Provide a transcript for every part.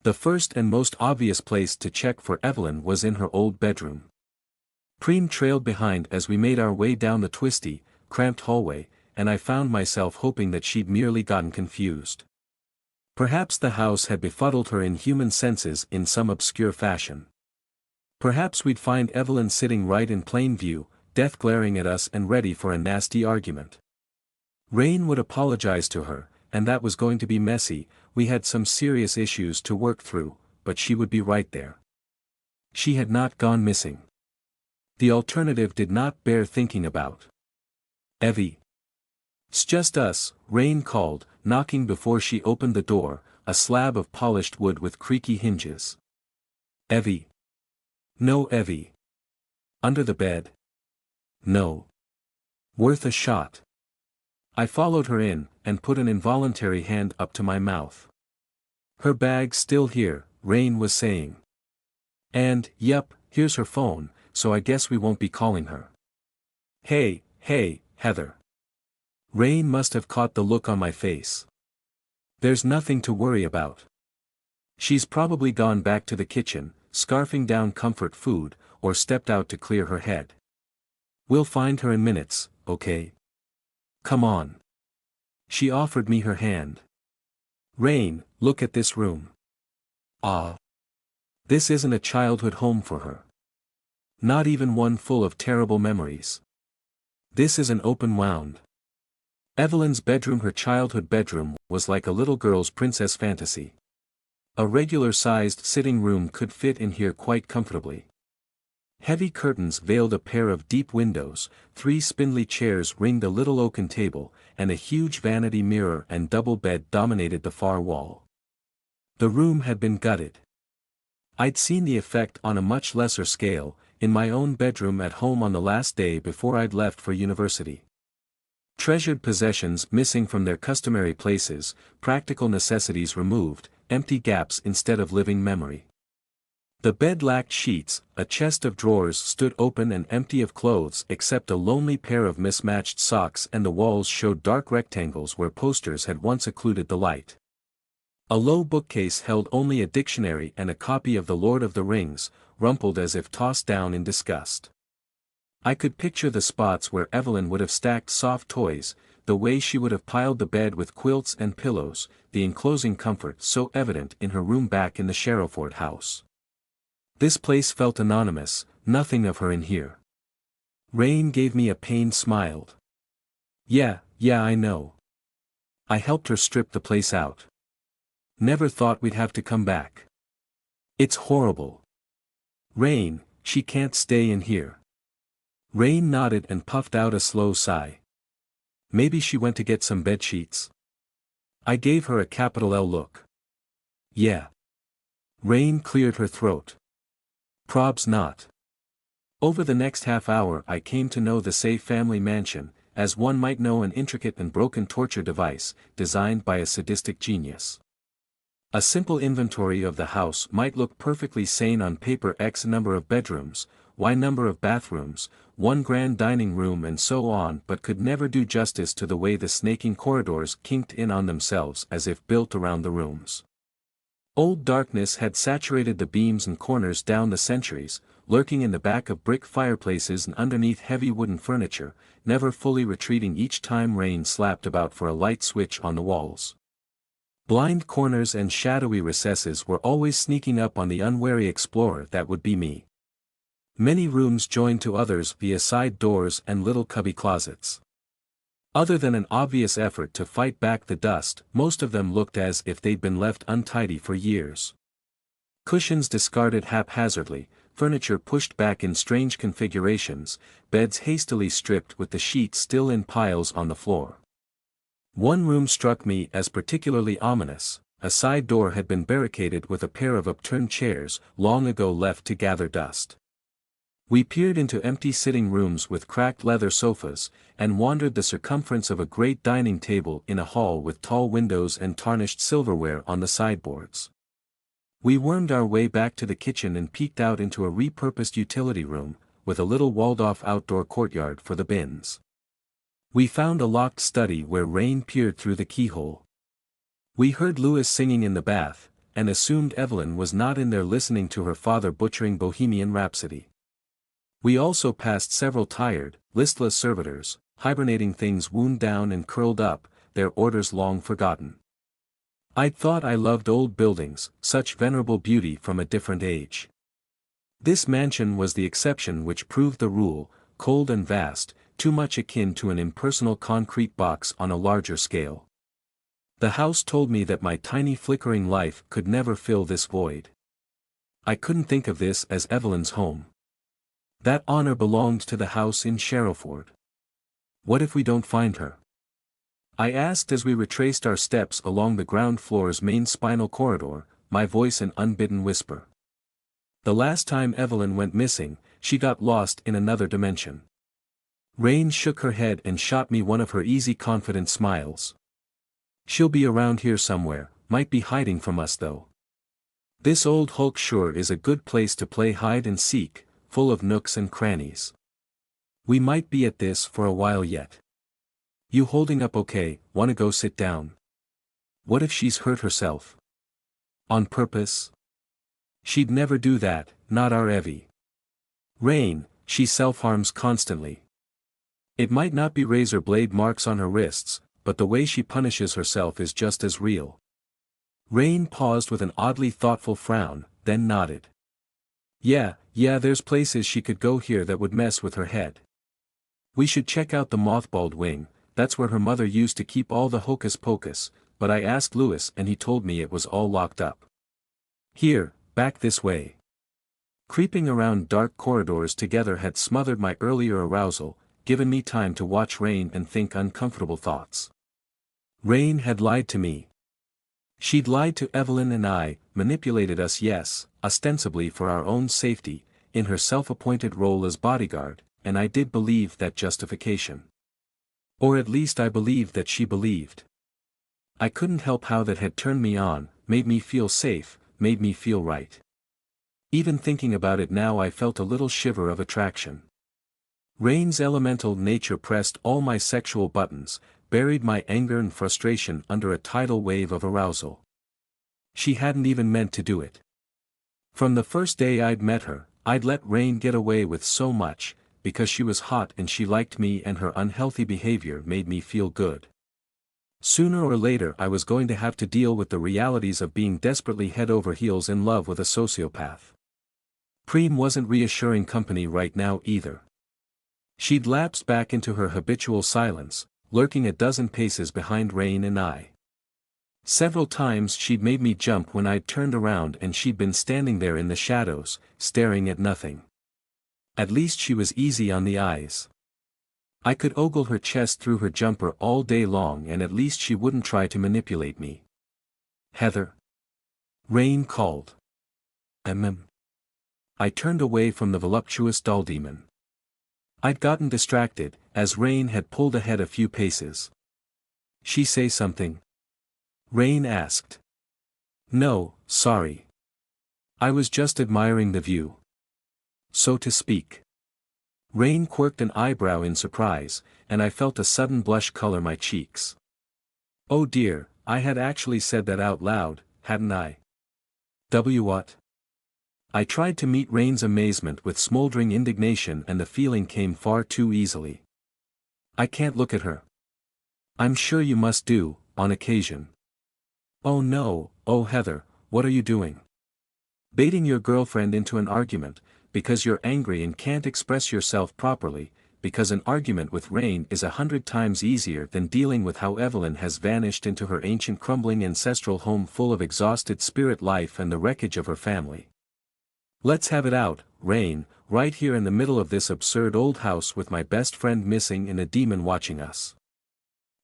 The first and most obvious place to check for Evelyn was in her old bedroom. Preem trailed behind as we made our way down the twisty, cramped hallway, and I found myself hoping that she'd merely gotten confused. Perhaps the house had befuddled her inhuman senses in some obscure fashion. Perhaps we'd find Evelyn sitting right in plain view, death glaring at us and ready for a nasty argument. Rain would apologize to her, and that was going to be messy. We had some serious issues to work through, but she would be right there. She had not gone missing. The alternative did not bear thinking about. Evie. "It's just us," Rain called, knocking before she opened the door, a slab of polished wood with creaky hinges. "Evie." "No, Evie." "Under the bed?" "No." "Worth a shot." I followed her in, and put an involuntary hand up to my mouth. "Her bag's still here," Rain was saying. "And, yep, here's her phone, so I guess we won't be calling her." Hey, Heather." Rain must have caught the look on my face. "There's nothing to worry about. She's probably gone back to the kitchen, scarfing down comfort food, or stepped out to clear her head. We'll find her in minutes, okay? Come on." She offered me her hand. "Rain, look at this room. Ah. This isn't a childhood home for her. Not even one full of terrible memories. This is an open wound." Evelyn's bedroom, her childhood bedroom, was like a little girl's princess fantasy. A regular-sized sitting room could fit in here quite comfortably. Heavy curtains veiled a pair of deep windows, 3 spindly chairs ringed a little oaken table, and a huge vanity mirror and double bed dominated the far wall. The room had been gutted. I'd seen the effect on a much lesser scale, in my own bedroom at home on the last day before I'd left for university. Treasured possessions missing from their customary places, practical necessities removed, empty gaps instead of living memory. The bed lacked sheets, a chest of drawers stood open and empty of clothes except a lonely pair of mismatched socks, and the walls showed dark rectangles where posters had once occluded the light. A low bookcase held only a dictionary and a copy of The Lord of the Rings, rumpled as if tossed down in disgust. I could picture the spots where Evelyn would have stacked soft toys, the way she would have piled the bed with quilts and pillows, the enclosing comfort so evident in her room back in the Sherrowford house. This place felt anonymous, nothing of her in here. Rain gave me a pained smile. Yeah, I know. I helped her strip the place out. Never thought we'd have to come back. It's horrible. Rain, she can't stay in here." Rain nodded and puffed out a slow sigh. "Maybe she went to get some bed sheets." I gave her a capital L look. "Yeah." Rain cleared her throat. "Probs not." Over the next half hour I came to know the Say family mansion, as one might know an intricate and broken torture device, designed by a sadistic genius. A simple inventory of the house might look perfectly sane on paper: X number of bedrooms, Y number of bathrooms, 1 grand dining room and so on, but could never do justice to the way the snaking corridors kinked in on themselves as if built around the rooms. Old darkness had saturated the beams and corners down the centuries, lurking in the back of brick fireplaces and underneath heavy wooden furniture, never fully retreating each time Rain slapped about for a light switch on the walls. Blind corners and shadowy recesses were always sneaking up on the unwary explorer that would be me. Many rooms joined to others via side doors and little cubby closets. Other than an obvious effort to fight back the dust, most of them looked as if they'd been left untidy for years. Cushions discarded haphazardly, furniture pushed back in strange configurations, beds hastily stripped with the sheets still in piles on the floor. One room struck me as particularly ominous. A side door had been barricaded with a pair of upturned chairs, long ago left to gather dust. We peered into empty sitting rooms with cracked leather sofas, and wandered the circumference of a great dining table in a hall with tall windows and tarnished silverware on the sideboards. We wormed our way back to the kitchen and peeked out into a repurposed utility room, with a little walled-off outdoor courtyard for the bins. We found a locked study where Rain peered through the keyhole. We heard Lewis singing in the bath, and assumed Evelyn was not in there listening to her father butchering Bohemian Rhapsody. We also passed several tired, listless servitors, hibernating things wound down and curled up, their orders long forgotten. I'd thought I loved old buildings, such venerable beauty from a different age. This mansion was the exception which proved the rule, cold and vast, too much akin to an impersonal concrete box on a larger scale. The house told me that my tiny flickering life could never fill this void. I couldn't think of this as Evelyn's home. That honor belonged to the house in Sherrowford. What if we don't find her? I asked as we retraced our steps along the ground floor's main spinal corridor, my voice an unbidden whisper. The last time Evelyn went missing, she got lost in another dimension. Rain shook her head and shot me one of her easy confident smiles. She'll be around here somewhere, might be hiding from us though. This old hulk sure is a good place to play hide and seek, full of nooks and crannies. We might be at this for a while yet. You holding up okay? Wanna go sit down? What if she's hurt herself? On purpose? She'd never do that, not our Evie. Rain, she self-harms constantly. It might not be razor blade marks on her wrists, but the way she punishes herself is just as real. Rain paused with an oddly thoughtful frown, then nodded. Yeah, there's places she could go here that would mess with her head. We should check out the mothballed wing, that's where her mother used to keep all the hocus pocus, but I asked Lewis and he told me it was all locked up. Here, back this way. Creeping around dark corridors together had smothered my earlier arousal, given me time to watch Rain and think uncomfortable thoughts. Rain had lied to me. She'd lied to Evelyn and I, manipulated us, yes, ostensibly for our own safety, in her self-appointed role as bodyguard, and I did believe that justification. Or at least I believed that she believed. I couldn't help how that had turned me on, made me feel safe, made me feel right. Even thinking about it now I felt a little shiver of attraction. Rain's elemental nature pressed all my sexual buttons, buried my anger and frustration under a tidal wave of arousal. She hadn't even meant to do it. From the first day I'd met her, I'd let Rain get away with so much, because she was hot and she liked me and her unhealthy behavior made me feel good. Sooner or later I was going to have to deal with the realities of being desperately head over heels in love with a sociopath. Preem wasn't reassuring company right now either. She'd lapsed back into her habitual silence, lurking a dozen paces behind Rain and I. Several times she'd made me jump when I'd turned around and she'd been standing there in the shadows, staring at nothing. At least she was easy on the eyes. I could ogle her chest through her jumper all day long and at least she wouldn't try to manipulate me. Heather. Rain called. I turned away from the voluptuous doll demon. I'd gotten distracted, as Rain had pulled ahead a few paces. She say something? Rain asked. No, sorry. I was just admiring the view. So to speak. Rain quirked an eyebrow in surprise, and I felt a sudden blush color my cheeks. Oh dear, I had actually said that out loud, hadn't I? What? I tried to meet Rain's amazement with smoldering indignation and the feeling came far too easily. I can't look at her. I'm sure you must do, on occasion. Oh no, oh Heather, what are you doing? Baiting your girlfriend into an argument, because you're angry and can't express yourself properly, because an argument with Rain is 100 times easier than dealing with how Evelyn has vanished into her ancient crumbling ancestral home full of exhausted spirit life and the wreckage of her family. Let's have it out, Rain, right here in the middle of this absurd old house with my best friend missing and a demon watching us.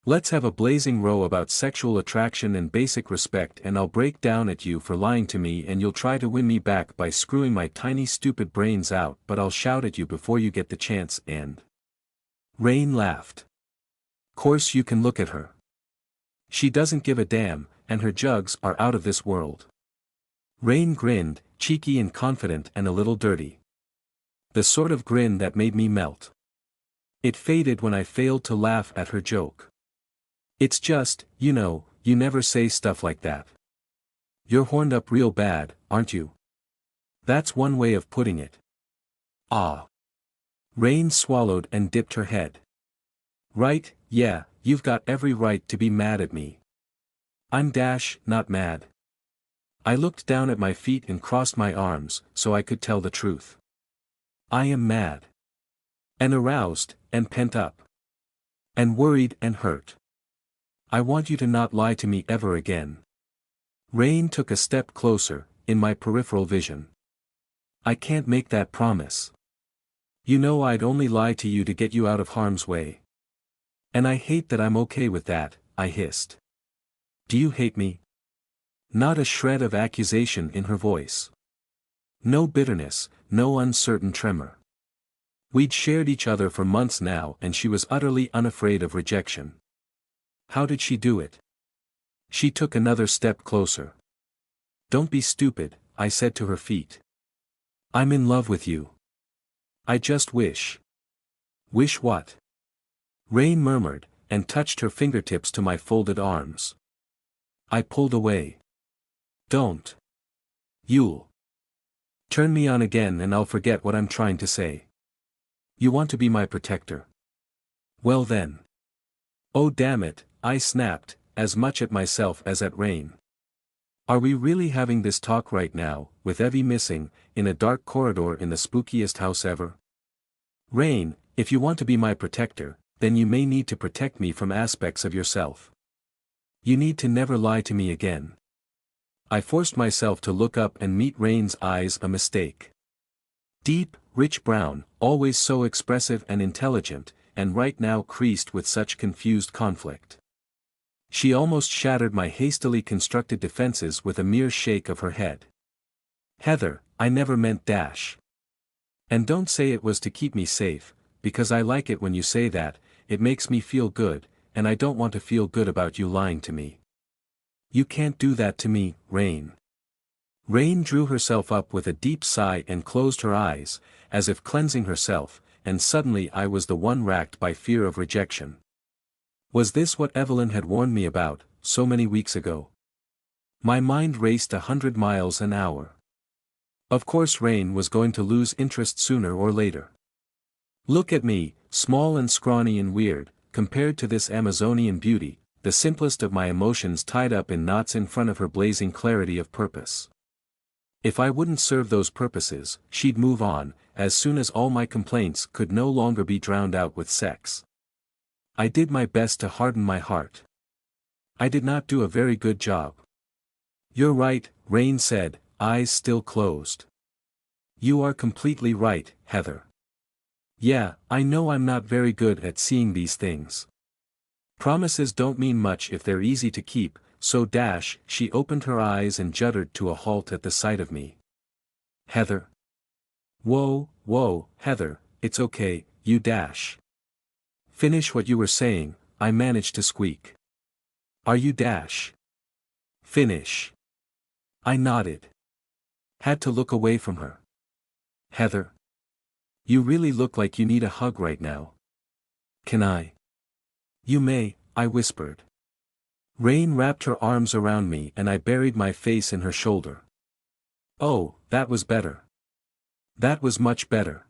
Let's have a blazing row about sexual attraction and basic respect and I'll break down at you for lying to me and you'll try to win me back by screwing my tiny stupid brains out but I'll shout at you before you get the chance and... Rain laughed. Course you can look at her. She doesn't give a damn, and her jugs are out of this world. Rain grinned, cheeky and confident and a little dirty. The sort of grin that made me melt. It faded when I failed to laugh at her joke. It's just, you know, you never say stuff like that. You're horned up real bad, aren't you? That's one way of putting it. Ah. Rain swallowed and dipped her head. Right, yeah, you've got every right to be mad at me. I'm not mad. I looked down at my feet and crossed my arms, so I could tell the truth. I am mad. And aroused, and pent up. And worried and hurt. I want you to not lie to me ever again. Rain took a step closer, in my peripheral vision. I can't make that promise. You know I'd only lie to you to get you out of harm's way. And I hate that I'm okay with that, I hissed. Do you hate me? Not a shred of accusation in her voice. No bitterness, no uncertain tremor. We'd shared each other for months now and she was utterly unafraid of rejection. How did she do it? She took another step closer. Don't be stupid, I said to her feet. I'm in love with you. I just wish. Wish what? Rain murmured, and touched her fingertips to my folded arms. I pulled away. Don't. You'll turn me on again and I'll forget what I'm trying to say. You want to be my protector? Well then. Oh damn it, I snapped, as much at myself as at Rain. Are we really having this talk right now, with Evie missing, in a dark corridor in the spookiest house ever? Rain, if you want to be my protector, then you may need to protect me from aspects of yourself. You need to never lie to me again. I forced myself to look up and meet Rain's eyes, a mistake. Deep, rich brown, always so expressive and intelligent, and right now creased with such confused conflict. She almost shattered my hastily constructed defenses with a mere shake of her head. Heather, I never meant dash. And don't say it was to keep me safe, because I like it when you say that, it makes me feel good, and I don't want to feel good about you lying to me. You can't do that to me, Rain. Rain drew herself up with a deep sigh and closed her eyes, as if cleansing herself, and suddenly I was the one racked by fear of rejection. Was this what Evelyn had warned me about, so many weeks ago? My mind raced 100 miles an hour. Of course Rain was going to lose interest sooner or later. Look at me, small and scrawny and weird, compared to this Amazonian beauty, the simplest of my emotions tied up in knots in front of her blazing clarity of purpose. If I wouldn't serve those purposes, she'd move on, as soon as all my complaints could no longer be drowned out with sex. I did my best to harden my heart. I did not do a very good job. You're right, Rain said, eyes still closed. You are completely right, Heather. Yeah, I know I'm not very good at seeing these things. Promises don't mean much if they're easy to keep, so she opened her eyes and juddered to a halt at the sight of me. Heather. Whoa, Heather, it's okay, you . Finish what you were saying, I managed to squeak. Are you . Finish. I nodded. Had to look away from her. Heather. You really look like you need a hug right now. Can I? You may, I whispered. Rain wrapped her arms around me and I buried my face in her shoulder. Oh, that was better. That was much better.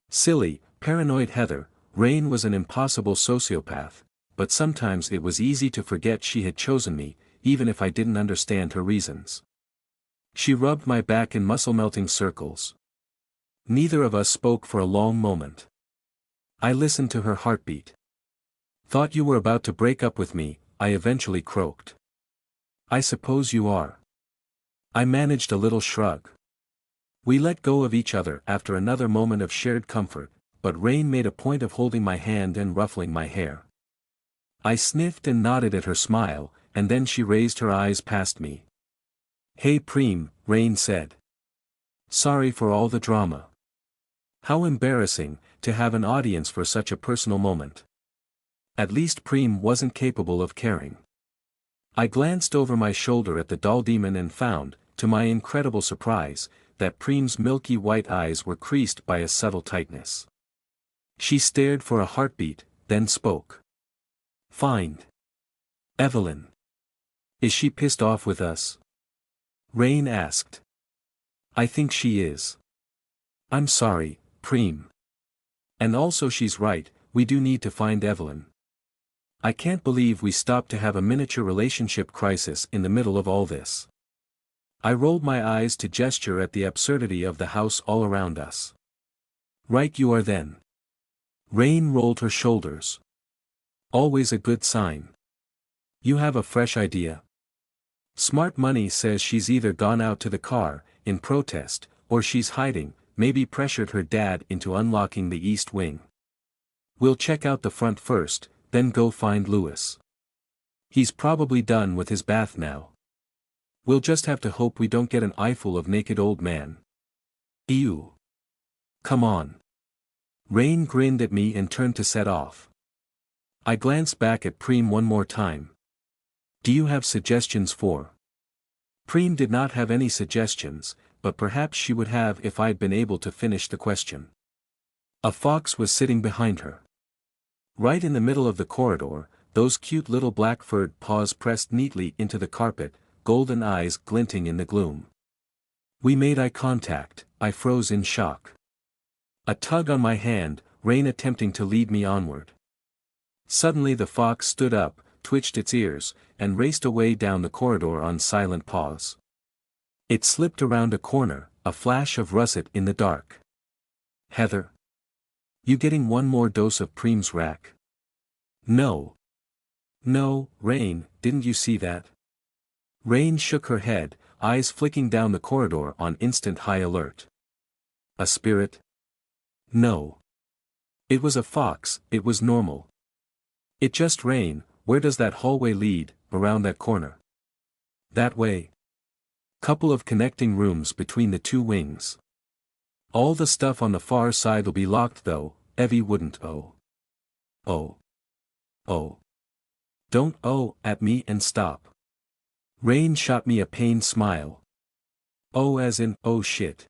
Silly, paranoid Heather, Rain was an impossible sociopath, but sometimes it was easy to forget she had chosen me, even if I didn't understand her reasons. She rubbed my back in muscle-melting circles. Neither of us spoke for a long moment. I listened to her heartbeat. Thought you were about to break up with me, I eventually croaked. I suppose you are. I managed a little shrug. We let go of each other after another moment of shared comfort, but Rain made a point of holding my hand and ruffling my hair. I sniffed and nodded at her smile, and then she raised her eyes past me. Hey Preem, Rain said. Sorry for all the drama. How embarrassing, to have an audience for such a personal moment. At least Preem wasn't capable of caring. I glanced over my shoulder at the doll demon and found, to my incredible surprise, that Preem's milky white eyes were creased by a subtle tightness. She stared for a heartbeat, then spoke. Find. Evelyn. Is she pissed off with us? Rain asked. I think she is. I'm sorry, Preem. And also she's right, we do need to find Evelyn. I can't believe we stopped to have a miniature relationship crisis in the middle of all this. I rolled my eyes to gesture at the absurdity of the house all around us. Right you are then. Rain rolled her shoulders. Always a good sign. You have a fresh idea. Smart Money says she's either gone out to the car, in protest, or she's hiding, maybe pressured her dad into unlocking the east wing. We'll check out the front first, then go find Lewis. He's probably done with his bath now. We'll just have to hope we don't get an eyeful of naked old man. Ew. Come on. Rain grinned at me and turned to set off. I glanced back at Preem one more time. Do you have suggestions for? Preem did not have any suggestions, but perhaps she would have if I'd been able to finish the question. A fox was sitting behind her. Right in the middle of the corridor, those cute little black furred paws pressed neatly into the carpet, golden eyes glinting in the gloom. We made eye contact, I froze in shock. A tug on my hand, Rain attempting to lead me onward. Suddenly the fox stood up, twitched its ears, and raced away down the corridor on silent paws. It slipped around a corner, a flash of russet in the dark. Heather. You getting one more dose of Preem's rack? No. No, Rain, didn't you see that? Rain shook her head, eyes flicking down the corridor on instant high alert. A spirit? No. It was a fox, it was normal. It just Rain, where does that hallway lead, around that corner? That way. Couple of connecting rooms between the two wings. All the stuff on the far side'll be locked though, Evie wouldn't oh. Oh. Oh. Don't oh at me and stop. Rain shot me a pained smile. Oh as in, oh shit.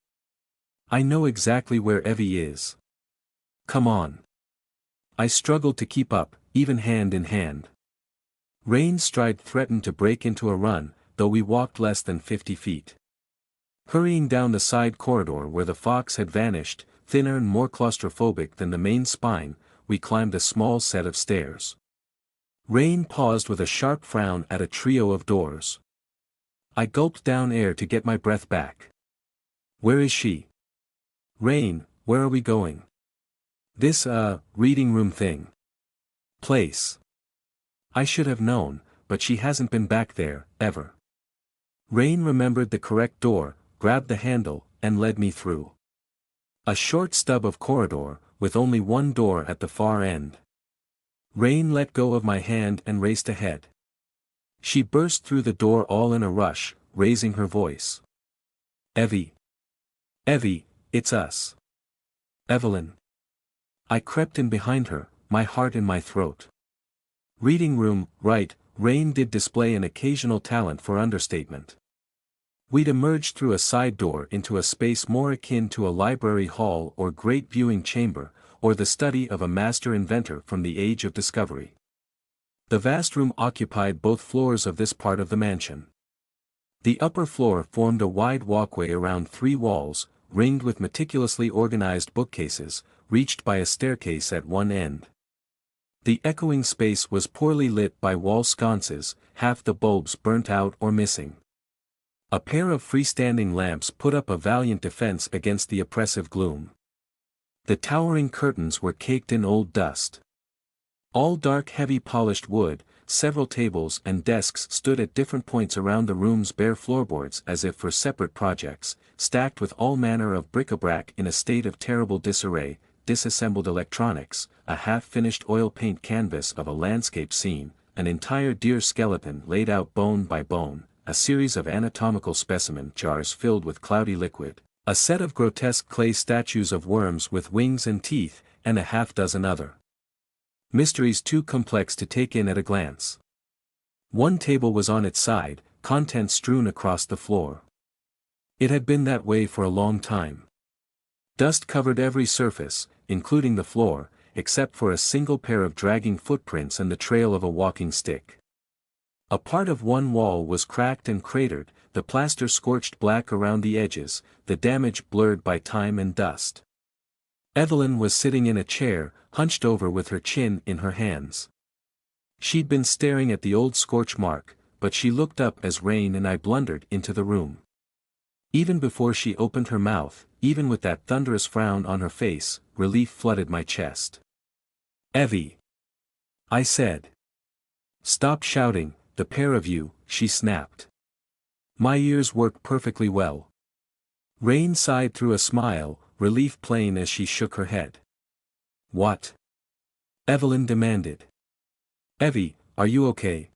I know exactly where Evie is. Come on. I struggled to keep up, even hand in hand. Rain's stride threatened to break into a run, though we walked less than 50 feet. Hurrying down the side corridor where the fox had vanished, thinner and more claustrophobic than the main spine, we climbed a small set of stairs. Rain paused with a sharp frown at a trio of doors. I gulped down air to get my breath back. Where is she? Rain, where are we going? This, reading room thing. Place. I should have known, but she hasn't been back there, ever. Rain remembered the correct door, grabbed the handle, and led me through. A short stub of corridor, with only one door at the far end. Rain let go of my hand and raced ahead. She burst through the door all in a rush, raising her voice. Evie. Evie, it's us. Evelyn. I crept in behind her, my heart in my throat. Reading room, right, Rain did display an occasional talent for understatement. We'd emerged through a side door into a space more akin to a library hall or great viewing chamber, or the study of a master inventor from the age of discovery. The vast room occupied both floors of this part of the mansion. The upper floor formed a wide walkway around 3 walls, ringed with meticulously organized bookcases, reached by a staircase at one end. The echoing space was poorly lit by wall sconces, half the bulbs burnt out or missing. A pair of freestanding lamps put up a valiant defense against the oppressive gloom. The towering curtains were caked in old dust. All dark heavy polished wood, several tables and desks stood at different points around the room's bare floorboards as if for separate projects, stacked with all manner of bric-a-brac in a state of terrible disarray, disassembled electronics, a half-finished oil paint canvas of a landscape scene, an entire deer skeleton laid out bone by bone, a series of anatomical specimen jars filled with cloudy liquid, a set of grotesque clay statues of worms with wings and teeth, and a half-dozen other mysteries too complex to take in at a glance. One table was on its side, contents strewn across the floor. It had been that way for a long time. Dust covered every surface, including the floor, except for a single pair of dragging footprints and the trail of a walking stick. A part of one wall was cracked and cratered, the plaster scorched black around the edges, the damage blurred by time and dust. Evelyn was sitting in a chair, hunched over with her chin in her hands. She'd been staring at the old scorch mark, but she looked up as Rain and I blundered into the room. Even before she opened her mouth, even with that thunderous frown on her face, relief flooded my chest. "Evie," I said. "Stop shouting, the pair of you," she snapped. "My ears work perfectly well." Rain sighed through a smile, relief plain as she shook her head. "What?" Evelyn demanded. "Evie, are you okay?"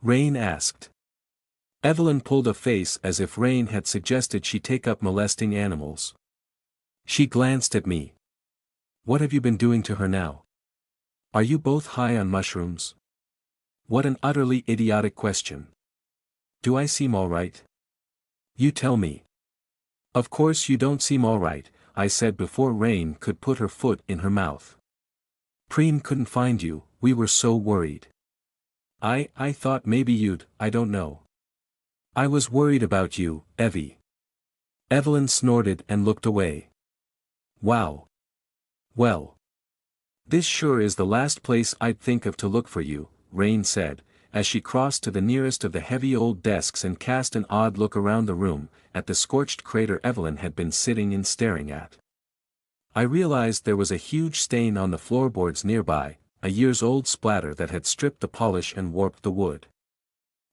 Rain asked. Evelyn pulled a face as if Rain had suggested she take up molesting animals. She glanced at me. "What have you been doing to her now? Are you both high on mushrooms?" What an utterly idiotic question. "Do I seem all right?" "You tell me." "Of course you don't seem all right," I said before Rain could put her foot in her mouth. "Preem couldn't find you, we were so worried. I thought maybe I don't know. I was worried about you, Evie." Evelyn snorted and looked away. "Wow. Well. This sure is the last place I'd think of to look for you," Rain said, as she crossed to the nearest of the heavy old desks and cast an odd look around the room, at the scorched crater Evelyn had been sitting and staring at. I realized there was a huge stain on the floorboards nearby, a years-old splatter that had stripped the polish and warped the wood.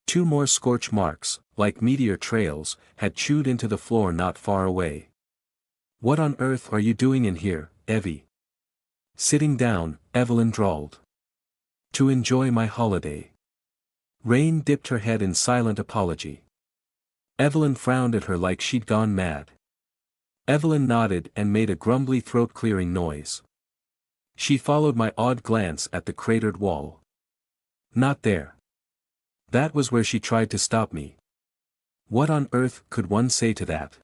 2 more scorch marks, like meteor trails, had chewed into the floor not far away. "What on earth are you doing in here, Evie?" Sitting down, Evelyn drawled. "To enjoy my holiday." Rain dipped her head in silent apology. Evelyn frowned at her like she'd gone mad. Evelyn nodded and made a grumbly throat-clearing noise. She followed my odd glance at the cratered wall. "Not there." That was where she tried to stop me. What on earth could one say to that?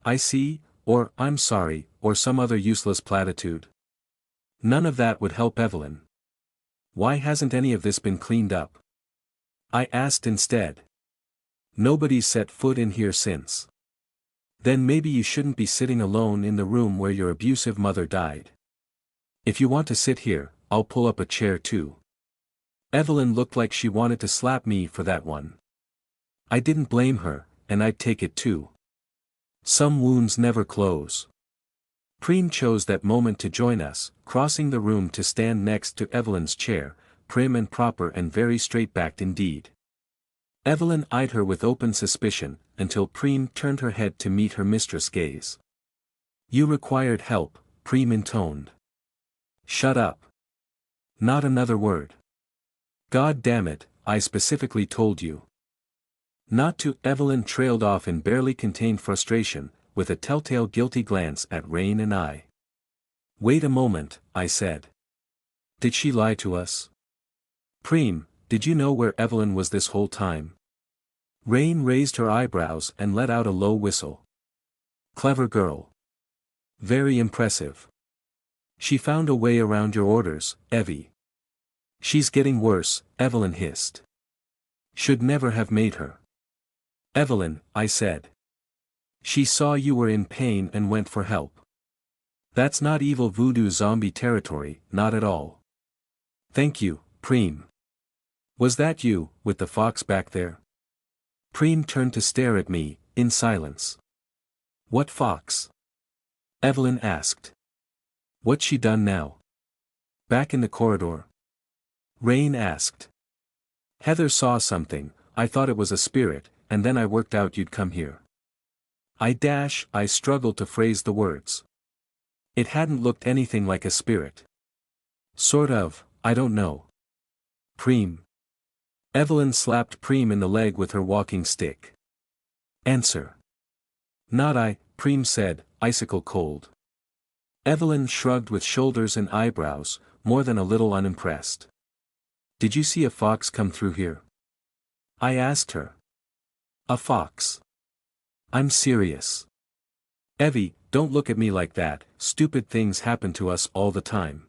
"I see," or "I'm sorry," or some other useless platitude. None of that would help Evelyn. "Why hasn't any of this been cleaned up?" I asked instead. "Nobody's set foot in here since." "Then maybe you shouldn't be sitting alone in the room where your abusive mother died. If you want to sit here, I'll pull up a chair too." Evelyn looked like she wanted to slap me for that one. I didn't blame her, and I'd take it too. Some wounds never close. Preem chose that moment to join us, crossing the room to stand next to Evelyn's chair, prim and proper and very straight-backed indeed. Evelyn eyed her with open suspicion, until Preem turned her head to meet her mistress' gaze. "You required help," Preem intoned. "Shut up. Not another word." "God damn it, I specifically told you not to." Evelyn trailed off in barely contained frustration, with a telltale guilty glance at Rain and I. "Wait a moment," I said. "Did she lie to us? Preem, did you know where Evelyn was this whole time?" Rain raised her eyebrows and let out a low whistle. "Clever girl. Very impressive. She found a way around your orders, Evie." "She's getting worse," Evelyn hissed. "Should never have made her." "Evelyn," I said. "She saw you were in pain and went for help. That's not evil voodoo zombie territory, not at all." "Thank you, Preem. Was that you, with the fox back there?" Preem turned to stare at me, in silence. "What fox?" Evelyn asked. "What's she done now?" "Back in the corridor?" Rain asked. "Heather saw something, I thought it was a spirit, and then I worked out you'd come here." I struggled to phrase the words. "It hadn't looked anything like a spirit." "Sort of, I don't know." "Preem." Evelyn slapped Preem in the leg with her walking stick. "Answer." "Not I," Preem said, icicle cold. Evelyn shrugged with shoulders and eyebrows, more than a little unimpressed. "Did you see a fox come through here?" I asked her. "A fox?" "I'm serious. Evie, don't look at me like that, stupid things happen to us all the time.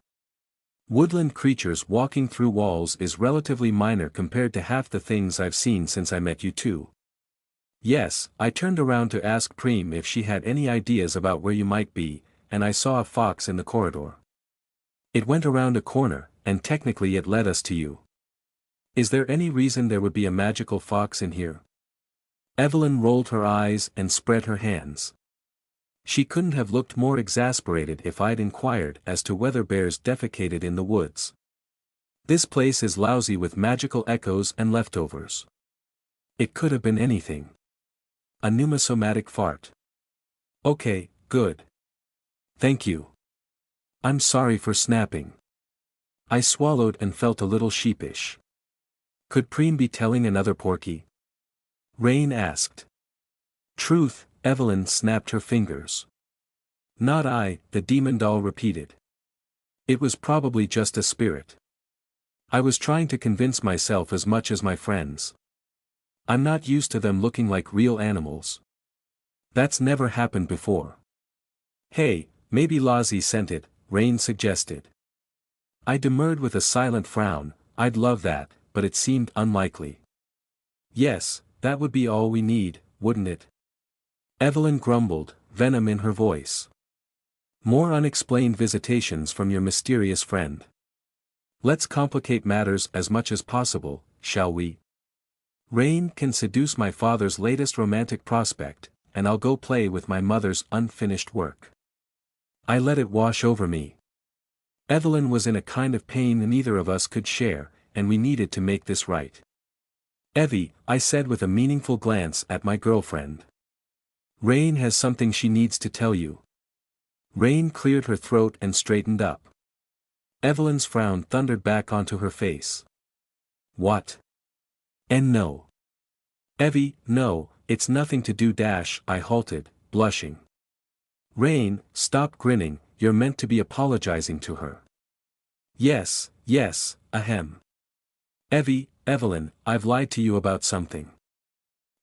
Woodland creatures walking through walls is relatively minor compared to half the things I've seen since I met you two." Yes, I turned around to ask Preem if she had any ideas about where you might be, and I saw a fox in the corridor. It went around a corner, and technically it led us to you. Is there any reason there would be a magical fox in here? Evelyn rolled her eyes and spread her hands. She couldn't have looked more exasperated if I'd inquired as to whether bears defecated in the woods. This place is lousy with magical echoes and leftovers. It could have been anything. A pneumosomatic fart. Okay, good. Thank you. I'm sorry for snapping. I swallowed and felt a little sheepish. Could Preem be telling another porky? Rain asked. Truth, Evelyn snapped her fingers. Not I, the demon doll repeated. It was probably just a spirit. I was trying to convince myself as much as my friends. I'm not used to them looking like real animals. That's never happened before. Hey, maybe Lozzie sent it, Rain suggested. I demurred with a silent frown. I'd love that, but it seemed unlikely. Yes, that would be all we need, wouldn't it? Evelyn grumbled, venom in her voice. More unexplained visitations from your mysterious friend. Let's complicate matters as much as possible, shall we? Rain can seduce my father's latest romantic prospect, and I'll go play with my mother's unfinished work. I let it wash over me. Evelyn was in a kind of pain neither of us could share, and we needed to make this right. Evie, I said with a meaningful glance at my girlfriend. Rain has something she needs to tell you. Rain cleared her throat and straightened up. Evelyn's frown thundered back onto her face. What? And no. Evie, no, it's nothing to do dash, I halted, blushing. Rain, stop grinning, you're meant to be apologizing to her. Yes, ahem. Evie, Evelyn, I've lied to you about something.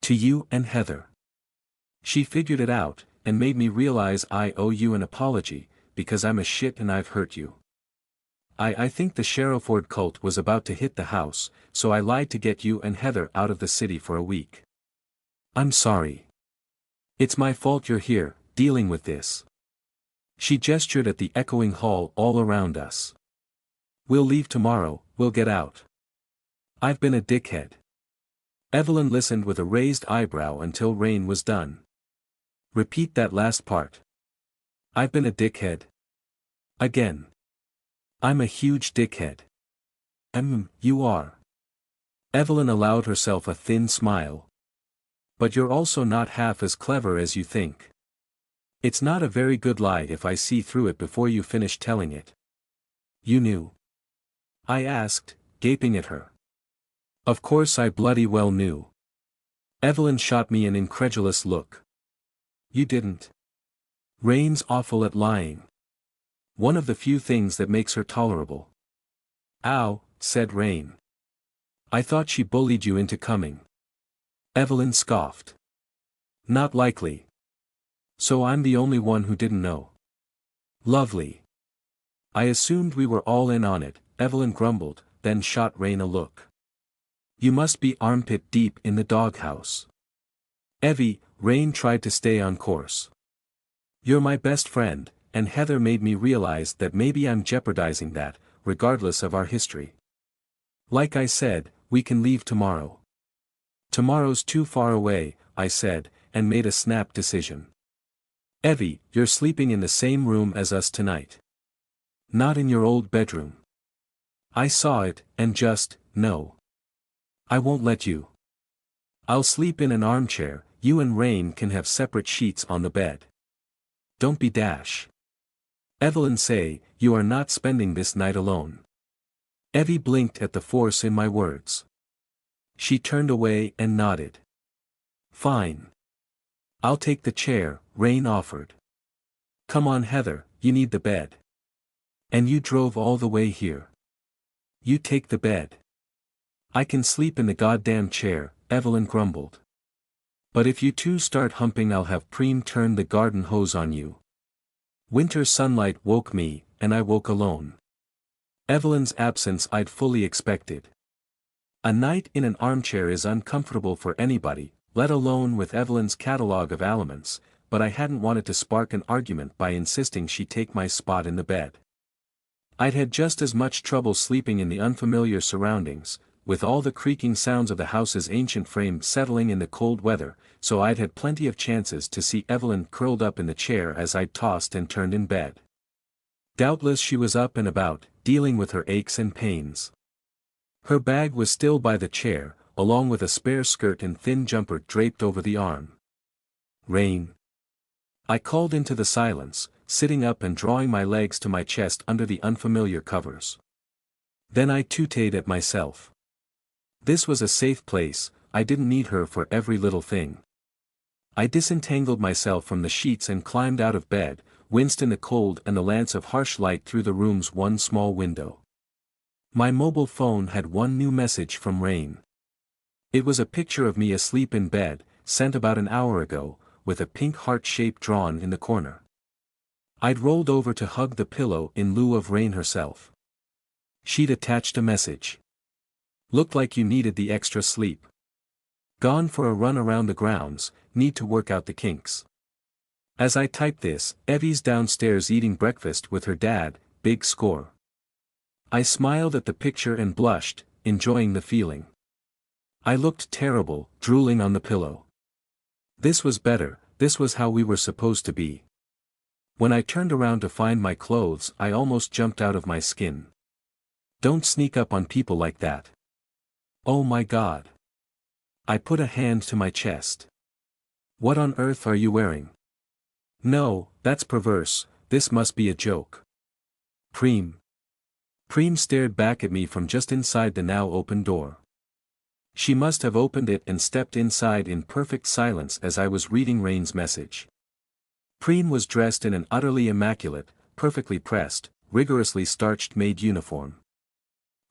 To you and Heather. She figured it out, and made me realize I owe you an apology, because I'm a shit and I've hurt you. I think the Sherrowford cult was about to hit the house, so I lied to get you and Heather out of the city for a week. I'm sorry. It's my fault you're here, dealing with this. She gestured at the echoing hall all around us. We'll leave tomorrow, we'll get out. I've been a dickhead. Evelyn listened with a raised eyebrow until Rain was done. Repeat that last part. I've been a dickhead. Again. I'm a huge dickhead. You are. Evelyn allowed herself a thin smile. But you're also not half as clever as you think. It's not a very good lie if I see through it before you finish telling it. You knew? I asked, gaping at her. Of course I bloody well knew. Evelyn shot me an incredulous look. You didn't. Rain's awful at lying. One of the few things that makes her tolerable. Ow, said Rain. I thought she bullied you into coming. Evelyn scoffed. Not likely. So I'm the only one who didn't know. Lovely. I assumed we were all in on it, Evelyn grumbled, then shot Rain a look. You must be armpit deep in the doghouse. Evie, Rain tried to stay on course. You're my best friend, and Heather made me realize that maybe I'm jeopardizing that, regardless of our history. Like I said, we can leave tomorrow. Tomorrow's too far away, I said, and made a snap decision. Evie, you're sleeping in the same room as us tonight. Not in your old bedroom. I saw it, and no. I won't let you. I'll sleep in an armchair, you and Rain can have separate sheets on the bed. Don't be dash. Evelyn say, you are not spending this night alone. Evie blinked at the force in my words. She turned away and nodded. Fine. I'll take the chair, Rain offered. Come on Heather, you need the bed. And you drove all the way here. You take the bed. I can sleep in the goddamn chair, Evelyn grumbled. But if you two start humping I'll have Preem turn the garden hose on you. Winter sunlight woke me, and I woke alone. Evelyn's absence I'd fully expected. A night in an armchair is uncomfortable for anybody, let alone with Evelyn's catalogue of aliments, but I hadn't wanted to spark an argument by insisting she take my spot in the bed. I'd had just as much trouble sleeping in the unfamiliar surroundings, with all the creaking sounds of the house's ancient frame settling in the cold weather, so I'd had plenty of chances to see Evelyn curled up in the chair as I'd tossed and turned in bed. Doubtless she was up and about, dealing with her aches and pains. Her bag was still by the chair, along with a spare skirt and thin jumper draped over the arm. "Rain." I called into the silence, sitting up and drawing my legs to my chest under the unfamiliar covers. Then I tooted at myself. This was a safe place, I didn't need her for every little thing. I disentangled myself from the sheets and climbed out of bed, winced in the cold and the lance of harsh light through the room's one small window. My mobile phone had one new message from Rain. It was a picture of me asleep in bed, sent about an hour ago, with a pink heart shape drawn in the corner. I'd rolled over to hug the pillow in lieu of Rain herself. She'd attached a message. "Looked like you needed the extra sleep. Gone for a run around the grounds, need to work out the kinks." As I typed this, Evie's downstairs eating breakfast with her dad, big score. I smiled at the picture and blushed, enjoying the feeling. I looked terrible, drooling on the pillow. This was better, this was how we were supposed to be. When I turned around to find my clothes, I almost jumped out of my skin. Don't sneak up on people like that. Oh my God. I put a hand to my chest. What on earth are you wearing? No, that's perverse, this must be a joke. Preem. Preem stared back at me from just inside the now open door. She must have opened it and stepped inside in perfect silence as I was reading Rain's message. Preem was dressed in an utterly immaculate, perfectly pressed, rigorously starched maid uniform.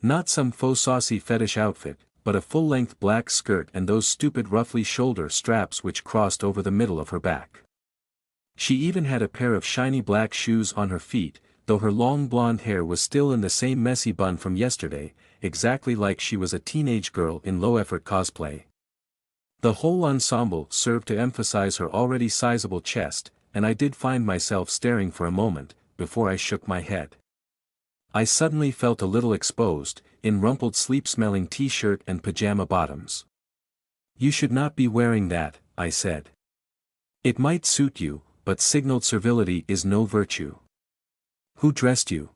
Not some faux saucy fetish outfit, but a full-length black skirt and those stupid roughly shoulder straps which crossed over the middle of her back. She even had a pair of shiny black shoes on her feet, though her long blonde hair was still in the same messy bun from yesterday, exactly like she was a teenage girl in low-effort cosplay. The whole ensemble served to emphasize her already sizable chest, and I did find myself staring for a moment, before I shook my head. I suddenly felt a little exposed, in rumpled sleep-smelling t-shirt and pajama bottoms. "You should not be wearing that," I said. "It might suit you, but signaled servility is no virtue." "Who dressed you?"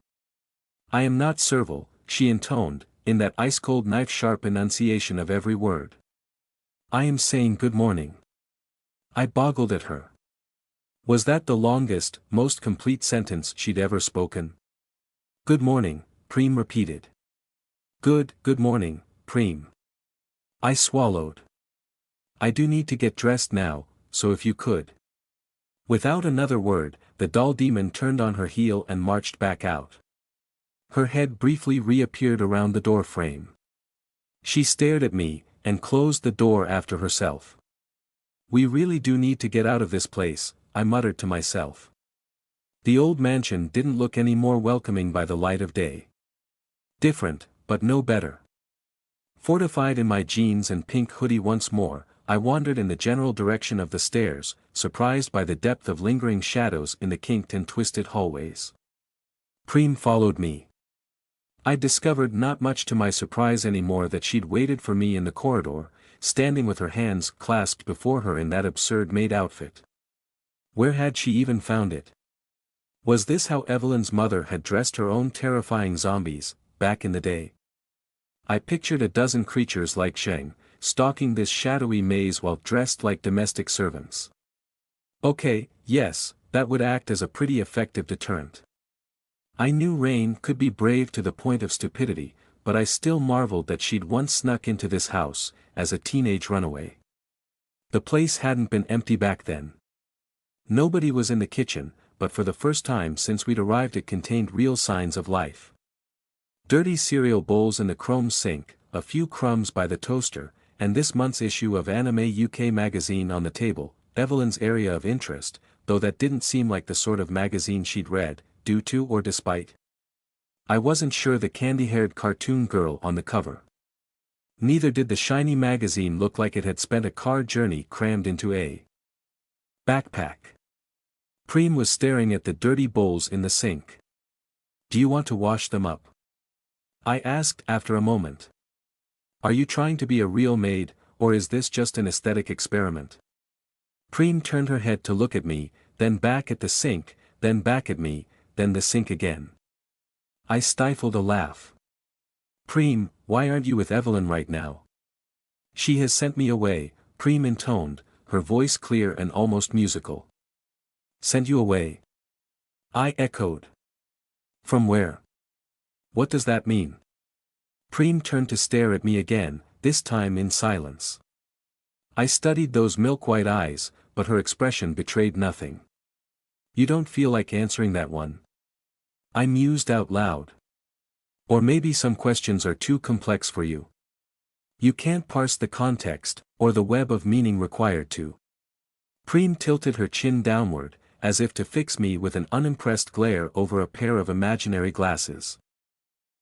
"I am not servile," she intoned, in that ice-cold knife-sharp enunciation of every word. "I am saying good morning." I boggled at her. Was that the longest, most complete sentence she'd ever spoken? "Good morning," Preem repeated. Good morning, Preem." I swallowed. "I do need to get dressed now, so if you could." Without another word, the doll demon turned on her heel and marched back out. Her head briefly reappeared around the door frame. She stared at me, and closed the door after herself. "We really do need to get out of this place," I muttered to myself. The old mansion didn't look any more welcoming by the light of day. Different, but no better. Fortified in my jeans and pink hoodie once more, I wandered in the general direction of the stairs, surprised by the depth of lingering shadows in the kinked and twisted hallways. Preem followed me. I discovered not much to my surprise anymore that she'd waited for me in the corridor, standing with her hands clasped before her in that absurd maid outfit. Where had she even found it? Was this how Evelyn's mother had dressed her own terrifying zombies, back in the day? I pictured a dozen creatures like Sheng, stalking this shadowy maze while dressed like domestic servants. Okay, yes, that would act as a pretty effective deterrent. I knew Rain could be brave to the point of stupidity, but I still marveled that she'd once snuck into this house, as a teenage runaway. The place hadn't been empty back then. Nobody was in the kitchen, but for the first time since we'd arrived it contained real signs of life. Dirty cereal bowls in the chrome sink, a few crumbs by the toaster, and this month's issue of Anime UK magazine on the table, Evelyn's area of interest, though that didn't seem like the sort of magazine she'd read, due to or despite. I wasn't sure the candy-haired cartoon girl on the cover. Neither did the shiny magazine look like it had spent a car journey crammed into a backpack. Preem was staring at the dirty bowls in the sink. "Do you want to wash them up?" I asked after a moment. "Are you trying to be a real maid, or is this just an aesthetic experiment?" Preem turned her head to look at me, then back at the sink, then back at me, then the sink again. I stifled a laugh. "Preem, why aren't you with Evelyn right now?" "She has sent me away," Preem intoned, her voice clear and almost musical. "Sent you away?" I echoed. "From where? What does that mean?" Preem turned to stare at me again, this time in silence. I studied those milk-white eyes, but her expression betrayed nothing. "You don't feel like answering that one?" I mused out loud. "Or maybe some questions are too complex for you. You can't parse the context, or the web of meaning required to." Preem tilted her chin downward, as if to fix me with an unimpressed glare over a pair of imaginary glasses.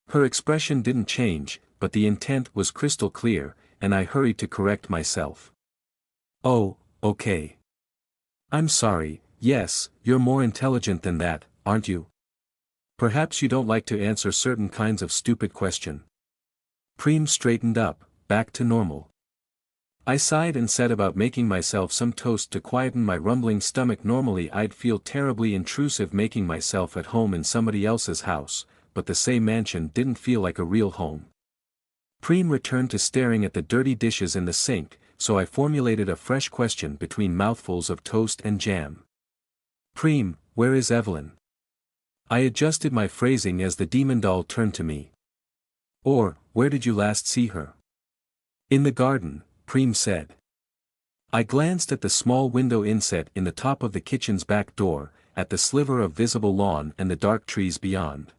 Her expression didn't change, but the intent was crystal clear, and I hurried to correct myself. "Oh, okay. I'm sorry, yes, you're more intelligent than that, aren't you? Perhaps you don't like to answer certain kinds of stupid question." Preem straightened up, back to normal. I sighed and set about making myself some toast to quieten my rumbling stomach. Normally I'd feel terribly intrusive making myself at home in somebody else's house, but the same mansion didn't feel like a real home. Preem returned to staring at the dirty dishes in the sink, so I formulated a fresh question between mouthfuls of toast and jam. "Preem, where is Evelyn?" I adjusted my phrasing as the demon doll turned to me. "Or, where did you last see her?" "In the garden," Preem said. I glanced at the small window inset in the top of the kitchen's back door, at the sliver of visible lawn and the dark trees beyond.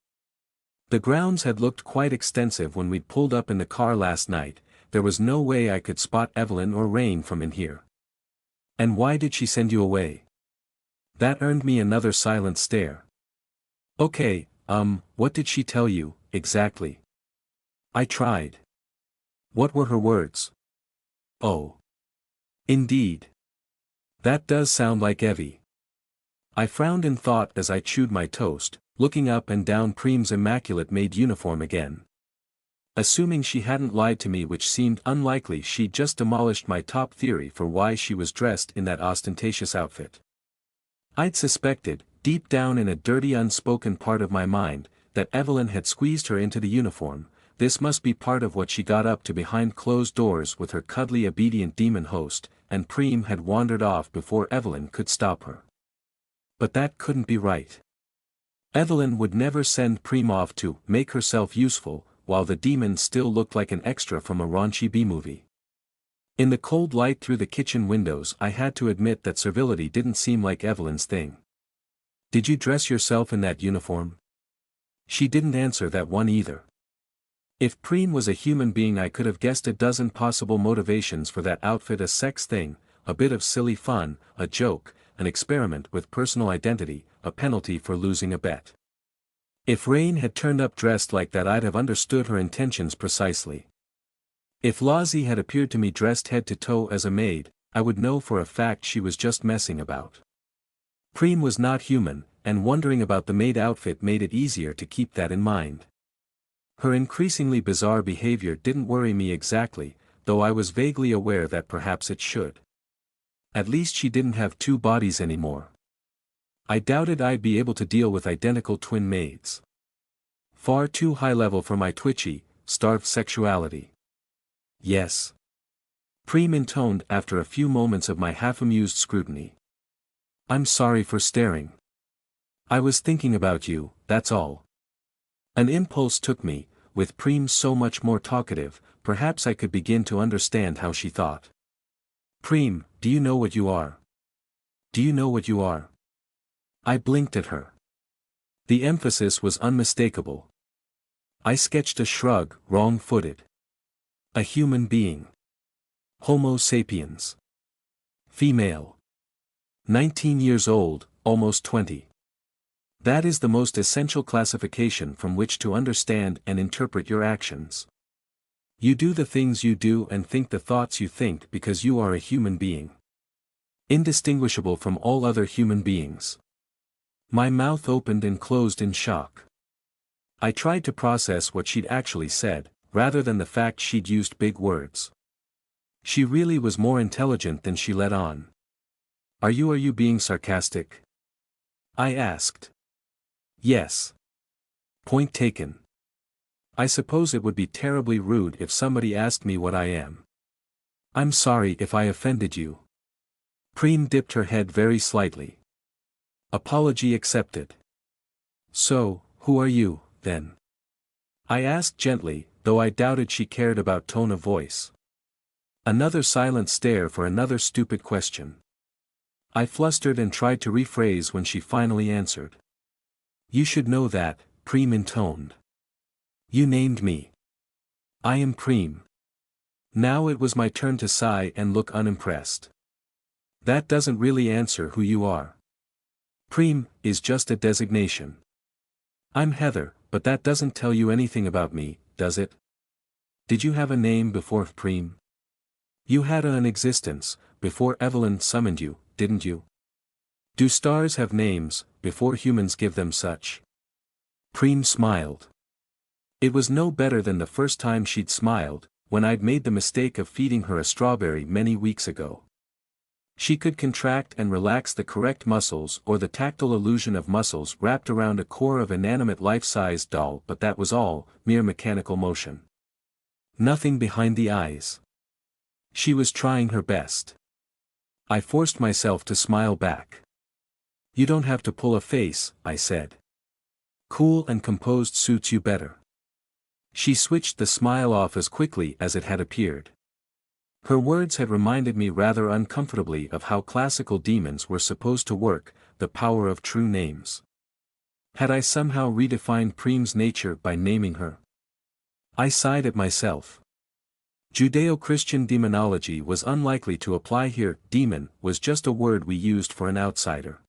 The grounds had looked quite extensive when we'd pulled up in the car last night. There was no way I could spot Evelyn or Rain from in here. "And why did she send you away?" That earned me another silent stare. "Okay, what did she tell you, exactly?" I tried. "What were her words?" "Oh. Indeed. That does sound like Evie." I frowned in thought as I chewed my toast, looking up and down Preem's immaculate maid uniform again. Assuming she hadn't lied to me, which seemed unlikely, she'd just demolished my top theory for why she was dressed in that ostentatious outfit. I'd suspected, deep down in a dirty unspoken part of my mind, that Evelyn had squeezed her into the uniform. This must be part of what she got up to behind closed doors with her cuddly obedient demon host, and Preem had wandered off before Evelyn could stop her. But that couldn't be right. Evelyn would never send Preem off to make herself useful, while the demon still looked like an extra from a raunchy B-movie. In the cold light through the kitchen windows I had to admit that servility didn't seem like Evelyn's thing. "Did you dress yourself in that uniform?" She didn't answer that one either. If Preem was a human being I could have guessed a dozen possible motivations for that outfit: a sex thing, a bit of silly fun, a joke, an experiment with personal identity, a penalty for losing a bet. If Rain had turned up dressed like that I'd have understood her intentions precisely. If Lozzie had appeared to me dressed head to toe as a maid, I would know for a fact she was just messing about. Preem was not human, and wondering about the maid outfit made it easier to keep that in mind. Her increasingly bizarre behavior didn't worry me exactly, though I was vaguely aware that perhaps it should. At least she didn't have two bodies anymore. I doubted I'd be able to deal with identical twin maids. Far too high level for my twitchy, starved sexuality. "Yes," Preem intoned after a few moments of my half-amused scrutiny. "I'm sorry for staring. I was thinking about you, that's all." An impulse took me. With Preem so much more talkative, perhaps I could begin to understand how she thought. "Preem, do you know what you are? Do you know what you are?" I blinked at her. The emphasis was unmistakable. I sketched a shrug, wrong-footed. "A human being. Homo sapiens. Female. 19 years old, almost 20. That is the most essential classification from which to understand and interpret your actions. You do the things you do and think the thoughts you think because you are a human being. Indistinguishable from all other human beings. My mouth opened and closed in shock. I tried to process what she'd actually said, rather than the fact she'd used big words. She really was more intelligent than she let on. Are you being sarcastic? I asked. Yes. Point taken. I suppose it would be terribly rude if somebody asked me what I am. I'm sorry if I offended you. Preem dipped her head very slightly. Apology accepted. So, who are you, then? I asked gently, though I doubted she cared about tone of voice. Another silent stare for another stupid question. I flustered and tried to rephrase when she finally answered. You should know that, Preem intoned. You named me. I am Preem. Now it was my turn to sigh and look unimpressed. That doesn't really answer who you are. Preem is just a designation. I'm Heather, but that doesn't tell you anything about me, does it? Did you have a name before Preem? You had an existence, before Evelyn summoned you, didn't you? Do stars have names, before humans give them such? Preem smiled. It was no better than the first time she'd smiled, when I'd made the mistake of feeding her a strawberry many weeks ago. She could contract and relax the correct muscles or the tactile illusion of muscles wrapped around a core of inanimate life-sized doll, but that was all, mere mechanical motion. Nothing behind the eyes. She was trying her best. I forced myself to smile back. You don't have to pull a face, I said. Cool and composed suits you better. She switched the smile off as quickly as it had appeared. Her words had reminded me rather uncomfortably of how classical demons were supposed to work, the power of true names. Had I somehow redefined Preem's nature by naming her? I sighed at myself. Judeo-Christian demonology was unlikely to apply here. Demon was just a word we used for an outsider.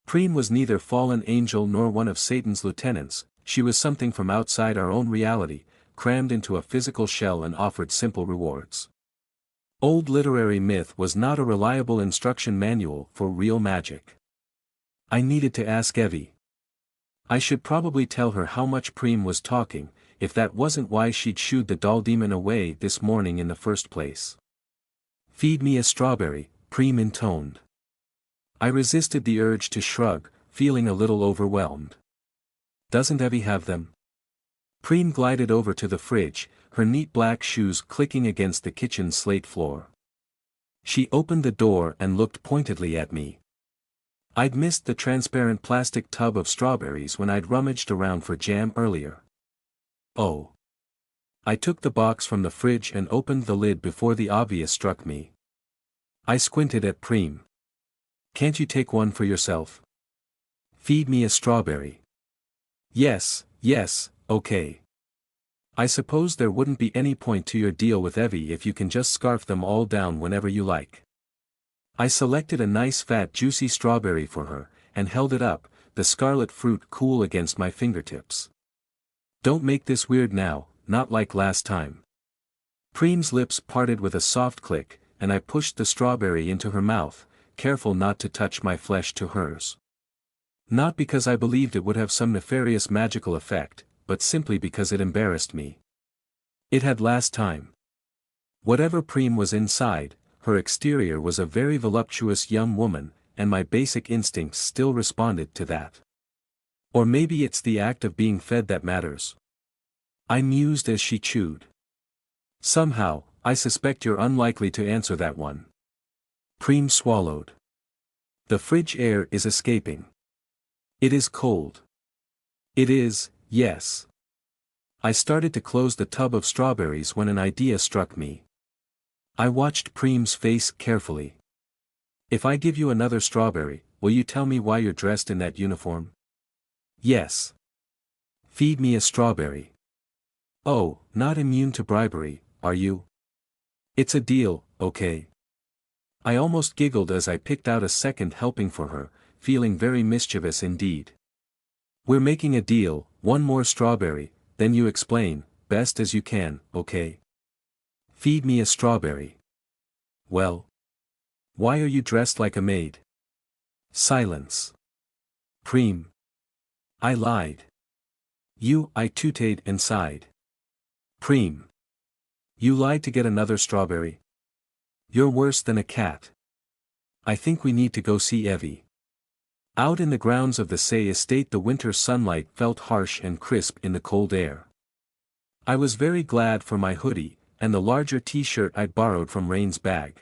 Preem was neither fallen angel nor one of Satan's lieutenants. She was something from outside our own reality, crammed into a physical shell and offered simple rewards. Old literary myth was not a reliable instruction manual for real magic. I needed to ask Evie. I should probably tell her how much Preem was talking, if that wasn't why she'd shooed the doll demon away this morning in the first place. Feed me a strawberry, Preem intoned. I resisted the urge to shrug, feeling a little overwhelmed. Doesn't Evie have them? Preem glided over to the fridge, her neat black shoes clicking against the kitchen slate floor. She opened the door and looked pointedly at me. I'd missed the transparent plastic tub of strawberries when I'd rummaged around for jam earlier. Oh. I took the box from the fridge and opened the lid before the obvious struck me. I squinted at Preem. Can't you take one for yourself? Feed me a strawberry. Yes, okay. I suppose there wouldn't be any point to your deal with Evie if you can just scarf them all down whenever you like. I selected a nice fat juicy strawberry for her, and held it up, the scarlet fruit cool against my fingertips. Don't make this weird now, not like last time. Preem's lips parted with a soft click, and I pushed the strawberry into her mouth, careful not to touch my flesh to hers. Not because I believed it would have some nefarious magical effect, but simply because it embarrassed me. It had last time. Whatever Preem was inside, her exterior was a very voluptuous young woman, and my basic instincts still responded to that. Or maybe it's the act of being fed that matters. I mused as she chewed. Somehow, I suspect you're unlikely to answer that one. Preem swallowed. The fridge air is escaping. It is cold. It is, yes. I started to close the tub of strawberries when an idea struck me. I watched Preem's face carefully. If I give you another strawberry, will you tell me why you're dressed in that uniform? Yes. Feed me a strawberry. Oh, not immune to bribery, are you? It's a deal, okay? I almost giggled as I picked out a second helping for her, feeling very mischievous indeed. We're making a deal, one more strawberry, then you explain, best as you can, okay? Feed me a strawberry. Well? Why are you dressed like a maid? Silence. Preem. I lied. I tooted and sighed. Preem. You lied to get another strawberry? You're worse than a cat. I think we need to go see Evie. Out in the grounds of the Say estate the winter sunlight felt harsh and crisp in the cold air. I was very glad for my hoodie, and the larger t-shirt I'd borrowed from Rain's bag.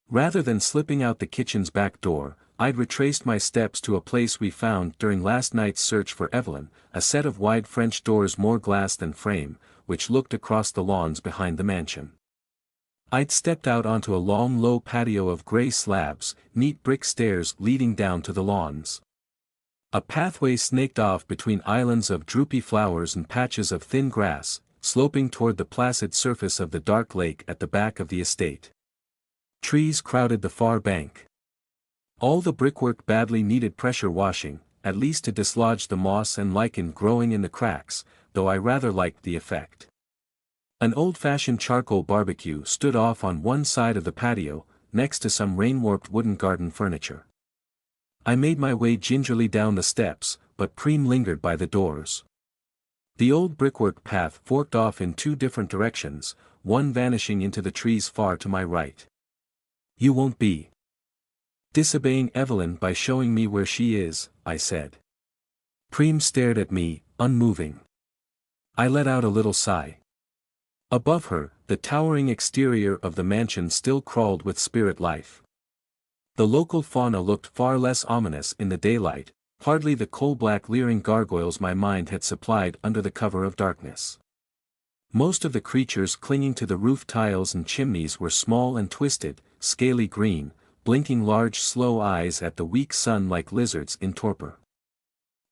Rather than slipping out the kitchen's back door, I'd retraced my steps to a place we found during last night's search for Evelyn, a set of wide French doors more glass than frame, which looked across the lawns behind the mansion. I'd stepped out onto a long low patio of grey slabs, neat brick stairs leading down to the lawns. A pathway snaked off between islands of droopy flowers and patches of thin grass, sloping toward the placid surface of the dark lake at the back of the estate. Trees crowded the far bank. All the brickwork badly needed pressure washing, at least to dislodge the moss and lichen growing in the cracks, though I rather liked the effect. An old-fashioned charcoal barbecue stood off on one side of the patio, next to some rain-warped wooden garden furniture. I made my way gingerly down the steps, but Preem lingered by the doors. The old brickwork path forked off in two different directions, one vanishing into the trees far to my right. You won't be disobeying Evelyn by showing me where she is, I said. Preem stared at me, unmoving. I let out a little sigh. Above her, the towering exterior of the mansion still crawled with spirit life. The local fauna looked far less ominous in the daylight, hardly the coal-black leering gargoyles my mind had supplied under the cover of darkness. Most of the creatures clinging to the roof tiles and chimneys were small and twisted, scaly green, blinking large slow eyes at the weak sun like lizards in torpor.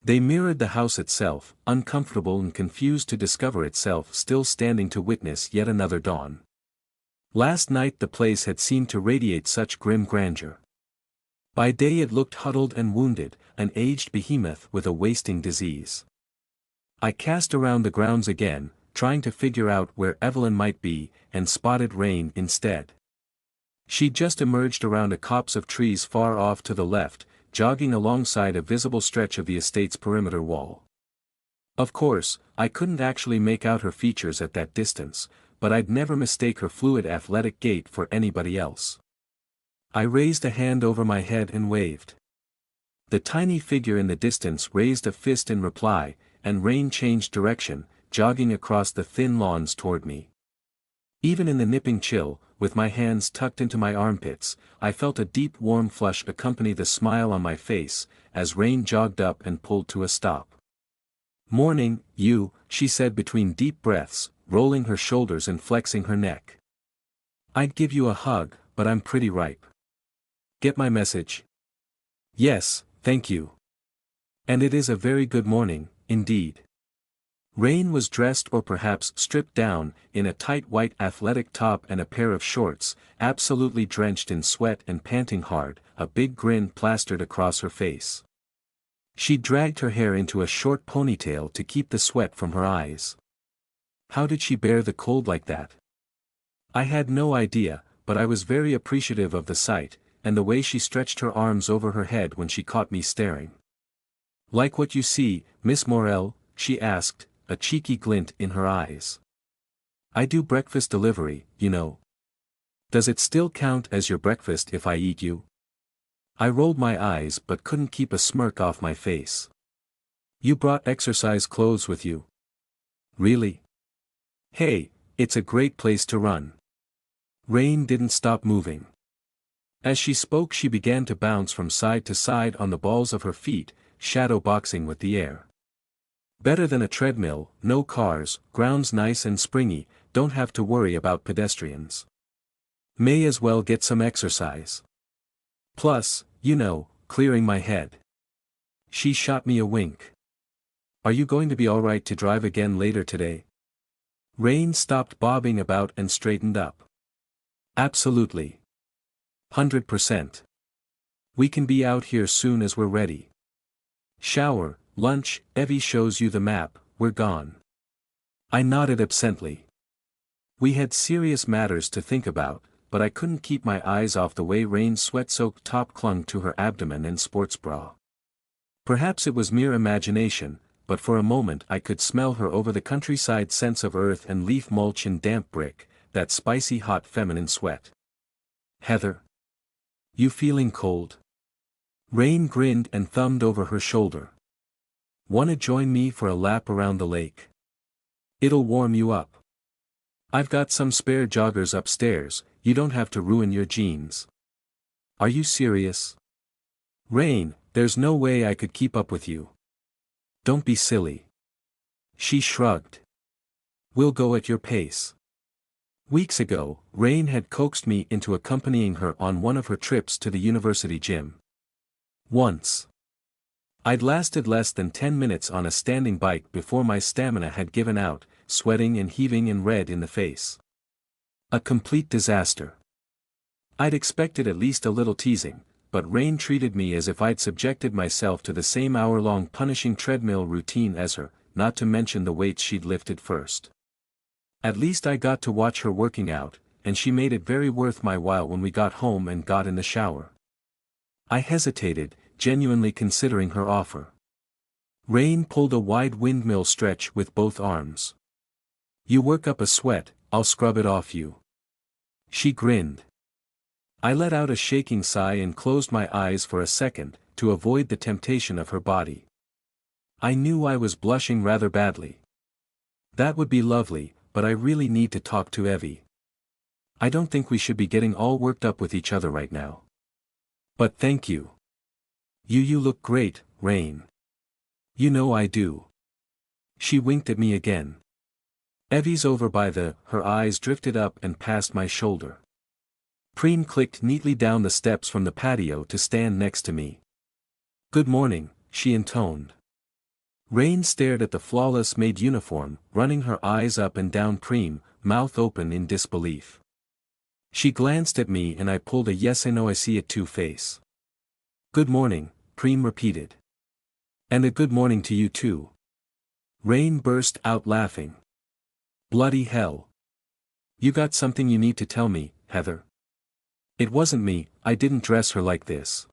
They mirrored the house itself, uncomfortable and confused to discover itself still standing to witness yet another dawn. Last night the place had seemed to radiate such grim grandeur. By day it looked huddled and wounded, an aged behemoth with a wasting disease. I cast around the grounds again, trying to figure out where Evelyn might be, and spotted Rain instead. She'd just emerged around a copse of trees far off to the left, jogging alongside a visible stretch of the estate's perimeter wall. Of course, I couldn't actually make out her features at that distance, but I'd never mistake her fluid athletic gait for anybody else. I raised a hand over my head and waved. The tiny figure in the distance raised a fist in reply, and Rain changed direction, jogging across the thin lawns toward me. Even in the nipping chill, with my hands tucked into my armpits, I felt a deep warm flush accompany the smile on my face, as Rain jogged up and pulled to a stop. "Morning, you," she said between deep breaths, rolling her shoulders and flexing her neck. "I'd give you a hug, but I'm pretty ripe. Get my message?" "Yes, thank you. And it is a very good morning, indeed." Rain was dressed or perhaps stripped down, in a tight white athletic top and a pair of shorts, absolutely drenched in sweat and panting hard, a big grin plastered across her face. She dragged her hair into a short ponytail to keep the sweat from her eyes. How did she bear the cold like that? I had no idea, but I was very appreciative of the sight, and the way she stretched her arms over her head when she caught me staring. "Like what you see, Miss Morel?" she asked, a cheeky glint in her eyes. "I do breakfast delivery, you know. Does it still count as your breakfast if I eat you?" I rolled my eyes but couldn't keep a smirk off my face. "You brought exercise clothes with you?" "Really? Hey, it's a great place to run." Rain didn't stop moving. As she spoke she began to bounce from side to side on the balls of her feet, shadow boxing with the air. "Better than a treadmill, no cars, grounds nice and springy, don't have to worry about pedestrians. May as well get some exercise. Plus, you know, clearing my head." She shot me a wink. "Are you going to be alright to drive again later today?" Rain stopped bobbing about and straightened up. "Absolutely. 100%. We can be out here soon as we're ready. Shower, lunch, Evie shows you the map, we're gone." I nodded absently. We had serious matters to think about, but I couldn't keep my eyes off the way Rain's sweat-soaked top clung to her abdomen and sports bra. Perhaps it was mere imagination, but for a moment I could smell her over the countryside scents of earth and leaf mulch and damp brick, that spicy hot feminine sweat. Heather. You feeling cold? Rain grinned and thumbed over her shoulder. Wanna join me for a lap around the lake? It'll warm you up. I've got some spare joggers upstairs, you don't have to ruin your jeans. Are you serious? Rain, there's no way I could keep up with you. Don't be silly. She shrugged. We'll go at your pace. Weeks ago, Rain had coaxed me into accompanying her on one of her trips to the university gym. Once. I'd lasted less than 10 minutes on a standing bike before my stamina had given out, sweating and heaving and red in the face. A complete disaster. I'd expected at least a little teasing, but Rain treated me as if I'd subjected myself to the same hour-long punishing treadmill routine as her, not to mention the weights she'd lifted first. At least I got to watch her working out, and she made it very worth my while when we got home and got in the shower. I hesitated, genuinely considering her offer. Rain pulled a wide windmill stretch with both arms. You work up a sweat, I'll scrub it off you. She grinned. I let out a shaking sigh and closed my eyes for a second, to avoid the temptation of her body. I knew I was blushing rather badly. That would be lovely, but I really need to talk to Evie. I don't think we should be getting all worked up with each other right now. But thank you. You look great, Rain. You know I do. She winked at me again. Evie's over by her eyes drifted up and past my shoulder. Preem clicked neatly down the steps from the patio to stand next to me. Good morning, she intoned. Rain stared at the flawless maid uniform, running her eyes up and down Preem, mouth open in disbelief. She glanced at me and I pulled a yes I know I see it too face. Good morning, Preem repeated. And a good morning to you too. Rain burst out laughing. Bloody hell. You got something you need to tell me, Heather? It wasn't me, I didn't dress her like this.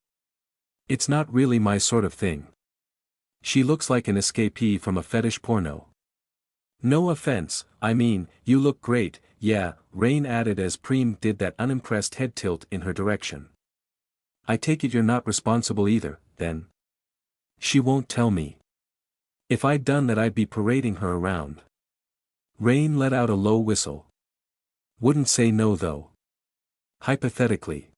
It's not really my sort of thing. She looks like an escapee from a fetish porno. No offense, I mean, you look great, yeah, Rain added as Preem did that unimpressed head tilt in her direction. I take it you're not responsible either, then? She won't tell me. If I'd done that I'd be parading her around. Rain let out a low whistle. Wouldn't say no though. Hypothetically.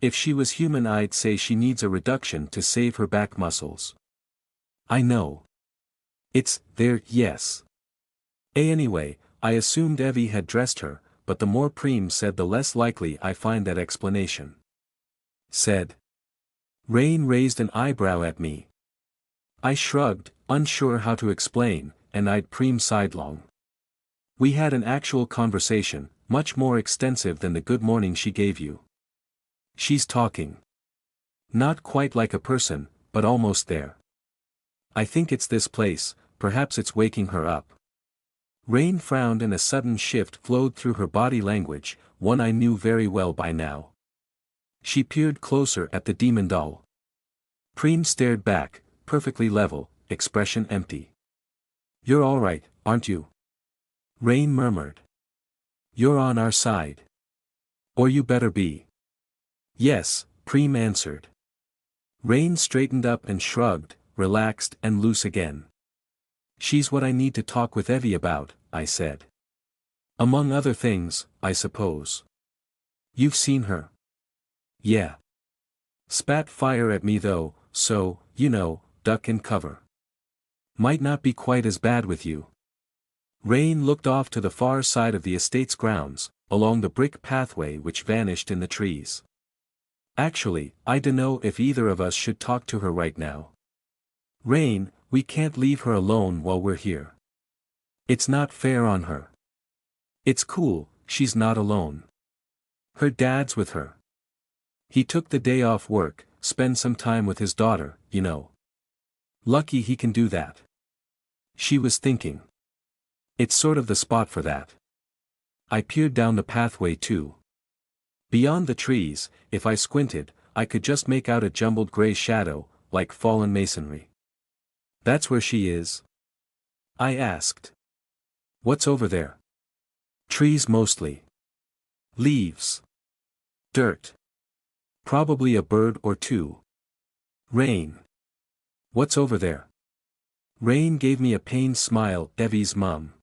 If she was human I'd say she needs a reduction to save her back muscles. I know. It's there, yes. Anyway, I assumed Evie had dressed her, but the more Preem said the less likely I find that explanation. Said. Rain raised an eyebrow at me. I shrugged, unsure how to explain, and eyed Preem sidelong. We had an actual conversation, much more extensive than the good morning she gave you. She's talking. Not quite like a person, but almost there. I think it's this place, perhaps it's waking her up. Rain frowned and a sudden shift flowed through her body language, one I knew very well by now. She peered closer at the demon doll. Preem stared back, perfectly level, expression empty. You're all right, aren't you? Rain murmured. You're on our side. Or you better be. Yes, Preem answered. Rain straightened up and shrugged, relaxed and loose again. She's what I need to talk with Evie about, I said. Among other things, I suppose. You've seen her? Yeah. Spat fire at me though, so, you know, duck and cover. Might not be quite as bad with you. Rain looked off to the far side of the estate's grounds, along the brick pathway which vanished in the trees. Actually, I dunno if either of us should talk to her right now. Rain, we can't leave her alone while we're here. It's not fair on her. It's cool, she's not alone. Her dad's with her. He took the day off work, spend some time with his daughter, you know. Lucky he can do that. She was thinking. It's sort of the spot for that. I peered down the pathway too. Beyond the trees, if I squinted, I could just make out a jumbled gray shadow, like fallen masonry. That's where she is? I asked. What's over there? Trees mostly. Leaves. Dirt. Probably a bird or two. Rain. What's over there? Rain gave me a pained smile, Evie's mum.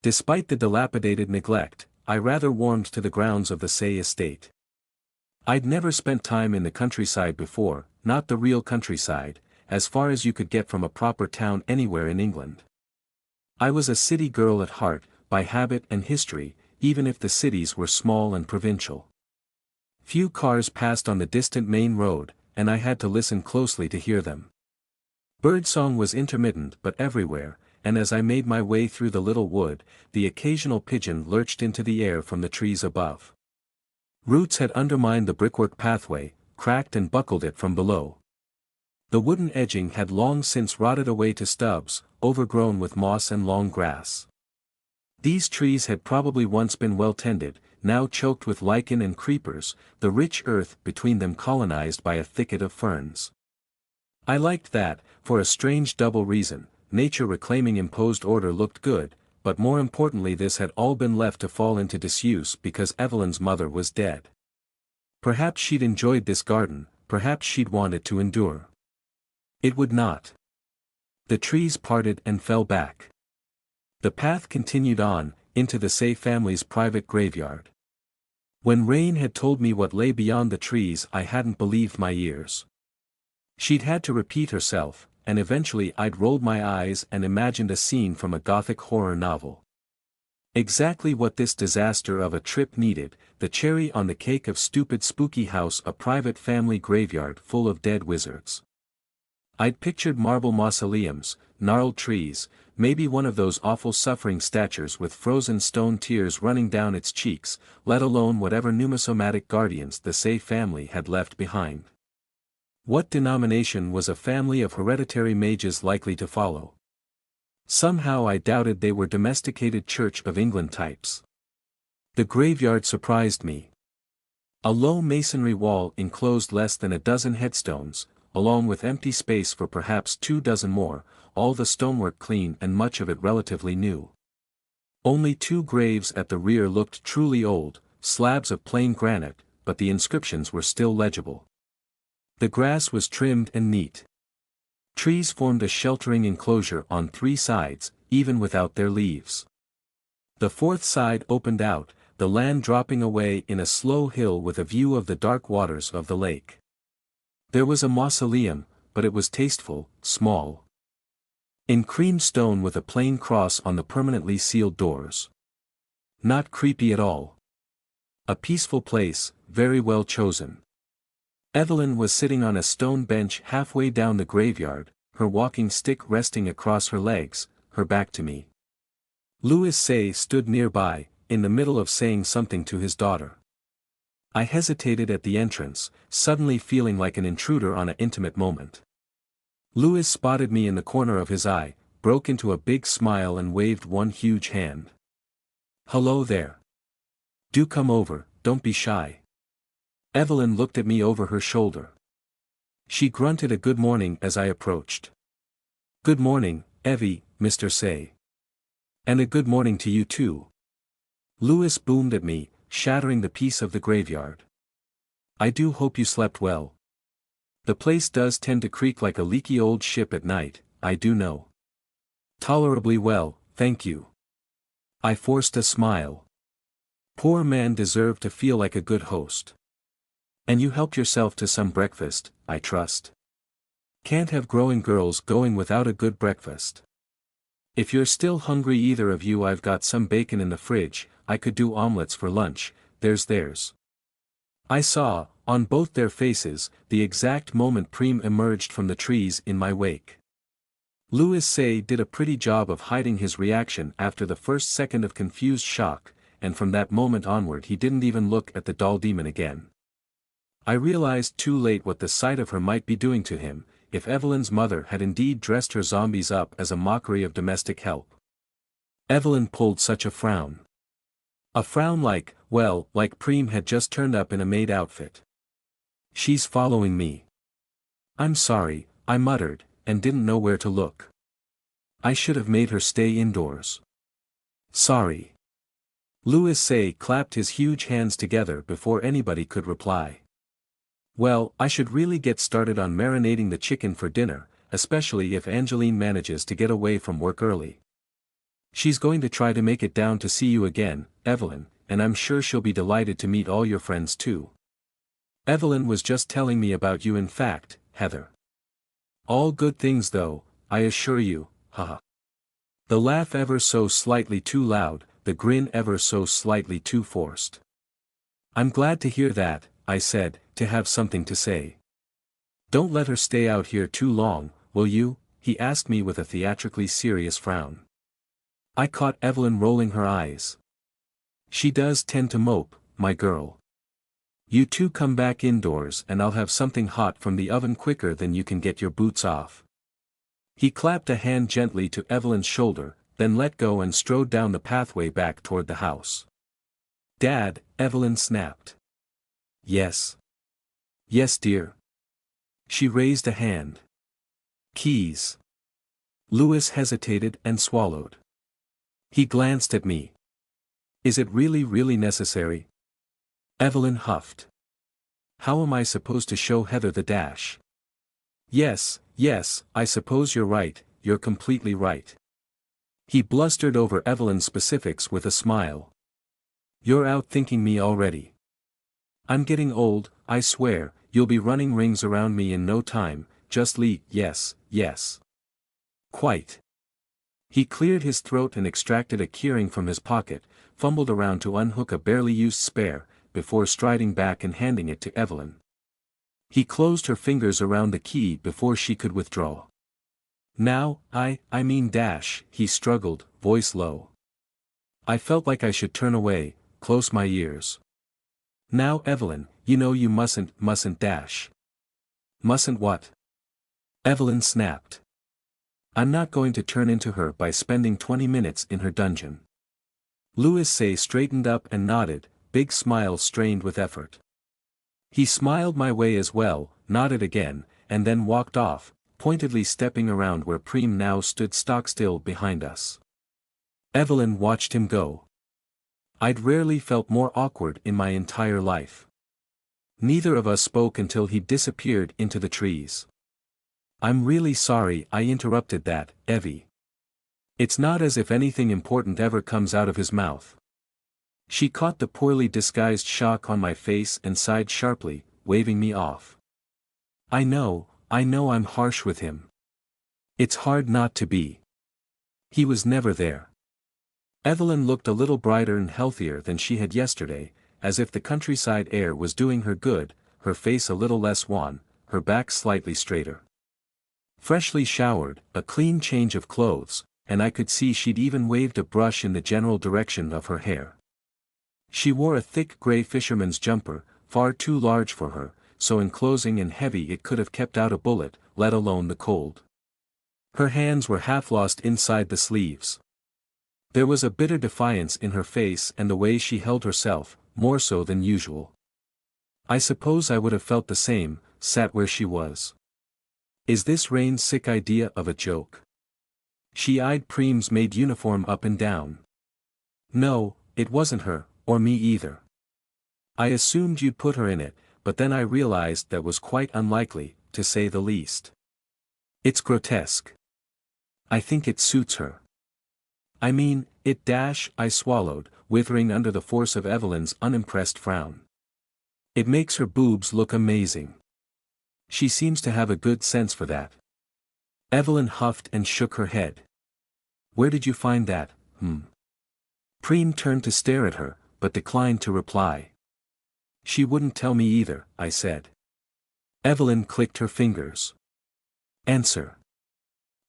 Despite the dilapidated neglect, I rather warmed to the grounds of the Say estate. I'd never spent time in the countryside before, not the real countryside, as far as you could get from a proper town anywhere in England. I was a city girl at heart, by habit and history, even if the cities were small and provincial. Few cars passed on the distant main road, and I had to listen closely to hear them. Birdsong was intermittent but everywhere, and as I made my way through the little wood, the occasional pigeon lurched into the air from the trees above. Roots had undermined the brickwork pathway, cracked and buckled it from below. The wooden edging had long since rotted away to stubs, overgrown with moss and long grass. These trees had probably once been well tended, now choked with lichen and creepers, the rich earth between them colonized by a thicket of ferns. I liked that, for a strange double reason. Nature reclaiming imposed order looked good, but more importantly this had all been left to fall into disuse because Evelyn's mother was dead. Perhaps she'd enjoyed this garden, perhaps she'd wanted to endure. It would not. The trees parted and fell back. The path continued on, into the Say family's private graveyard. When Rain had told me what lay beyond the trees I hadn't believed my ears. She'd had to repeat herself, and eventually I'd rolled my eyes and imagined a scene from a gothic horror novel. Exactly what this disaster of a trip needed, the cherry on the cake of stupid spooky house, a private family graveyard full of dead wizards. I'd pictured marble mausoleums, gnarled trees, maybe one of those awful suffering statues with frozen stone tears running down its cheeks, let alone whatever numismatic guardians the Say family had left behind. What denomination was a family of hereditary mages likely to follow? Somehow I doubted they were domesticated Church of England types. The graveyard surprised me. A low masonry wall enclosed less than a dozen headstones, along with empty space for perhaps 24 more, all the stonework clean and much of it relatively new. Only 2 graves at the rear looked truly old, slabs of plain granite, but the inscriptions were still legible. The grass was trimmed and neat. Trees formed a sheltering enclosure on 3 sides, even without their leaves. The 4th side opened out, the land dropping away in a slow hill with a view of the dark waters of the lake. There was a mausoleum, but it was tasteful, small. In cream stone with a plain cross on the permanently sealed doors. Not creepy at all. A peaceful place, very well chosen. Evelyn was sitting on a stone bench halfway down the graveyard, her walking stick resting across her legs, her back to me. Louis Say stood nearby, in the middle of saying something to his daughter. I hesitated at the entrance, suddenly feeling like an intruder on an intimate moment. Louis spotted me in the corner of his eye, broke into a big smile and waved one huge hand. "Hello there. Do come over, don't be shy." Evelyn looked at me over her shoulder. She grunted a good morning as I approached. "Good morning, Evie, Mr. Say. And a good morning to you too." Louis boomed at me, shattering the peace of the graveyard. "I do hope you slept well. The place does tend to creak like a leaky old ship at night, I do know." "Tolerably well, thank you." I forced a smile. Poor man deserved to feel like a good host. "And you helped yourself to some breakfast, I trust. Can't have growing girls going without a good breakfast. If you're still hungry either of you, I've got some bacon in the fridge, I could do omelets for lunch, there's theirs." I saw, on both their faces, the exact moment Preem emerged from the trees in my wake. Louis Say did a pretty job of hiding his reaction after the first second of confused shock, and from that moment onward he didn't even look at the doll demon again. I realized too late what the sight of her might be doing to him, if Evelyn's mother had indeed dressed her zombies up as a mockery of domestic help. Evelyn pulled such a frown. A frown like, well, like Preem had just turned up in a maid outfit. She's following me. I'm sorry, I muttered, and didn't know where to look. I should have made her stay indoors. Sorry. Louis Say clapped his huge hands together before anybody could reply. Well, I should really get started on marinating the chicken for dinner, especially if Angeline manages to get away from work early. She's going to try to make it down to see you again, Evelyn, and I'm sure she'll be delighted to meet all your friends too. Evelyn was just telling me about you in fact, Heather. All good things though, I assure you, haha. The laugh ever so slightly too loud, the grin ever so slightly too forced. I'm glad to hear that, I said, to have something to say. Don't let her stay out here too long, will you? He asked me with a theatrically serious frown. I caught Evelyn rolling her eyes. She does tend to mope, my girl. You two come back indoors and I'll have something hot from the oven quicker than you can get your boots off. He clapped a hand gently to Evelyn's shoulder, then let go and strode down the pathway back toward the house. Dad, Evelyn snapped. Yes. Yes, dear. She raised a hand. Keys. Louis hesitated and swallowed. He glanced at me. Is it really necessary? Evelyn huffed. How am I supposed to show Heather the dash? Yes, I suppose you're right, you're completely right. He blustered over Evelyn's specifics with a smile. You're outthinking me already. I'm getting old, I swear, you'll be running rings around me in no time, just yes. Quite. He cleared his throat and extracted a keyring from his pocket, fumbled around to unhook a barely used spare, before striding back and handing it to Evelyn. He closed her fingers around the key before she could withdraw. Now, I mean dash, he struggled, voice low. I felt like I should turn away, close my ears. Now Evelyn, you know you mustn't dash. Mustn't what? Evelyn snapped. I'm not going to turn into her by spending 20 minutes in her dungeon. Louis Say straightened up and nodded, big smile strained with effort. He smiled my way as well, nodded again, and then walked off, pointedly stepping around where Preem now stood stock-still behind us. Evelyn watched him go. I'd rarely felt more awkward in my entire life. Neither of us spoke until he disappeared into the trees. I'm really sorry I interrupted that, Evie. It's not as if anything important ever comes out of his mouth. She caught the poorly disguised shock on my face and sighed sharply, waving me off. I know I'm harsh with him. It's hard not to be. He was never there. Evelyn looked a little brighter and healthier than she had yesterday, as if the countryside air was doing her good, her face a little less wan, her back slightly straighter. Freshly showered, a clean change of clothes, and I could see she'd even waved a brush in the general direction of her hair. She wore a thick gray fisherman's jumper, far too large for her, so enclosing and heavy it could have kept out a bullet, let alone the cold. Her hands were half lost inside the sleeves. There was a bitter defiance in her face and the way she held herself, more so than usual. I suppose I would have felt the same, sat where she was. Is this Rain's sick idea of a joke? She eyed Preem's maid uniform up and down. No, it wasn't her, or me either. I assumed you'd put her in it, but then I realized that was quite unlikely, to say the least. It's grotesque. I think it suits her. I mean, I swallowed, withering under the force of Evelyn's unimpressed frown. It makes her boobs look amazing. She seems to have a good sense for that. Evelyn huffed and shook her head. Where did you find that, Preem turned to stare at her, but declined to reply. She wouldn't tell me either, I said. Evelyn clicked her fingers. Answer.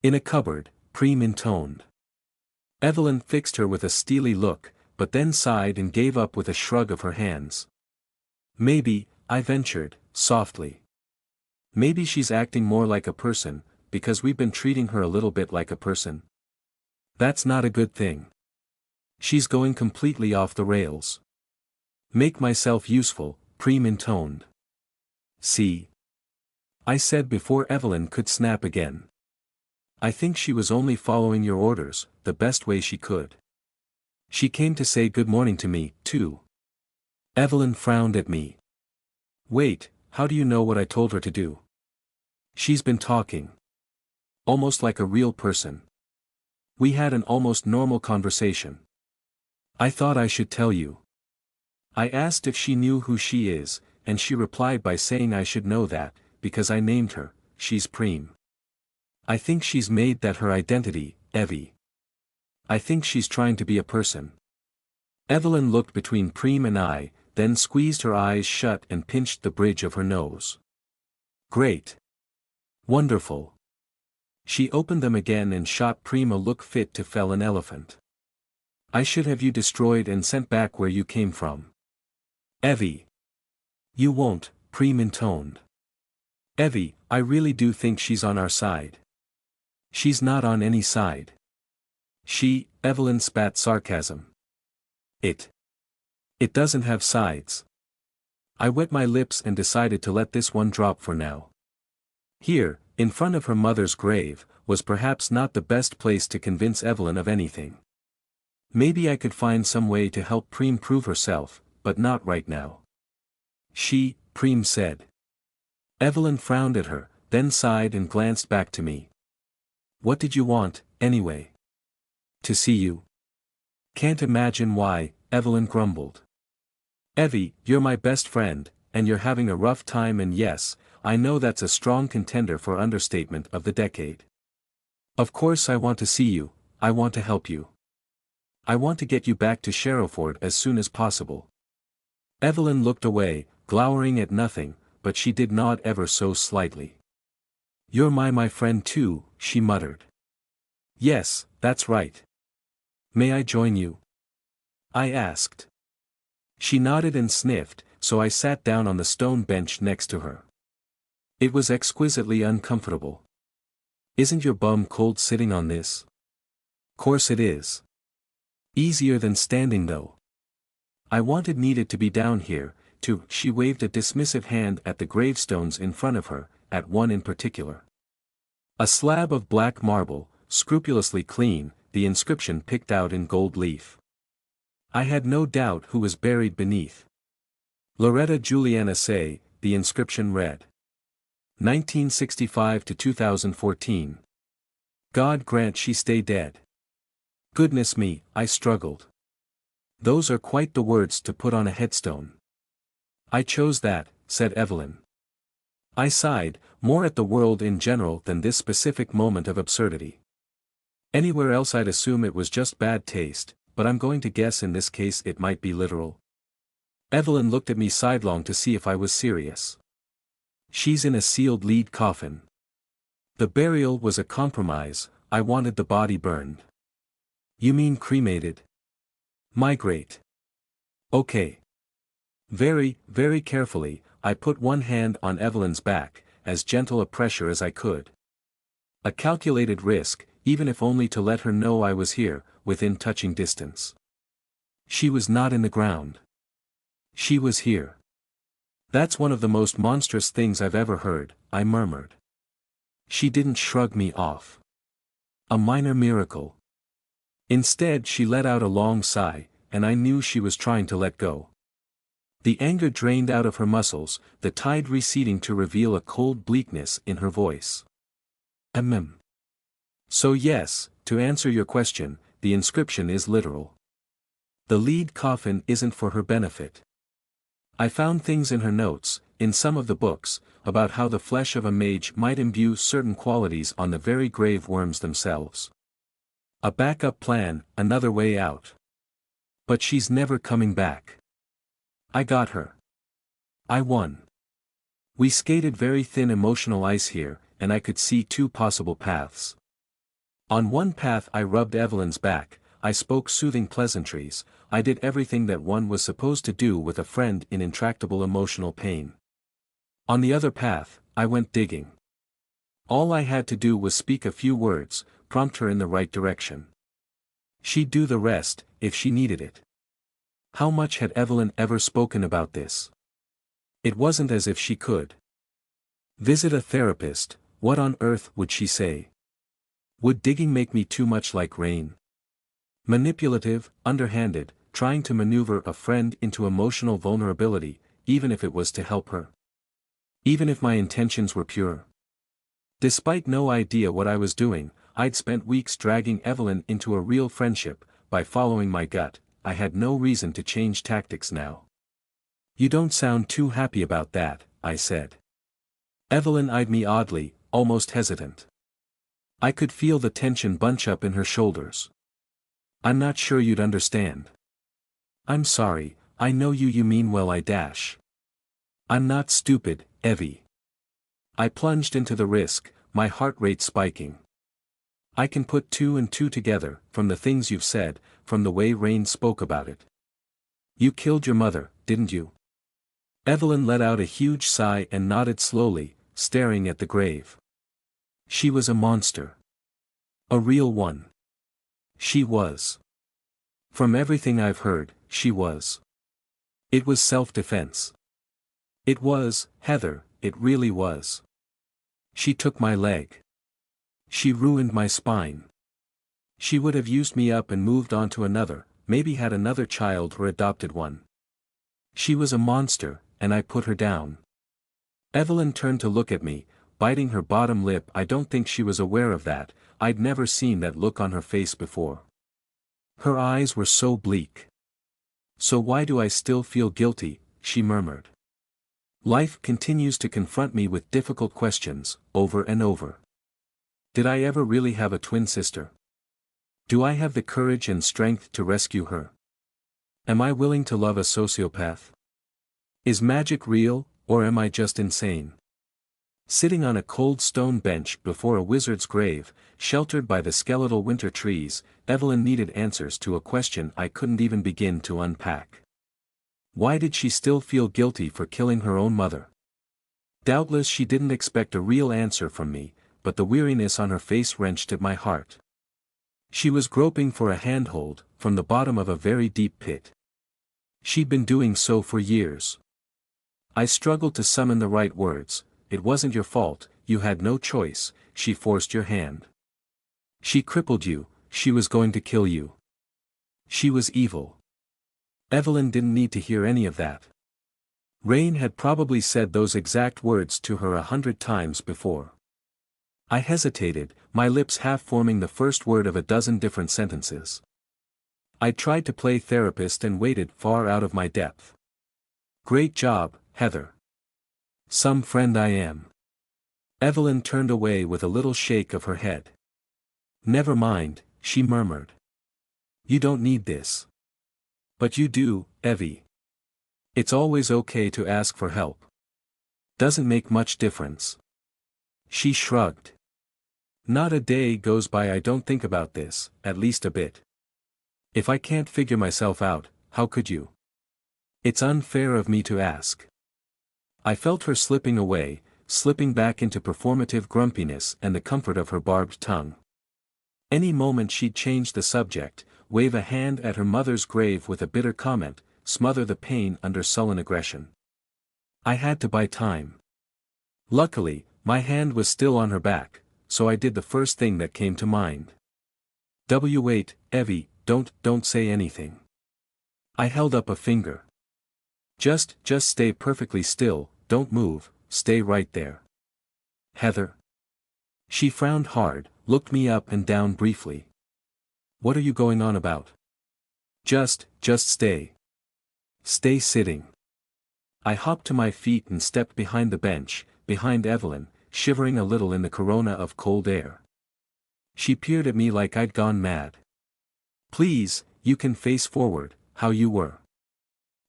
In a cupboard, Preem intoned. Evelyn fixed her with a steely look, but then sighed and gave up with a shrug of her hands. Maybe, I ventured, softly. Maybe she's acting more like a person, because we've been treating her a little bit like a person. That's not a good thing. She's going completely off the rails. Make myself useful, Preem intoned. See? I said before Evelyn could snap again. I think she was only following your orders, the best way she could. She came to say good morning to me, too. Evelyn frowned at me. Wait, how do you know what I told her to do? She's been talking. Almost like a real person. We had an almost normal conversation. I thought I should tell you. I asked if she knew who she is, and she replied by saying I should know that, because I named her, she's Preem. I think she's made that her identity, Evie. I think she's trying to be a person. Evelyn looked between Preem and I, then squeezed her eyes shut and pinched the bridge of her nose. Great. Wonderful. She opened them again and shot Preem a look fit to fell an elephant. I should have you destroyed and sent back where you came from. Evie. You won't, Preem intoned. Evie, I really do think she's on our side. She's not on any side. Evelyn spat sarcasm. It doesn't have sides. I wet my lips and decided to let this one drop for now. Here, in front of her mother's grave, was perhaps not the best place to convince Evelyn of anything. Maybe I could find some way to help Preem prove herself, but not right now. Preem said. Evelyn frowned at her, then sighed and glanced back to me. What did you want, anyway? To see you. Can't imagine why, Evelyn grumbled. Evie, you're my best friend, and you're having a rough time, and yes, I know that's a strong contender for understatement of the decade. Of course I want to see you, I want to help you. I want to get you back to Sherrowford as soon as possible. Evelyn looked away, glowering at nothing, but she did nod ever so slightly. You're my friend too, she muttered. Yes, that's right. May I join you? I asked. She nodded and sniffed, so I sat down on the stone bench next to her. It was exquisitely uncomfortable. Isn't your bum cold sitting on this? Course it is. Easier than standing though. I needed to be down here, too. She waved a dismissive hand at the gravestones in front of her, at one in particular. A slab of black marble, scrupulously clean, the inscription picked out in gold leaf. I had no doubt who was buried beneath. Loretta Juliana Say, the inscription read. 1965 to 2014. God grant she stay dead. Goodness me, I struggled. Those are quite the words to put on a headstone. I chose that, said Evelyn. I sighed, more at the world in general than this specific moment of absurdity. Anywhere else I'd assume it was just bad taste, but I'm going to guess in this case it might be literal. Evelyn looked at me sidelong to see if I was serious. She's in a sealed lead coffin. The burial was a compromise, I wanted the body burned. You mean cremated? Migrate. Okay. Very, very carefully, I put one hand on Evelyn's back, as gentle a pressure as I could. A calculated risk, even if only to let her know I was here, within touching distance. She was not in the ground. She was here. That's one of the most monstrous things I've ever heard, I murmured. She didn't shrug me off. A minor miracle. Instead she let out a long sigh, and I knew she was trying to let go. The anger drained out of her muscles, the tide receding to reveal a cold bleakness in her voice. So yes, to answer your question, the inscription is literal. The lead coffin isn't for her benefit. I found things in her notes, in some of the books, about how the flesh of a mage might imbue certain qualities on the very grave worms themselves. A backup plan, another way out. But she's never coming back. I got her. I won. We skated very thin emotional ice here, and I could see two possible paths. On one path I rubbed Evelyn's back, I spoke soothing pleasantries, I did everything that one was supposed to do with a friend in intractable emotional pain. On the other path, I went digging. All I had to do was speak a few words, prompt her in the right direction. She'd do the rest, if she needed it. How much had Evelyn ever spoken about this? It wasn't as if she could. Visit a therapist, what on earth would she say? Would digging make me too much like Rain? Manipulative, underhanded, trying to maneuver a friend into emotional vulnerability, even if it was to help her. Even if my intentions were pure. Despite no idea what I was doing, I'd spent weeks dragging Evelyn into a real friendship. By following my gut, I had no reason to change tactics now. You don't sound too happy about that, I said. Evelyn eyed me oddly, almost hesitant. I could feel the tension bunch up in her shoulders. I'm not sure you'd understand. I'm sorry, I know you mean well. I'm not stupid, Evie. I plunged into the risk, my heart rate spiking. I can put two and two together, from the things you've said, from the way Rain spoke about it. You killed your mother, didn't you? Evelyn let out a huge sigh and nodded slowly, staring at the grave. She was a monster. A real one. She was. From everything I've heard, she was. It was self-defense. It was, Heather, it really was. She took my leg. She ruined my spine. She would have used me up and moved on to another, maybe had another child or adopted one. She was a monster, and I put her down. Evelyn turned to look at me, biting her bottom lip. I don't think she was aware of that, I'd never seen that look on her face before. Her eyes were so bleak. So why do I still feel guilty, she murmured. Life continues to confront me with difficult questions, over and over. Did I ever really have a twin sister? Do I have the courage and strength to rescue her? Am I willing to love a sociopath? Is magic real, or am I just insane? Sitting on a cold stone bench before a wizard's grave, sheltered by the skeletal winter trees, Evelyn needed answers to a question I couldn't even begin to unpack. Why did she still feel guilty for killing her own mother? Doubtless she didn't expect a real answer from me, but the weariness on her face wrenched at my heart. She was groping for a handhold, from the bottom of a very deep pit. She'd been doing so for years. I struggled to summon the right words. It wasn't your fault, you had no choice, she forced your hand. She crippled you, she was going to kill you. She was evil. Evelyn didn't need to hear any of that. Rain had probably said those exact words to her 100 times before. I hesitated, my lips half forming the first word of a dozen different sentences. I tried to play therapist and waited far out of my depth. Great job, Heather. Some friend I am. Evelyn turned away with a little shake of her head. Never mind, she murmured. You don't need this. But you do, Evie. It's always okay to ask for help. Doesn't make much difference. She shrugged. Not a day goes by I don't think about this, at least a bit. If I can't figure myself out, how could you? It's unfair of me to ask. I felt her slipping away, slipping back into performative grumpiness and the comfort of her barbed tongue. Any moment she'd change the subject, wave a hand at her mother's grave with a bitter comment, smother the pain under sullen aggression. I had to buy time. Luckily, my hand was still on her back, so I did the first thing that came to mind. Wait, Evie, don't say anything. I held up a finger. Just stay perfectly still, don't move, stay right there. Heather. She frowned hard, looked me up and down briefly. What are you going on about? Just stay. Stay sitting. I hopped to my feet and stepped behind the bench, behind Evelyn, shivering a little in the corona of cold air. She peered at me like I'd gone mad. Please, you can face forward, how you were.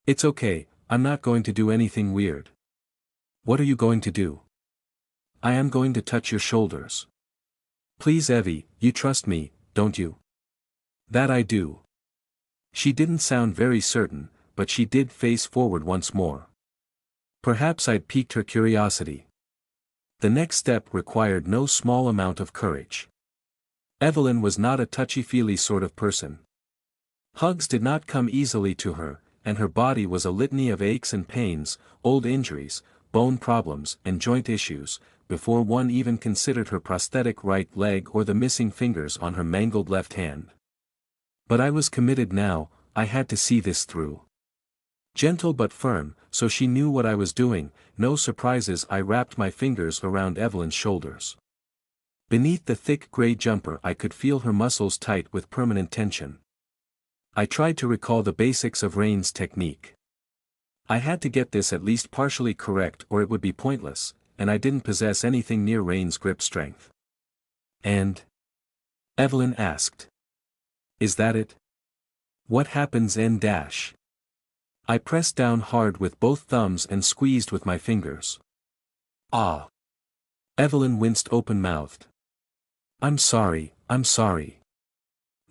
It's okay, I'm not going to do anything weird. What are you going to do? I am going to touch your shoulders. Please Evie, you trust me, don't you? That I do. She didn't sound very certain, but she did face forward once more. Perhaps I'd piqued her curiosity. The next step required no small amount of courage. Evelyn was not a touchy-feely sort of person. Hugs did not come easily to her, and her body was a litany of aches and pains, old injuries, bone problems and joint issues, before one even considered her prosthetic right leg or the missing fingers on her mangled left hand. But I was committed now, I had to see this through. Gentle but firm, so she knew what I was doing, no surprises. I wrapped my fingers around Evelyn's shoulders. Beneath the thick gray jumper I could feel her muscles tight with permanent tension. I tried to recall the basics of Rain's technique. I had to get this at least partially correct or it would be pointless, and I didn't possess anything near Rain's grip strength. And? Evelyn asked. Is that it? What happens n-? I pressed down hard with both thumbs and squeezed with my fingers. Ah! Evelyn winced open-mouthed. I'm sorry.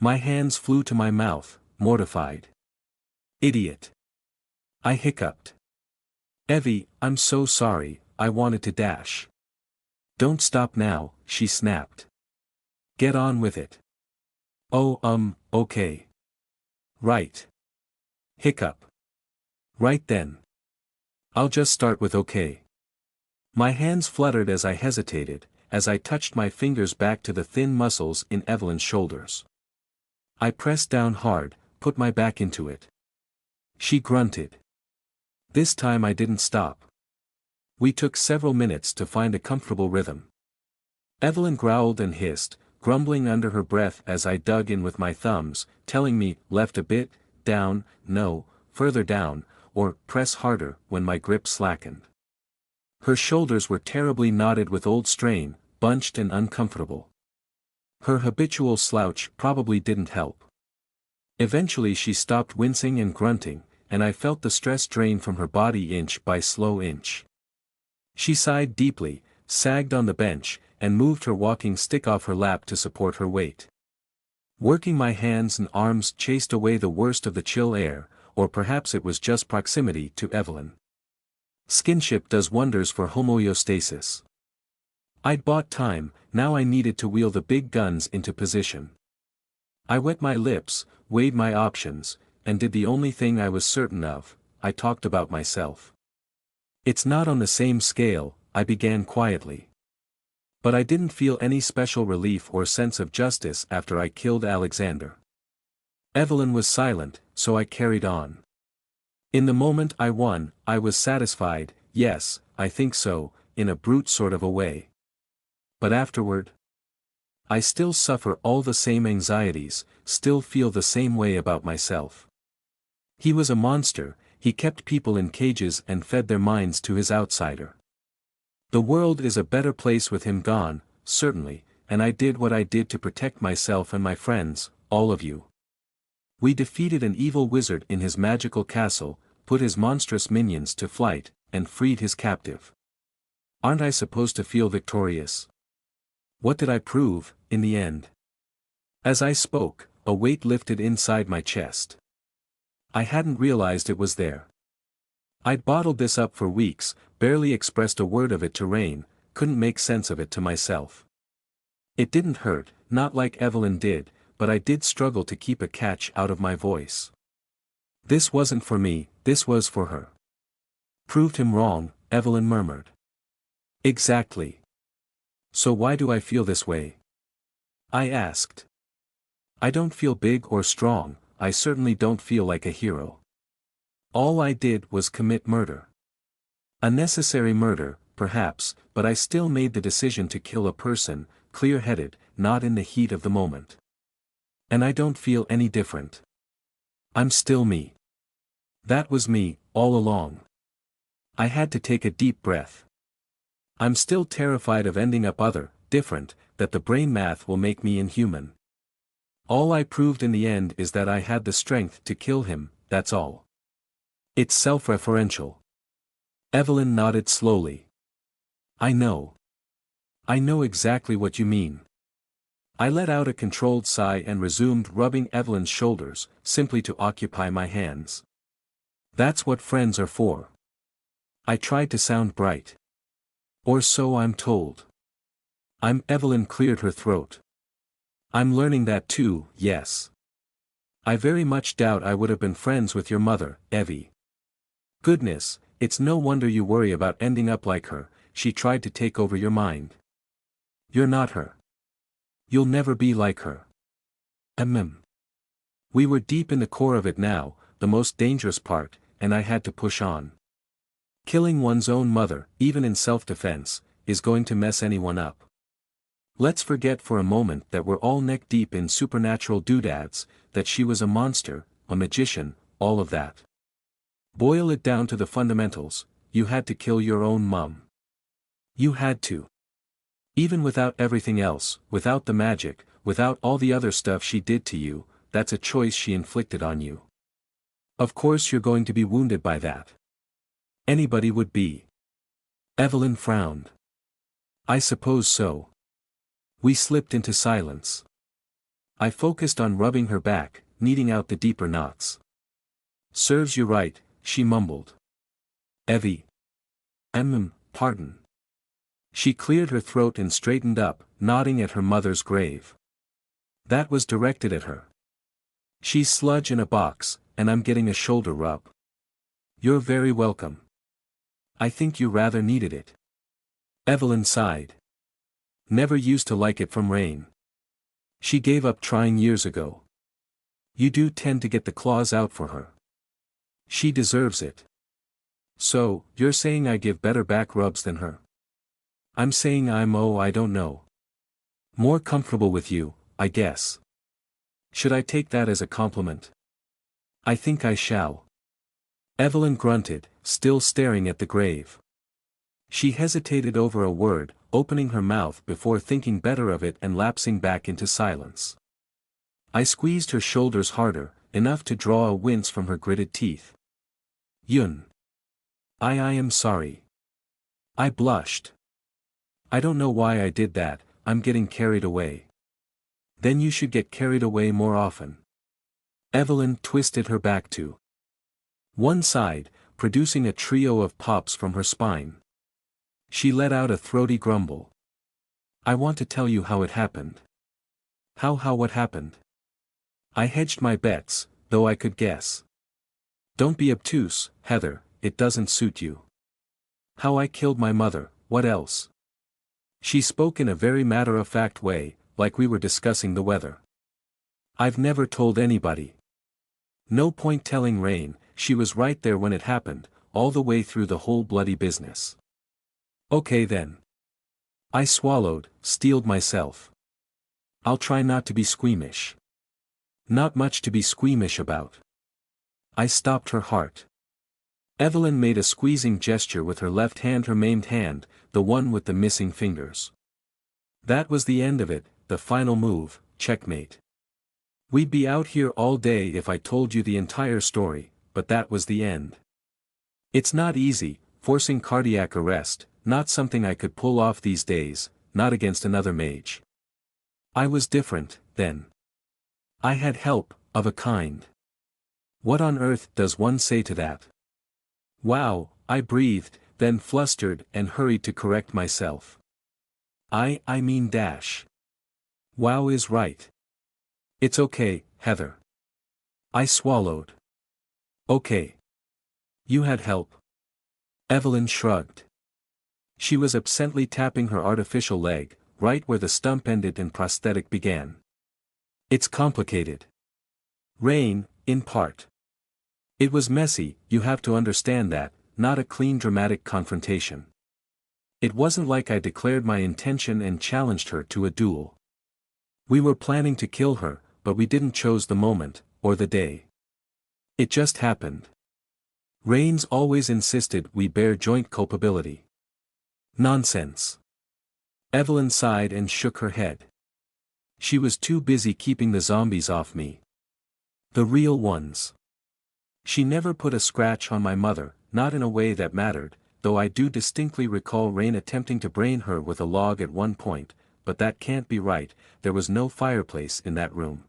My hands flew to my mouth, mortified. Idiot. I hiccuped. Evie, I'm so sorry, I wanted to dash. Don't stop now, she snapped. Get on with it. Oh, okay. Right. Hiccup. Right then. I'll just start with okay. My hands fluttered as I hesitated, as I touched my fingers back to the thin muscles in Evelyn's shoulders. I pressed down hard, put my back into it. She grunted. This time I didn't stop. We took several minutes to find a comfortable rhythm. Evelyn growled and hissed, grumbling under her breath as I dug in with my thumbs, telling me, left a bit, down, no, further down, or press harder when my grip slackened. Her shoulders were terribly knotted with old strain, bunched and uncomfortable. Her habitual slouch probably didn't help. Eventually she stopped wincing and grunting, and I felt the stress drain from her body inch by slow inch. She sighed deeply, sagged on the bench, and moved her walking stick off her lap to support her weight. Working my hands and arms chased away the worst of the chill air, or perhaps it was just proximity to Evelyn. Skinship does wonders for homeostasis. I'd bought time, now I needed to wheel the big guns into position. I wet my lips, weighed my options, and did the only thing I was certain of, I talked about myself. It's not on the same scale, I began quietly. But I didn't feel any special relief or sense of justice after I killed Alexander. Evelyn was silent, so I carried on. In the moment I won, I was satisfied, yes, I think so, in a brute sort of a way. But afterward? I still suffer all the same anxieties, still feel the same way about myself. He was a monster, he kept people in cages and fed their minds to his outsider. The world is a better place with him gone, certainly, and I did what I did to protect myself and my friends, all of you. We defeated an evil wizard in his magical castle, put his monstrous minions to flight, and freed his captive. Aren't I supposed to feel victorious? What did I prove, in the end? As I spoke, a weight lifted inside my chest. I hadn't realized it was there. I'd bottled this up for weeks, barely expressed a word of it to Rain, couldn't make sense of it to myself. It didn't hurt, not like Evelyn did, but I did struggle to keep a catch out of my voice. This wasn't for me, this was for her. Proved him wrong, Evelyn murmured. Exactly. So why do I feel this way? I asked. I don't feel big or strong, I certainly don't feel like a hero. All I did was commit murder. A necessary murder, perhaps, but I still made the decision to kill a person, clear-headed, not in the heat of the moment. And I don't feel any different. I'm still me. That was me, all along. I had to take a deep breath. I'm still terrified of ending up different, that the brain math will make me inhuman. All I proved in the end is that I had the strength to kill him, that's all. It's self-referential. Evelyn nodded slowly. I know. I know exactly what you mean. I let out a controlled sigh and resumed rubbing Evelyn's shoulders, simply to occupy my hands. That's what friends are for. I tried to sound bright. Or so I'm told. Evelyn cleared her throat. I'm learning that too, yes. I very much doubt I would have been friends with your mother, Evie. Goodness, it's no wonder you worry about ending up like her. She tried to take over your mind. You're not her. You'll never be like her. We were deep in the core of it now, the most dangerous part, and I had to push on. Killing one's own mother, even in self-defense, is going to mess anyone up. Let's forget for a moment that we're all neck-deep in supernatural doodads, that she was a monster, a magician, all of that. Boil it down to the fundamentals: you had to kill your own mum. You had to. Even without everything else, without the magic, without all the other stuff she did to you, that's a choice she inflicted on you. Of course you're going to be wounded by that. Anybody would be. Evelyn frowned. I suppose so. We slipped into silence. I focused on rubbing her back, kneading out the deeper knots. Serves you right, she mumbled. Evie. Pardon. She cleared her throat and straightened up, nodding at her mother's grave. That was directed at her. She's sludge in a box, and I'm getting a shoulder rub. You're very welcome. I think you rather needed it. Evelyn sighed. Never used to like it from Rain. She gave up trying years ago. You do tend to get the claws out for her. She deserves it. So, you're saying I give better back rubs than her? I'm saying I don't know. More comfortable with you, I guess. Should I take that as a compliment? I think I shall. Evelyn grunted, still staring at the grave. She hesitated over a word, opening her mouth before thinking better of it and lapsing back into silence. I squeezed her shoulders harder, enough to draw a wince from her gritted teeth. Yun. I am sorry. I blushed. I don't know why I did that, I'm getting carried away. Then you should get carried away more often. Evelyn twisted her back to one side, producing a trio of pops from her spine. She let out a throaty grumble. I want to tell you how it happened. How what happened? I hedged my bets, though I could guess. Don't be obtuse, Heather, it doesn't suit you. How I killed my mother, what else? She spoke in a very matter-of-fact way, like we were discussing the weather. I've never told anybody. No point telling Rain, she was right there when it happened, all the way through the whole bloody business. Okay then. I swallowed, steeled myself. I'll try not to be squeamish. Not much to be squeamish about. I stopped her heart. Evelyn made a squeezing gesture with her left hand, her maimed hand, the one with the missing fingers. That was the end of it, the final move, checkmate. We'd be out here all day if I told you the entire story, but that was the end. It's not easy, forcing cardiac arrest, not something I could pull off these days, not against another mage. I was different, then. I had help, of a kind. What on earth does one say to that? Wow, I breathed, then flustered and hurried to correct myself. I mean dash. Wow is right. It's okay, Heather. I swallowed. Okay. You had help. Evelyn shrugged. She was absently tapping her artificial leg, right where the stump ended and prosthetic began. It's complicated. Rain, in part. It was messy, you have to understand that, not a clean dramatic confrontation. It wasn't like I declared my intention and challenged her to a duel. We were planning to kill her, but we didn't choose the moment, or the day. It just happened. Rains always insisted we bear joint culpability. Nonsense. Evelyn sighed and shook her head. She was too busy keeping the zombies off me. The real ones. She never put a scratch on my mother, not in a way that mattered, though I do distinctly recall Rain attempting to brain her with a log at one point, but that can't be right, there was no fireplace in that room.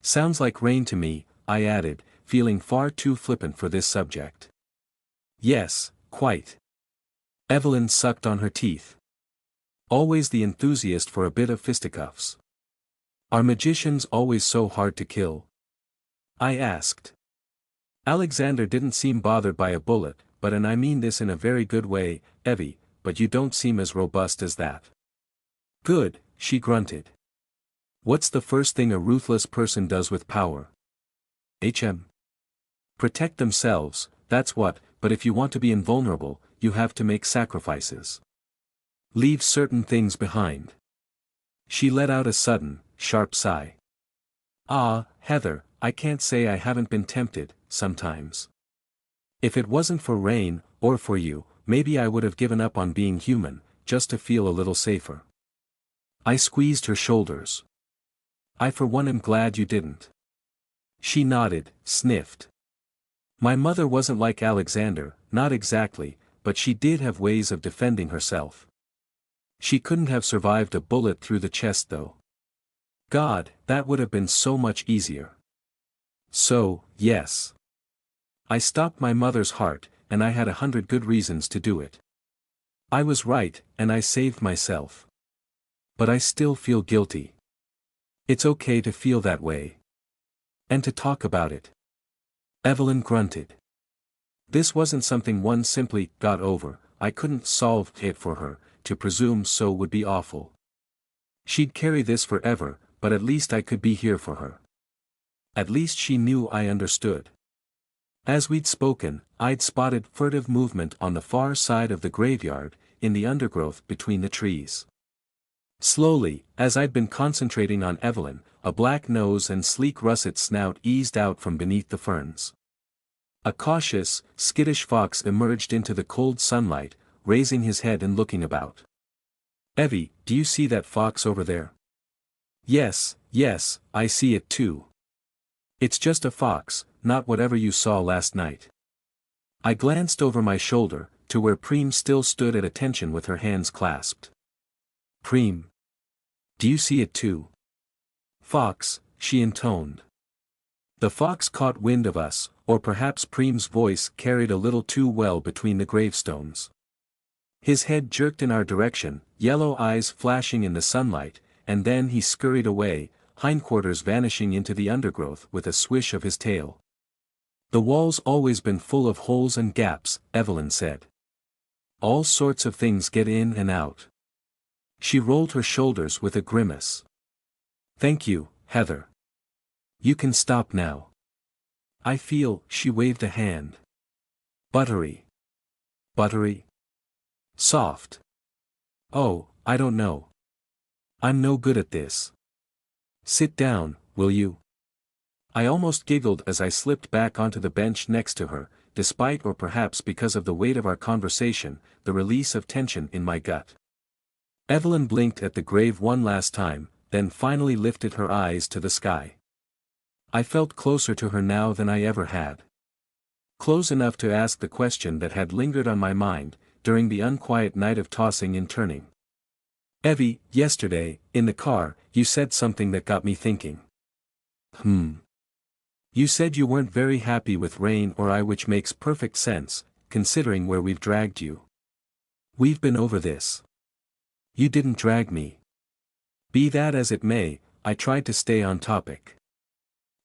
Sounds like Rain to me, I added, feeling far too flippant for this subject. Yes, quite. Evelyn sucked on her teeth. Always the enthusiast for a bit of fisticuffs. Are magicians always so hard to kill? I asked. Alexander didn't seem bothered by a bullet, but and I mean this in a very good way, Evie, but you don't seem as robust as that. Good, she grunted. What's the first thing a ruthless person does with power? Protect themselves, that's what, but if you want to be invulnerable, you have to make sacrifices. Leave certain things behind. She let out a sudden, sharp sigh. Ah, Heather, I can't say I haven't been tempted, sometimes. If it wasn't for Rain, or for you, maybe I would have given up on being human, just to feel a little safer. I squeezed her shoulders. I for one am glad you didn't. She nodded, sniffed. My mother wasn't like Alexander, not exactly, but she did have ways of defending herself. She couldn't have survived a bullet through the chest though. God, that would have been so much easier. So, yes. I stopped my mother's heart, and I had 100 good reasons to do it. I was right, and I saved myself. But I still feel guilty. It's okay to feel that way. And to talk about it. Evelyn grunted. This wasn't something one simply got over. I couldn't solve it for her, to presume so would be awful. She'd carry this forever, but at least I could be here for her. At least she knew I understood. As we'd spoken, I'd spotted furtive movement on the far side of the graveyard, in the undergrowth between the trees. Slowly, as I'd been concentrating on Evelyn, a black nose and sleek russet snout eased out from beneath the ferns. A cautious, skittish fox emerged into the cold sunlight, raising his head and looking about. Evie, do you see that fox over there? Yes, I see it too. It's just a fox, not whatever you saw last night. I glanced over my shoulder, to where Preem still stood at attention with her hands clasped. Preem. Do you see it too? Fox, she intoned. The fox caught wind of us, or perhaps Preem's voice carried a little too well between the gravestones. His head jerked in our direction, yellow eyes flashing in the sunlight, and then he scurried away, hindquarters vanishing into the undergrowth with a swish of his tail. The wall's always been full of holes and gaps, Evelyn said. All sorts of things get in and out. She rolled her shoulders with a grimace. Thank you, Heather. You can stop now. I feel, she waved a hand. Buttery. Buttery? Soft. Oh, I don't know. I'm no good at this. Sit down, will you? I almost giggled as I slipped back onto the bench next to her, despite or perhaps because of the weight of our conversation, the release of tension in my gut. Evelyn blinked at the grave one last time, then finally lifted her eyes to the sky. I felt closer to her now than I ever had. Close enough to ask the question that had lingered on my mind, during the unquiet night of tossing and turning. Evie, yesterday, in the car, you said something that got me thinking. You said you weren't very happy with Rain or I, which makes perfect sense, considering where we've dragged you. We've been over this. You didn't drag me. Be that as it may, I tried to stay on topic.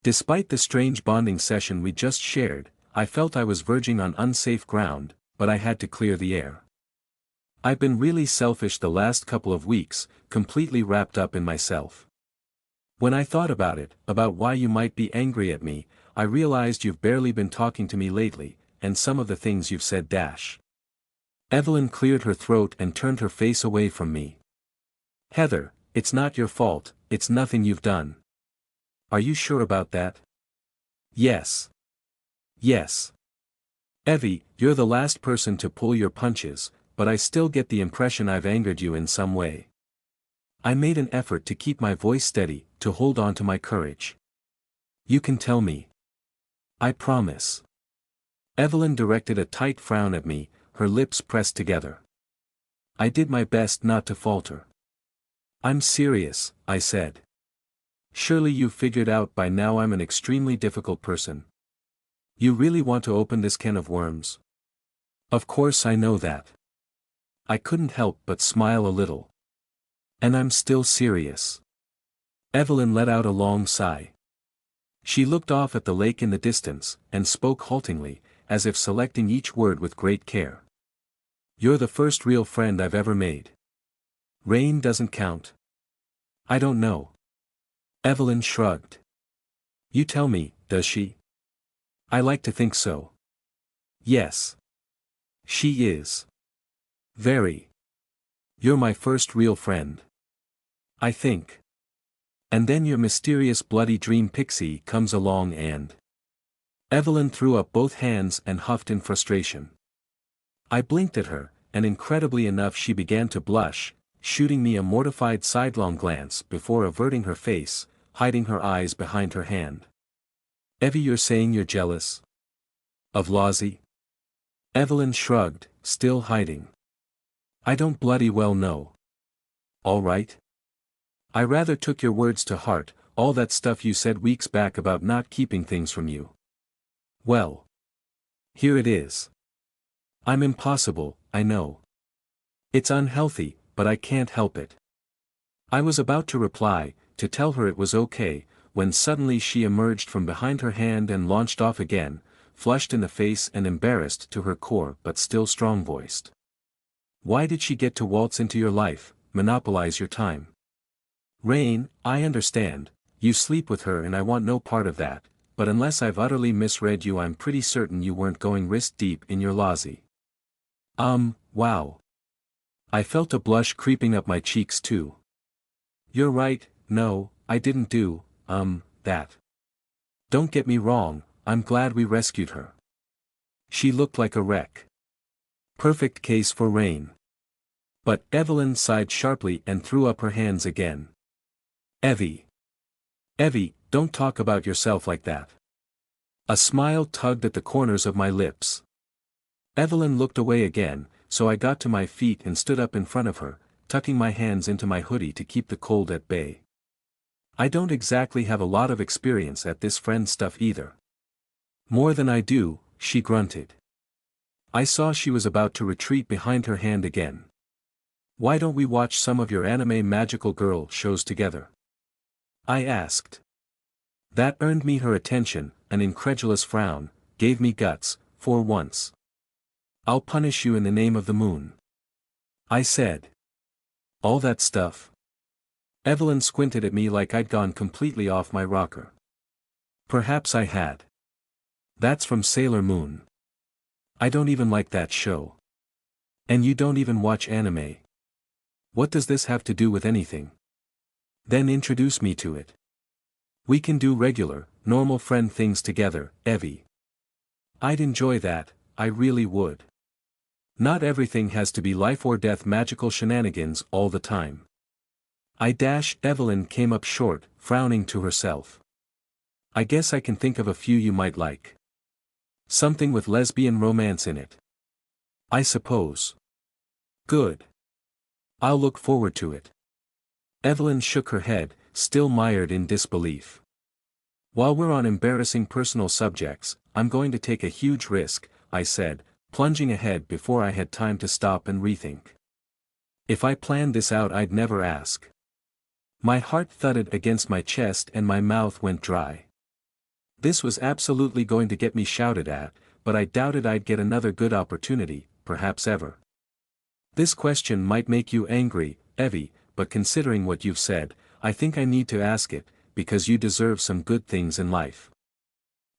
Despite the strange bonding session we just shared, I felt I was verging on unsafe ground, but I had to clear the air. I've been really selfish the last couple of weeks, completely wrapped up in myself. When I thought about it, about why you might be angry at me, I realized you've barely been talking to me lately, and some of the things you've said dash. Evelyn cleared her throat and turned her face away from me. Heather, it's not your fault, it's nothing you've done. Are you sure about that? Yes. Yes. Evie, you're the last person to pull your punches, but I still get the impression I've angered you in some way. I made an effort to keep my voice steady, to hold on to my courage. You can tell me. I promise. Evelyn directed a tight frown at me, her lips pressed together. I did my best not to falter. I'm serious, I said. Surely you've figured out by now I'm an extremely difficult person. You really want to open this can of worms? Of course I know that. I couldn't help but smile a little. And I'm still serious. Evelyn let out a long sigh. She looked off at the lake in the distance, and spoke haltingly, as if selecting each word with great care. You're the first real friend I've ever made. Rain doesn't count. I don't know. Evelyn shrugged. You tell me, does she? I like to think so. Yes. She is. Very. You're my first real friend. I think. And then your mysterious bloody dream pixie comes along and... Evelyn threw up both hands and huffed in frustration. I blinked at her, and incredibly enough she began to blush, shooting me a mortified sidelong glance before averting her face, hiding her eyes behind her hand. Evie, you're saying you're jealous? Of Lozzie? Evelyn shrugged, still hiding. I don't bloody well know. All right. I rather took your words to heart, all that stuff you said weeks back about not keeping things from you. Well. Here it is. I'm impossible, I know. It's unhealthy, but I can't help it. I was about to reply, to tell her it was okay, when suddenly she emerged from behind her hand and launched off again, flushed in the face and embarrassed to her core but still strong-voiced. Why did she get to waltz into your life, monopolize your time? Rain, I understand, you sleep with her and I want no part of that, but unless I've utterly misread you I'm pretty certain you weren't going wrist deep in your Lozzie. Wow. I felt a blush creeping up my cheeks too. You're right, no, I didn't do, that. Don't get me wrong, I'm glad we rescued her. She looked like a wreck. Perfect case for Rain. But Evelyn sighed sharply and threw up her hands again. Evie. Evie, don't talk about yourself like that. A smile tugged at the corners of my lips. Evelyn looked away again, so I got to my feet and stood up in front of her, tucking my hands into my hoodie to keep the cold at bay. I don't exactly have a lot of experience at this friend stuff either. More than I do, she grunted. I saw she was about to retreat behind her hand again. Why don't we watch some of your anime magical girl shows together? I asked. That earned me her attention, an incredulous frown, gave me guts, for once. I'll punish you in the name of the moon. I said. All that stuff? Evelyn squinted at me like I'd gone completely off my rocker. Perhaps I had. That's from Sailor Moon. I don't even like that show. And you don't even watch anime. What does this have to do with anything? Then introduce me to it. We can do regular, normal friend things together, Evie. I'd enjoy that, I really would. Not everything has to be life or death magical shenanigans all the time. Evelyn came up short, frowning to herself. I guess I can think of a few you might like. Something with lesbian romance in it. I suppose. Good. I'll look forward to it. Evelyn shook her head, still mired in disbelief. While we're on embarrassing personal subjects, I'm going to take a huge risk, I said, plunging ahead before I had time to stop and rethink. If I planned this out I'd never ask. My heart thudded against my chest and my mouth went dry. This was absolutely going to get me shouted at, but I doubted I'd get another good opportunity, perhaps ever. This question might make you angry, Evie, but considering what you've said, I think I need to ask it, because you deserve some good things in life.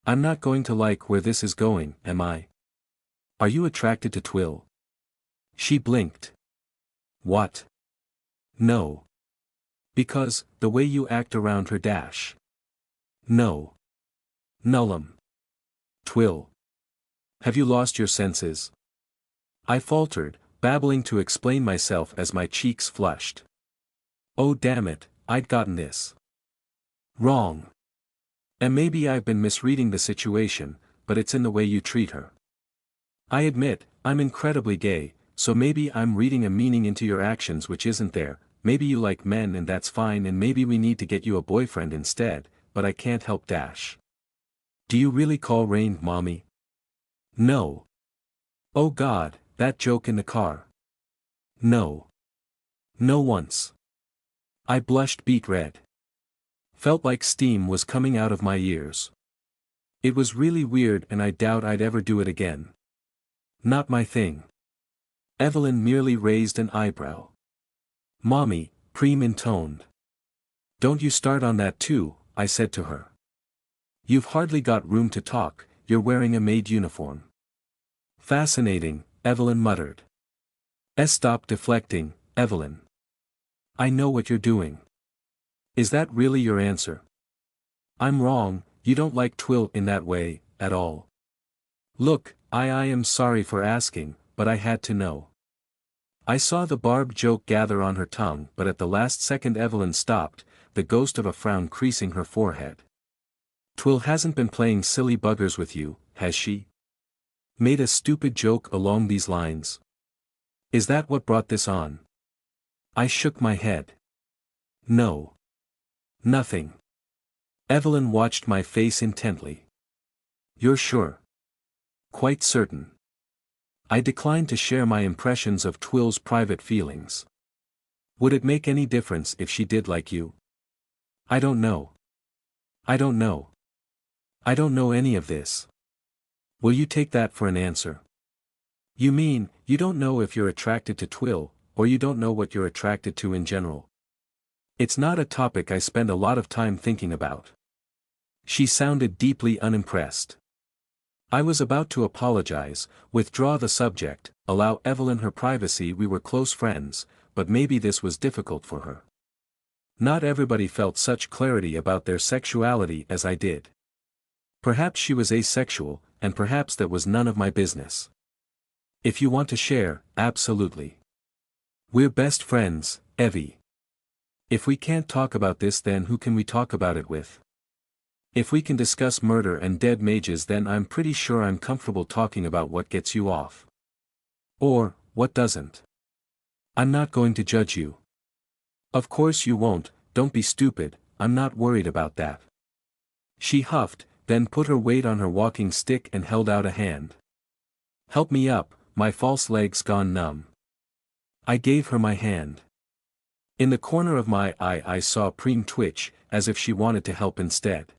I'm not going to like where this is going, am I? Are you attracted to Twill? She blinked. What? No. Because, the way you act around her dash. No. Nullum. Twill. Have you lost your senses? I faltered, babbling to explain myself as my cheeks flushed. Oh damn it, I'd gotten this wrong. And maybe I've been misreading the situation, but it's in the way you treat her. I admit, I'm incredibly gay, so maybe I'm reading a meaning into your actions which isn't there, maybe you like men and that's fine and maybe we need to get you a boyfriend instead, but I can't help dash. Do you really call Rain mommy? No. Oh God, that joke in the car. No. No once. I blushed beet red. Felt like steam was coming out of my ears. It was really weird and I doubt I'd ever do it again. Not my thing. Evelyn merely raised an eyebrow. Mommy, Preem intoned. Don't you start on that too, I said to her. You've hardly got room to talk, you're wearing a maid uniform. Fascinating, Evelyn muttered. Stop deflecting, Evelyn. I know what you're doing. Is that really your answer? I'm wrong, you don't like Twill in that way, at all. Look, I am sorry for asking, but I had to know. I saw the barbed joke gather on her tongue, but at the last second Evelyn stopped, the ghost of a frown creasing her forehead. Twill hasn't been playing silly buggers with you, has she? Made a stupid joke along these lines? Is that what brought this on? I shook my head. No. Nothing. Evelyn watched my face intently. You're sure? Quite certain. I declined to share my impressions of Twill's private feelings. Would it make any difference if she did like you? I don't know. I don't know. I don't know any of this. Will you take that for an answer? You mean, you don't know if you're attracted to Twill, or you don't know what you're attracted to in general? It's not a topic I spend a lot of time thinking about. She sounded deeply unimpressed. I was about to apologize, withdraw the subject, allow Evelyn her privacy. We were close friends, but maybe this was difficult for her. Not everybody felt such clarity about their sexuality as I did. Perhaps she was asexual, and perhaps that was none of my business. If you want to share, absolutely. We're best friends, Evie. If we can't talk about this, then who can we talk about it with? If we can discuss murder and dead mages, then I'm pretty sure I'm comfortable talking about what gets you off. Or, what doesn't. I'm not going to judge you. Of course you won't, don't be stupid, I'm not worried about that. She huffed, then put her weight on her walking stick and held out a hand. Help me up, my false leg's gone numb. I gave her my hand. In the corner of my eye I saw Preem twitch, as if she wanted to help instead.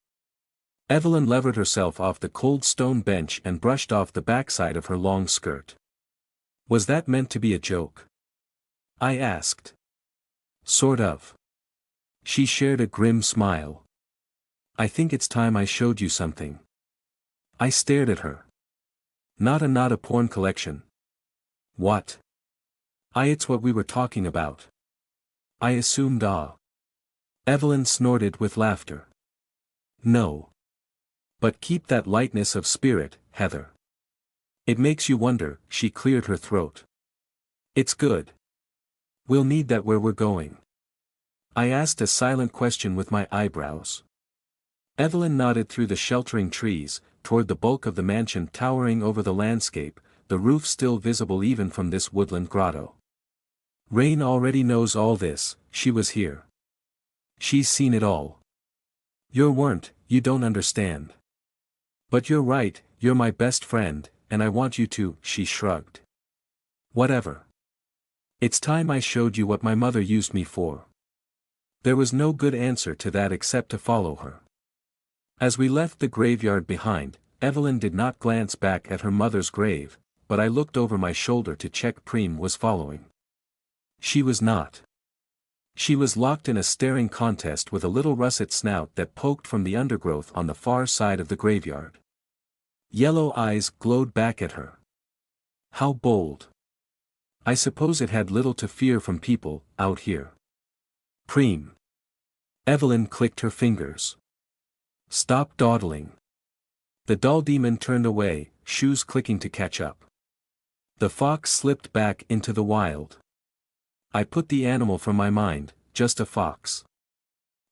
Evelyn levered herself off the cold stone bench and brushed off the backside of her long skirt. Was that meant to be a joke? I asked. Sort of. She shared a grim smile. I think it's time I showed you something. I stared at her. Not a porn collection. What? It's what we were talking about. I assumed Evelyn snorted with laughter. No. But keep that lightness of spirit, Heather. It makes you wonder. She cleared her throat. It's good. We'll need that where we're going. I asked a silent question with my eyebrows. Evelyn nodded through the sheltering trees, toward the bulk of the mansion towering over the landscape, the roof still visible even from this woodland grotto. Rain already knows all this, she was here. She's seen it all. You don't understand. But you're right, you're my best friend, and I want you to, she shrugged. Whatever. It's time I showed you what my mother used me for. There was no good answer to that except to follow her. As we left the graveyard behind, Evelyn did not glance back at her mother's grave, but I looked over my shoulder to check Preem was following. She was not. She was locked in a staring contest with a little russet snout that poked from the undergrowth on the far side of the graveyard. Yellow eyes glowed back at her. How bold. I suppose it had little to fear from people, out here. Preem. Evelyn clicked her fingers. Stop dawdling. The doll demon turned away, shoes clicking to catch up. The fox slipped back into the wild. I put the animal from my mind, just a fox.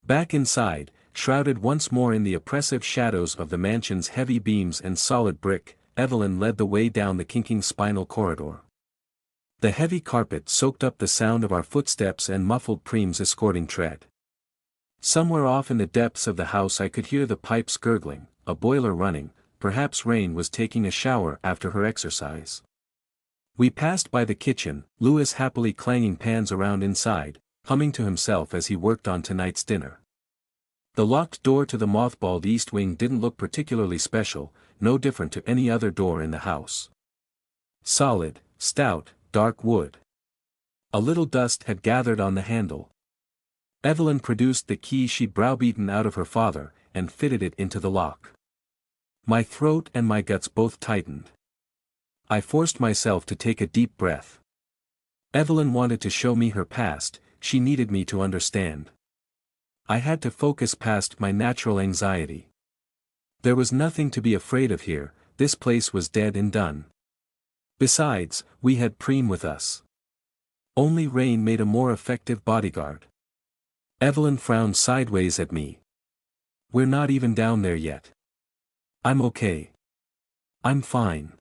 Back inside, shrouded once more in the oppressive shadows of the mansion's heavy beams and solid brick, Evelyn led the way down the kinking spinal corridor. The heavy carpet soaked up the sound of our footsteps and muffled Preem's escorting tread. Somewhere off in the depths of the house I could hear the pipes gurgling, a boiler running, perhaps Rain was taking a shower after her exercise. We passed by the kitchen, Louis happily clanging pans around inside, humming to himself as he worked on tonight's dinner. The locked door to the mothballed east wing didn't look particularly special, no different to any other door in the house. Solid, stout, dark wood. A little dust had gathered on the handle. Evelyn produced the key she'd browbeaten out of her father, and fitted it into the lock. My throat and my guts both tightened. I forced myself to take a deep breath. Evelyn wanted to show me her past, she needed me to understand. I had to focus past my natural anxiety. There was nothing to be afraid of here, this place was dead and done. Besides, we had Preem with us. Only rain made a more effective bodyguard. Evelyn frowned sideways at me. We're not even down there yet. I'm okay. I'm fine.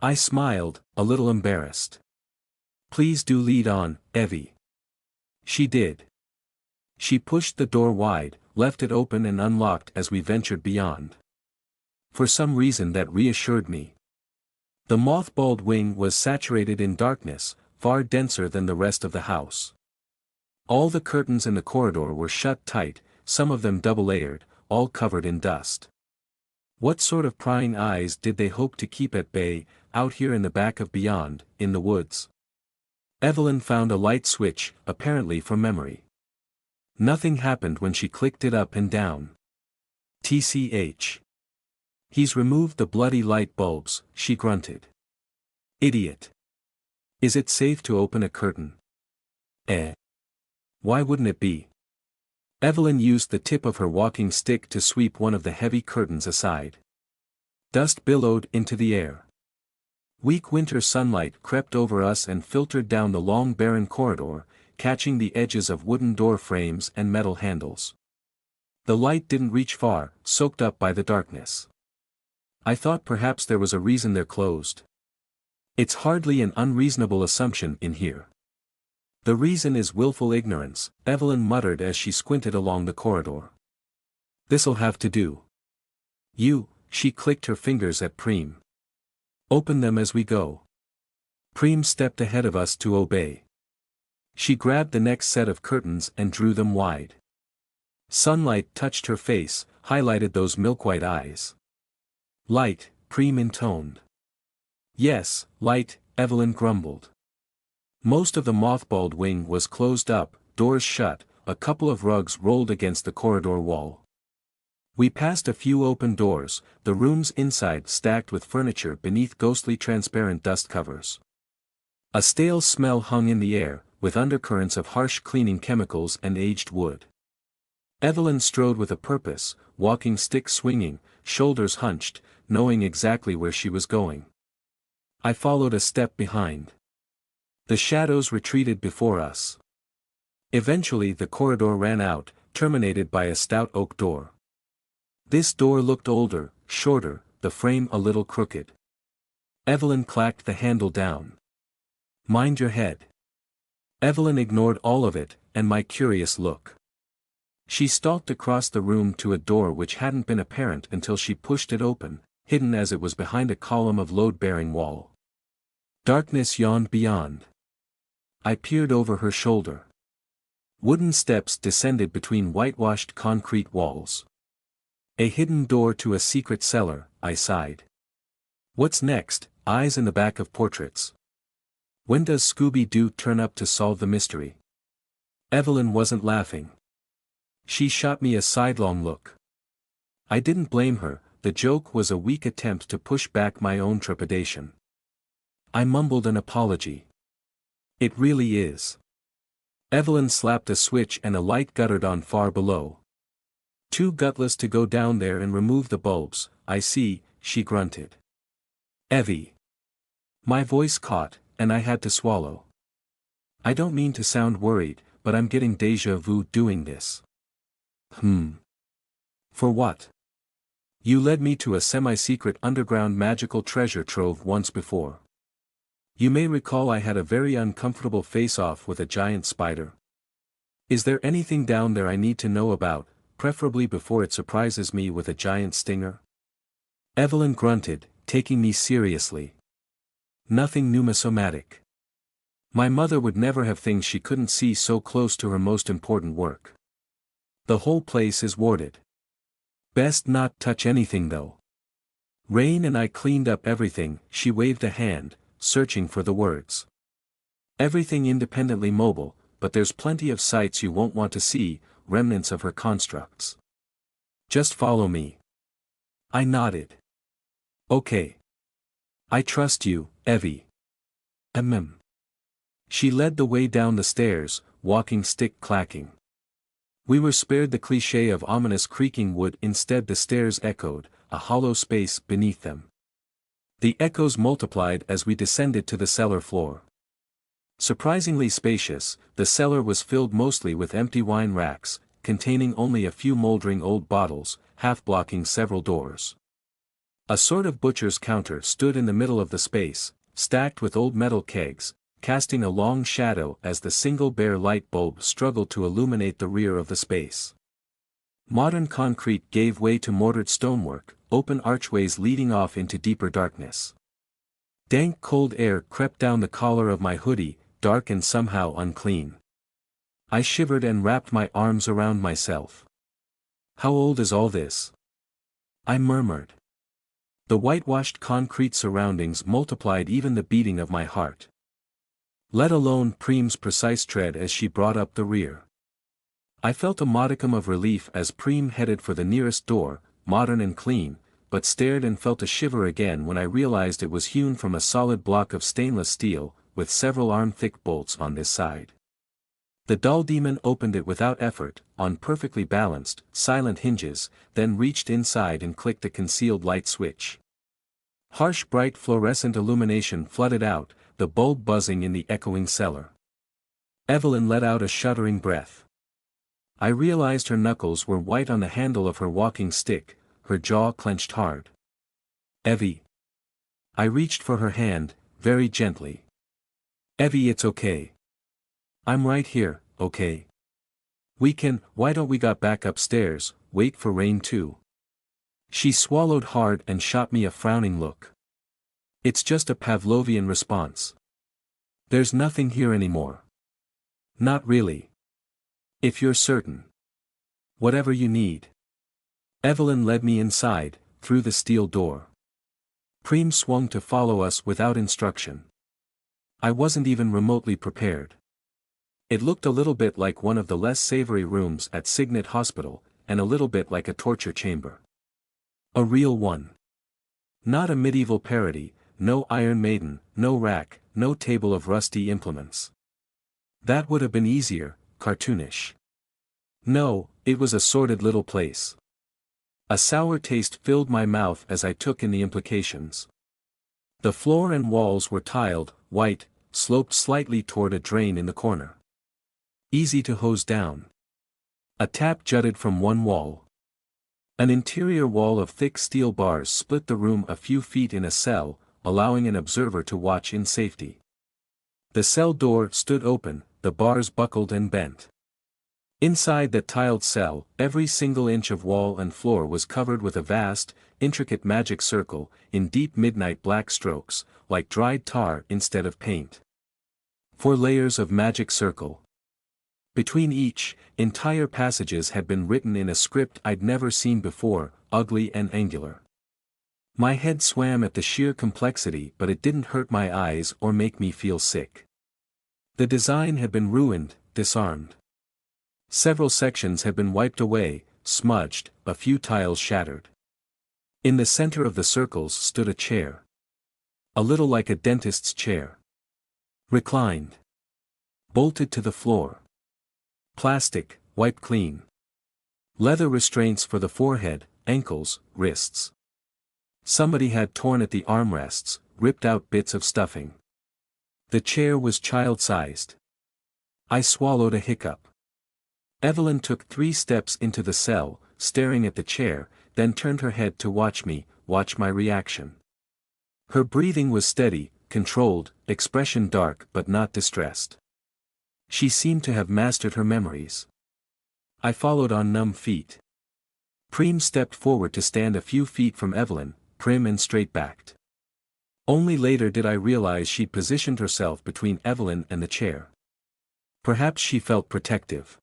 I smiled, a little embarrassed. Please do lead on, Evie. She did. She pushed the door wide, left it open and unlocked as we ventured beyond. For some reason that reassured me. The mothballed wing was saturated in darkness, far denser than the rest of the house. All the curtains in the corridor were shut tight, some of them double-layered, all covered in dust. What sort of prying eyes did they hope to keep at bay, out here in the back of beyond, in the woods? Evelyn found a light switch, apparently from memory. Nothing happened when she clicked it up and down. TCH. He's removed the bloody light bulbs, she grunted. Idiot. Is it safe to open a curtain? Why wouldn't it be? Evelyn used the tip of her walking stick to sweep one of the heavy curtains aside. Dust billowed into the air. Weak winter sunlight crept over us and filtered down the long barren corridor, catching the edges of wooden door frames and metal handles. The light didn't reach far, soaked up by the darkness. I thought perhaps there was a reason they're closed. It's hardly an unreasonable assumption in here. The reason is willful ignorance, Evelyn muttered as she squinted along the corridor. This'll have to do. She clicked her fingers at Preem. Open them as we go. Preem stepped ahead of us to obey. She grabbed the next set of curtains and drew them wide. Sunlight touched her face, highlighted those milk-white eyes. Light, Preem intoned. Yes, light, Evelyn grumbled. Most of the mothballed wing was closed up, doors shut, a couple of rugs rolled against the corridor wall. We passed a few open doors, the rooms inside stacked with furniture beneath ghostly transparent dust covers. A stale smell hung in the air, with undercurrents of harsh cleaning chemicals and aged wood. Evelyn strode with a purpose, walking stick swinging, shoulders hunched, knowing exactly where she was going. I followed a step behind. The shadows retreated before us. Eventually the corridor ran out, terminated by a stout oak door. This door looked older, shorter, the frame a little crooked. Evelyn clacked the handle down. Mind your head. Evelyn ignored all of it, and my curious look. She stalked across the room to a door which hadn't been apparent until she pushed it open, hidden as it was behind a column of load-bearing wall. Darkness yawned beyond. I peered over her shoulder. Wooden steps descended between whitewashed concrete walls. A hidden door to a secret cellar, I sighed. What's next? Eyes in the back of portraits. When does Scooby-Doo turn up to solve the mystery? Evelyn wasn't laughing. She shot me a sidelong look. I didn't blame her, the joke was a weak attempt to push back my own trepidation. I mumbled an apology. It really is. Evelyn slapped a switch and a light guttered on far below. Too gutless to go down there and remove the bulbs, I see, she grunted. Evie. My voice caught, and I had to swallow. I don't mean to sound worried, but I'm getting déjà vu doing this. For what? You led me to a semi-secret underground magical treasure trove once before. You may recall I had a very uncomfortable face-off with a giant spider. Is there anything down there I need to know about, preferably before it surprises me with a giant stinger? Evelyn grunted, taking me seriously. Nothing numismatic. My mother would never have things she couldn't see so close to her most important work. The whole place is warded. Best not touch anything though. Rain and I cleaned up everything. She waved a hand, searching for the words. Everything independently mobile, but there's plenty of sights you won't want to see, remnants of her constructs. Just follow me. I nodded. Okay. I trust you, Evie. She led the way down the stairs, walking stick clacking. We were spared the cliché of ominous creaking wood. Instead the stairs echoed, a hollow space beneath them. The echoes multiplied as we descended to the cellar floor. Surprisingly spacious, the cellar was filled mostly with empty wine racks, containing only a few moldering old bottles, half blocking several doors. A sort of butcher's counter stood in the middle of the space, stacked with old metal kegs, casting a long shadow as the single bare light bulb struggled to illuminate the rear of the space. Modern concrete gave way to mortared stonework, open archways leading off into deeper darkness. Dank cold air crept down the collar of my hoodie, dark and somehow unclean. I shivered and wrapped my arms around myself. How old is all this? I murmured. The whitewashed concrete surroundings multiplied even the beating of my heart. Let alone Preem's precise tread as she brought up the rear. I felt a modicum of relief as Preem headed for the nearest door, modern and clean, but stared and felt a shiver again when I realized it was hewn from a solid block of stainless steel, with several arm-thick bolts on this side. The dull demon opened it without effort, on perfectly balanced, silent hinges, then reached inside and clicked a concealed light switch. Harsh bright fluorescent illumination flooded out, the bulb buzzing in the echoing cellar. Evelyn let out a shuddering breath. I realized her knuckles were white on the handle of her walking stick, her jaw clenched hard. Evie. I reached for her hand, very gently. Evie, it's okay. I'm right here, okay? Why don't we got back upstairs, wait for rain too? She swallowed hard and shot me a frowning look. It's just a Pavlovian response. There's nothing here anymore. Not really. If you're certain. Whatever you need. Evelyn led me inside, through the steel door. Preem swung to follow us without instruction. I wasn't even remotely prepared. It looked a little bit like one of the less savory rooms at Signet Hospital, and a little bit like a torture chamber. A real one. Not a medieval parody, no Iron Maiden, no rack, no table of rusty implements. That would have been easier, cartoonish. No, it was a sordid little place. A sour taste filled my mouth as I took in the implications. The floor and walls were tiled, white, sloped slightly toward a drain in the corner. Easy to hose down. A tap jutted from one wall. An interior wall of thick steel bars split the room a few feet in a cell, allowing an observer to watch in safety. The cell door stood open, the bars buckled and bent. Inside that tiled cell, every single inch of wall and floor was covered with a vast, intricate magic circle, in deep midnight black strokes, like dried tar instead of paint. 4 layers of magic circle. Between each, entire passages had been written in a script I'd never seen before, ugly and angular. My head swam at the sheer complexity, but it didn't hurt my eyes or make me feel sick. The design had been ruined, disarmed. Several sections had been wiped away, smudged, a few tiles shattered. In the center of the circles stood a chair. A little like a dentist's chair. Reclined. Bolted to the floor. Plastic, wiped clean. Leather restraints for the forehead, ankles, wrists. Somebody had torn at the armrests, ripped out bits of stuffing. The chair was child-sized. I swallowed a hiccup. Evelyn took 3 steps into the cell, staring at the chair, then turned her head to watch my reaction. Her breathing was steady, controlled, expression dark but not distressed. She seemed to have mastered her memories. I followed on numb feet. Preem stepped forward to stand a few feet from Evelyn, prim and straight-backed. Only later did I realize she'd positioned herself between Evelyn and the chair. Perhaps she felt protective.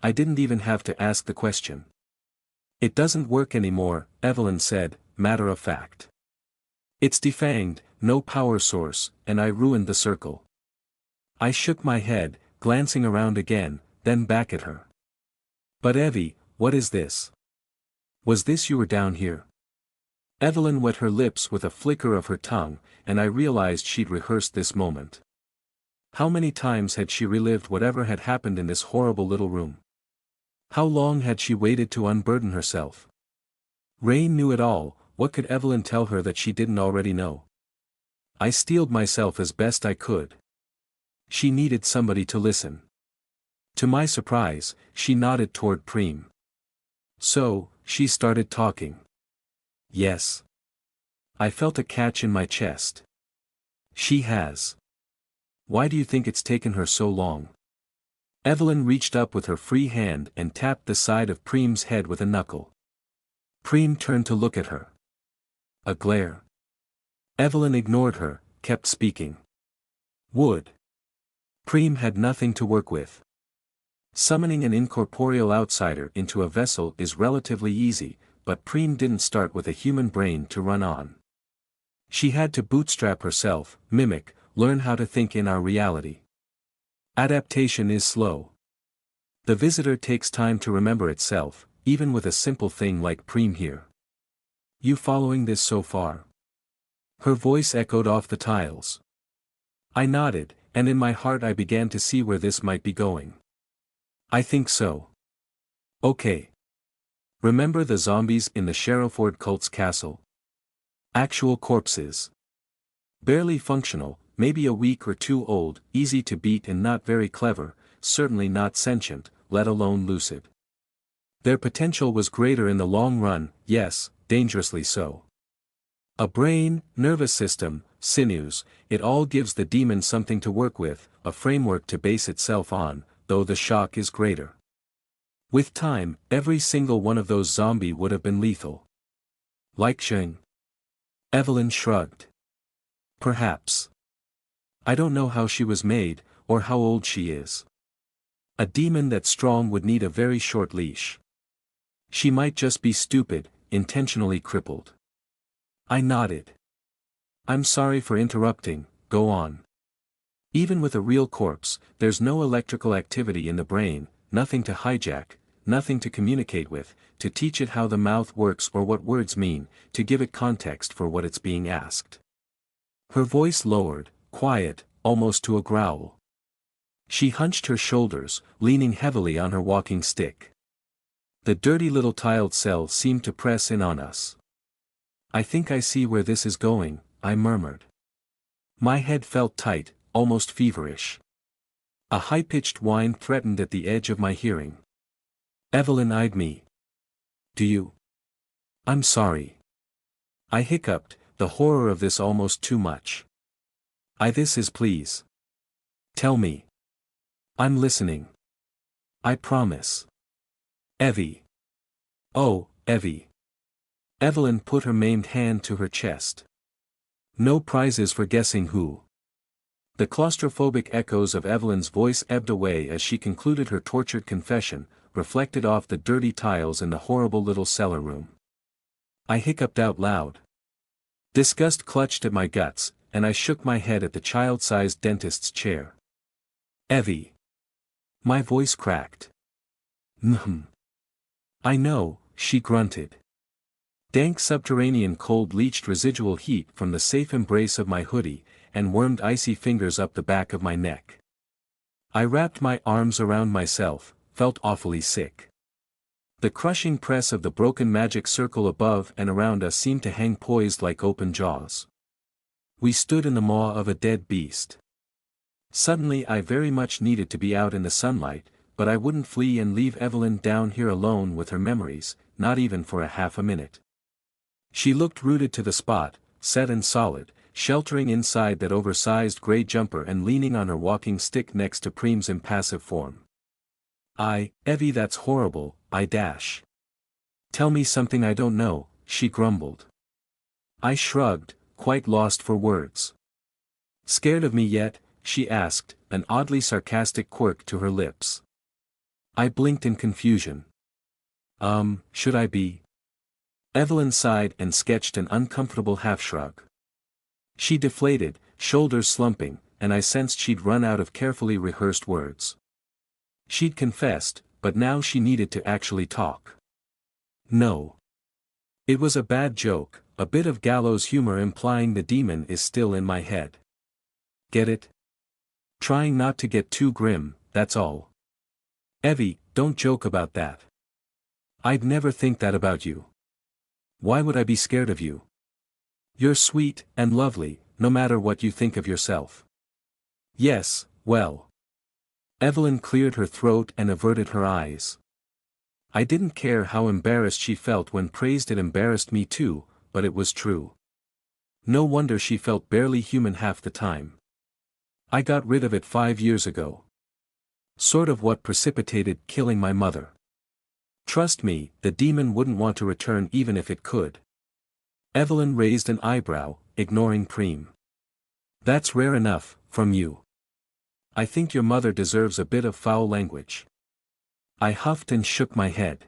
I didn't even have to ask the question. It doesn't work anymore, Evelyn said, matter of fact. It's defanged, no power source, and I ruined the circle. I shook my head, glancing around again, then back at her. But Evie, what is this? Was this you were down here? Evelyn wet her lips with a flicker of her tongue, and I realized she'd rehearsed this moment. How many times had she relived whatever had happened in this horrible little room? How long had she waited to unburden herself? Rain knew it all, what could Evelyn tell her that she didn't already know? I steeled myself as best I could. She needed somebody to listen. To my surprise, she nodded toward Preem. So, she started talking. Yes. I felt a catch in my chest. She has. Why do you think it's taken her so long? Evelyn reached up with her free hand and tapped the side of Preem's head with a knuckle. Preem turned to look at her. A glare. Evelyn ignored her, kept speaking. Wood. Preem had nothing to work with. Summoning an incorporeal outsider into a vessel is relatively easy, but Preem didn't start with a human brain to run on. She had to bootstrap herself, mimic, learn how to think in our reality. Adaptation is slow. The visitor takes time to remember itself, even with a simple thing like Preem here. You following this so far? Her voice echoed off the tiles. I nodded, and in my heart I began to see where this might be going. I think so. Okay. Remember the zombies in the Sherrowford cult's castle? Actual corpses. Barely functional, maybe a week or two old, easy to beat and not very clever, certainly not sentient, let alone lucid. Their potential was greater in the long run, yes, dangerously so. A brain, nervous system, sinews, it all gives the demon something to work with, a framework to base itself on, though the shock is greater. With time, every single one of those zombies would have been lethal. Like Sheng? Evelyn shrugged. Perhaps. I don't know how she was made, or how old she is. A demon that strong would need a very short leash. She might just be stupid, intentionally crippled. I nodded. I'm sorry for interrupting, go on. Even with a real corpse, there's no electrical activity in the brain, nothing to hijack, nothing to communicate with, to teach it how the mouth works or what words mean, to give it context for what it's being asked. Her voice lowered, quiet, almost to a growl. She hunched her shoulders, leaning heavily on her walking stick. The dirty little tiled cell seemed to press in on us. I think I see where this is going, I murmured. My head felt tight, almost feverish. A high-pitched whine threatened at the edge of my hearing. Evelyn eyed me. Do you? I'm sorry. I hiccuped, the horror of this almost too much. This is please. Tell me. I'm listening. I promise. Evie. Oh, Evie. Evelyn put her maimed hand to her chest. No prizes for guessing who. The claustrophobic echoes of Evelyn's voice ebbed away as she concluded her tortured confession, reflected off the dirty tiles in the horrible little cellar room. I hiccuped out loud. Disgust clutched at my guts, and I shook my head at the child-sized dentist's chair. Evie. My voice cracked. I know, she grunted. Dank subterranean cold leached residual heat from the safe embrace of my hoodie, and wormed icy fingers up the back of my neck. I wrapped my arms around myself, felt awfully sick. The crushing press of the broken magic circle above and around us seemed to hang poised like open jaws. We stood in the maw of a dead beast. Suddenly I very much needed to be out in the sunlight, but I wouldn't flee and leave Evelyn down here alone with her memories, not even for a half a minute. She looked rooted to the spot, set and solid, sheltering inside that oversized gray jumper and leaning on her walking stick next to Preem's impassive form. Evie, that's horrible, I dash. Tell me something I don't know, she grumbled. I shrugged, quite lost for words. Scared of me yet? She asked, an oddly sarcastic quirk to her lips. I blinked in confusion. Should I be? Evelyn sighed and sketched an uncomfortable half-shrug. She deflated, shoulders slumping, and I sensed she'd run out of carefully rehearsed words. She'd confessed, but now she needed to actually talk. No. It was a bad joke, a bit of gallows humor implying the demon is still in my head. Get it? Trying not to get too grim, that's all. Evie, don't joke about that. I'd never think that about you. Why would I be scared of you? You're sweet and lovely, no matter what you think of yourself. Yes, well. Evelyn cleared her throat and averted her eyes. I didn't care how embarrassed she felt when praised. It embarrassed me too, but it was true. No wonder she felt barely human half the time. I got rid of it 5 years ago. Sort of what precipitated killing my mother. Trust me, the demon wouldn't want to return even if it could. Evelyn raised an eyebrow, ignoring Preem. That's rare enough, from you. I think your mother deserves a bit of foul language. I huffed and shook my head.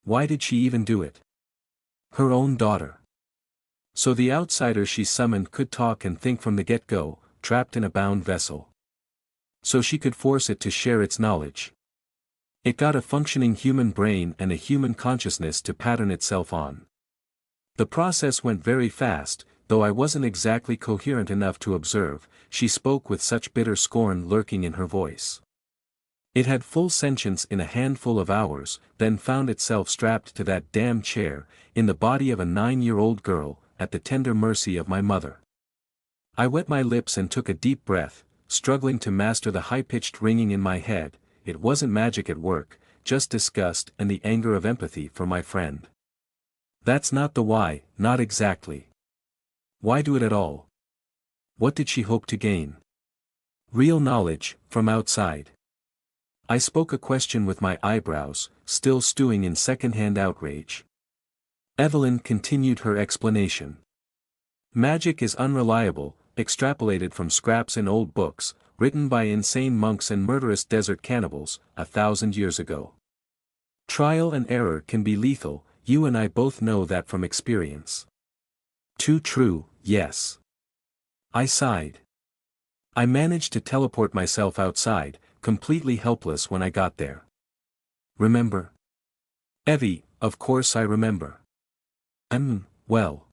Why did she even do it? Her own daughter. So the outsider she summoned could talk and think from the get-go, trapped in a bound vessel. So she could force it to share its knowledge. It got a functioning human brain and a human consciousness to pattern itself on. The process went very fast, though I wasn't exactly coherent enough to observe. She spoke with such bitter scorn lurking in her voice. It had full sentience in a handful of hours, then found itself strapped to that damn chair, in the body of a 9-year-old girl, at the tender mercy of my mother. I wet my lips and took a deep breath, struggling to master the high-pitched ringing in my head. It wasn't magic at work, just disgust and the anger of empathy for my friend. That's not the why, not exactly. Why do it at all? What did she hope to gain? Real knowledge, from outside. I spoke a question with my eyebrows, still stewing in second-hand outrage. Evelyn continued her explanation. Magic is unreliable, extrapolated from scraps in old books, written by insane monks and murderous desert cannibals, 1,000 years ago. Trial and error can be lethal, you and I both know that from experience. Too true, yes. I sighed. I managed to teleport myself outside, completely helpless when I got there. Remember? Evie, of course I remember. Well.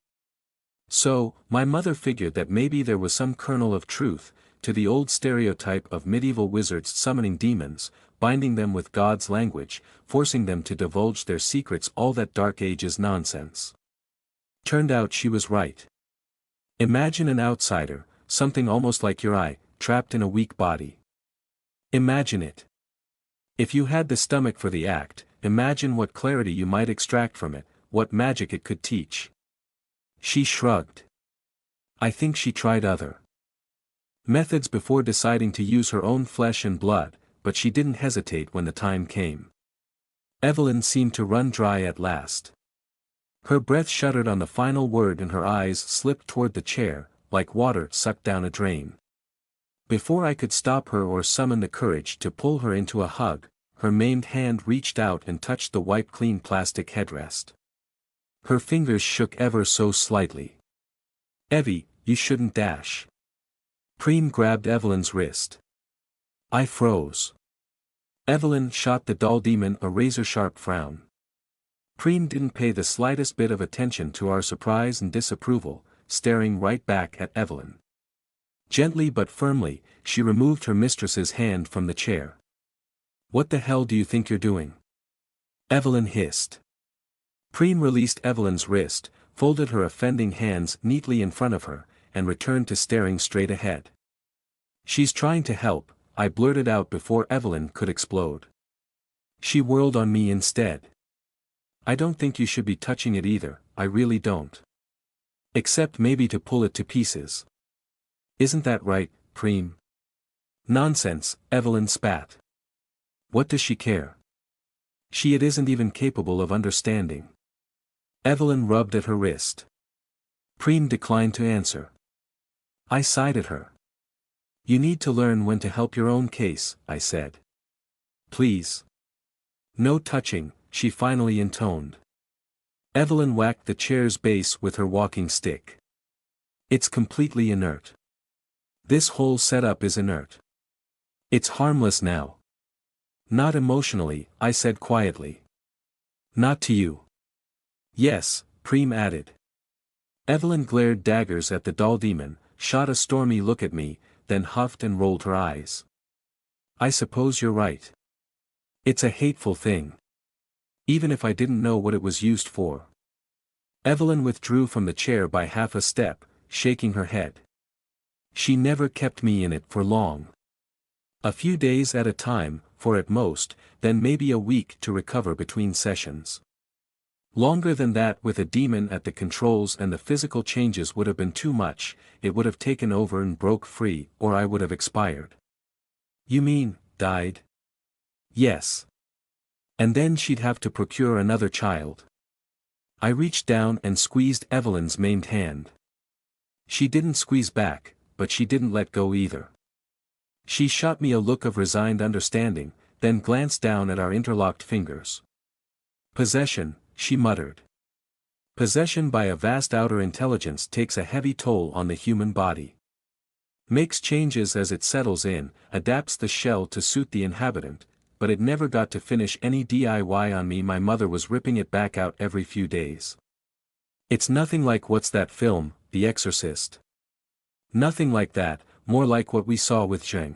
So, my mother figured that maybe there was some kernel of truth to the old stereotype of medieval wizards summoning demons, binding them with God's language, forcing them to divulge their secrets, all that Dark Ages nonsense. Turned out she was right. Imagine an outsider, something almost like your eye, trapped in a weak body. Imagine it. If you had the stomach for the act, imagine what clarity you might extract from it, what magic it could teach. She shrugged. I think she tried other methods before deciding to use her own flesh and blood, but she didn't hesitate when the time came. Evelyn seemed to run dry at last. Her breath shuddered on the final word and her eyes slipped toward the chair, like water sucked down a drain. Before I could stop her or summon the courage to pull her into a hug, her maimed hand reached out and touched the wipe-clean plastic headrest. Her fingers shook ever so slightly. Evie, you shouldn't dash. Preem grabbed Evelyn's wrist. I froze. Evelyn shot the doll demon a razor-sharp frown. Preem didn't pay the slightest bit of attention to our surprise and disapproval, staring right back at Evelyn. Gently but firmly, she removed her mistress's hand from the chair. What the hell do you think you're doing? Evelyn hissed. Preem released Evelyn's wrist, folded her offending hands neatly in front of her, and returned to staring straight ahead. She's trying to help, I blurted out before Evelyn could explode. She whirled on me instead. I don't think you should be touching it either, I really don't. Except maybe to pull it to pieces. Isn't that right, Preem? Nonsense, Evelyn spat. What does she care? It isn't even capable of understanding. Evelyn rubbed at her wrist. Preem declined to answer. I sighed at her. You need to learn when to help your own case, I said. Please. No touching, she finally intoned. Evelyn whacked the chair's base with her walking stick. It's completely inert. This whole setup is inert. It's harmless now. Not emotionally, I said quietly. Not to you. Yes, Preem added. Evelyn glared daggers at the doll demon, shot a stormy look at me, then huffed and rolled her eyes. I suppose you're right. It's a hateful thing. Even if I didn't know what it was used for. Evelyn withdrew from the chair by half a step, shaking her head. She never kept me in it for long. A few days at a time, for at most, then maybe a week to recover between sessions. Longer than that with a demon at the controls and the physical changes would have been too much, it would have taken over and broke free, or I would have expired. You mean, died? Yes. And then she'd have to procure another child. I reached down and squeezed Evelyn's maimed hand. She didn't squeeze back, but she didn't let go either. She shot me a look of resigned understanding, then glanced down at our interlocked fingers. Possession, she muttered. Possession by a vast outer intelligence takes a heavy toll on the human body. Makes changes as it settles in, adapts the shell to suit the inhabitant, but it never got to finish any DIY on me. My mother was ripping it back out every few days. It's nothing like what's that film, The Exorcist. Nothing like that, more like what we saw with Zheng.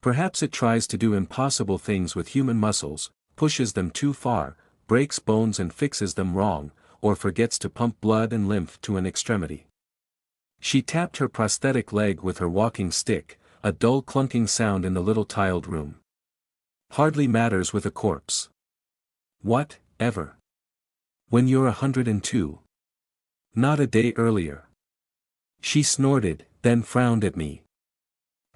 Perhaps it tries to do impossible things with human muscles, pushes them too far, breaks bones and fixes them wrong, or forgets to pump blood and lymph to an extremity. She tapped her prosthetic leg with her walking stick, a dull clunking sound in the little tiled room. Hardly matters with a corpse. What, ever? When you're 102? Not a day earlier. She snorted, then frowned at me.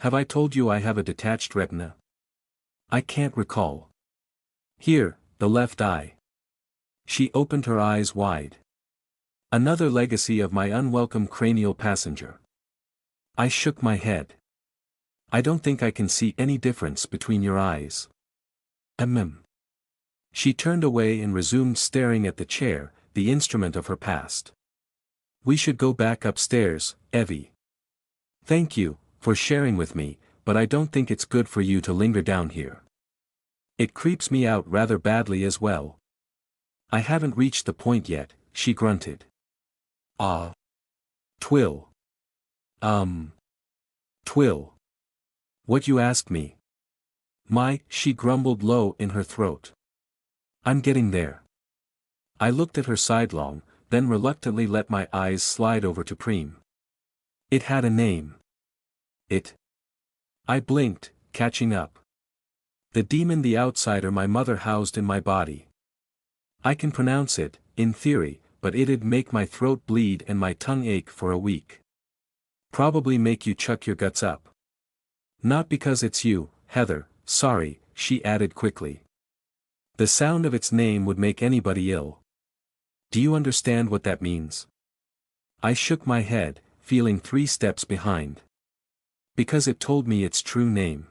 Have I told you I have a detached retina? I can't recall. Here, the left eye. She opened her eyes wide. Another legacy of my unwelcome cranial passenger. I shook my head. I don't think I can see any difference between your eyes. She turned away and resumed staring at the chair, the instrument of her past. We should go back upstairs, Evie. Thank you, for sharing with me, but I don't think it's good for you to linger down here. It creeps me out rather badly as well. I haven't reached the point yet, she grunted. Ah. Twill. Twill. What you asked me. She grumbled low in her throat. I'm getting there. I looked at her sidelong, then reluctantly let my eyes slide over to Preem. It had a name. I blinked, catching up. The demon, the outsider my mother housed in my body. I can pronounce it, in theory, but it'd make my throat bleed and my tongue ache for a week. Probably make you chuck your guts up. Not because it's you, Heather, sorry, she added quickly. The sound of its name would make anybody ill. Do you understand what that means? I shook my head, feeling 3 steps behind. Because it told me its true name.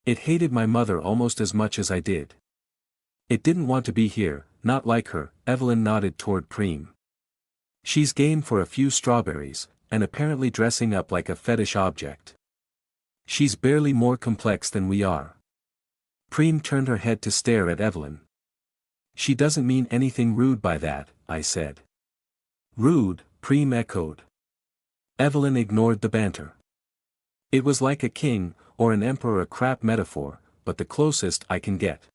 It hated my mother almost as much as I did. It didn't want to be here, not like her. Evelyn nodded toward Preem. She's game for a few strawberries, and apparently dressing up like a fetish object. She's barely more complex than we are. Preem turned her head to stare at Evelyn. She doesn't mean anything rude by that, I said. Rude, Preem echoed. Evelyn ignored the banter. It was like a king, or an emperor, a crap metaphor, but the closest I can get.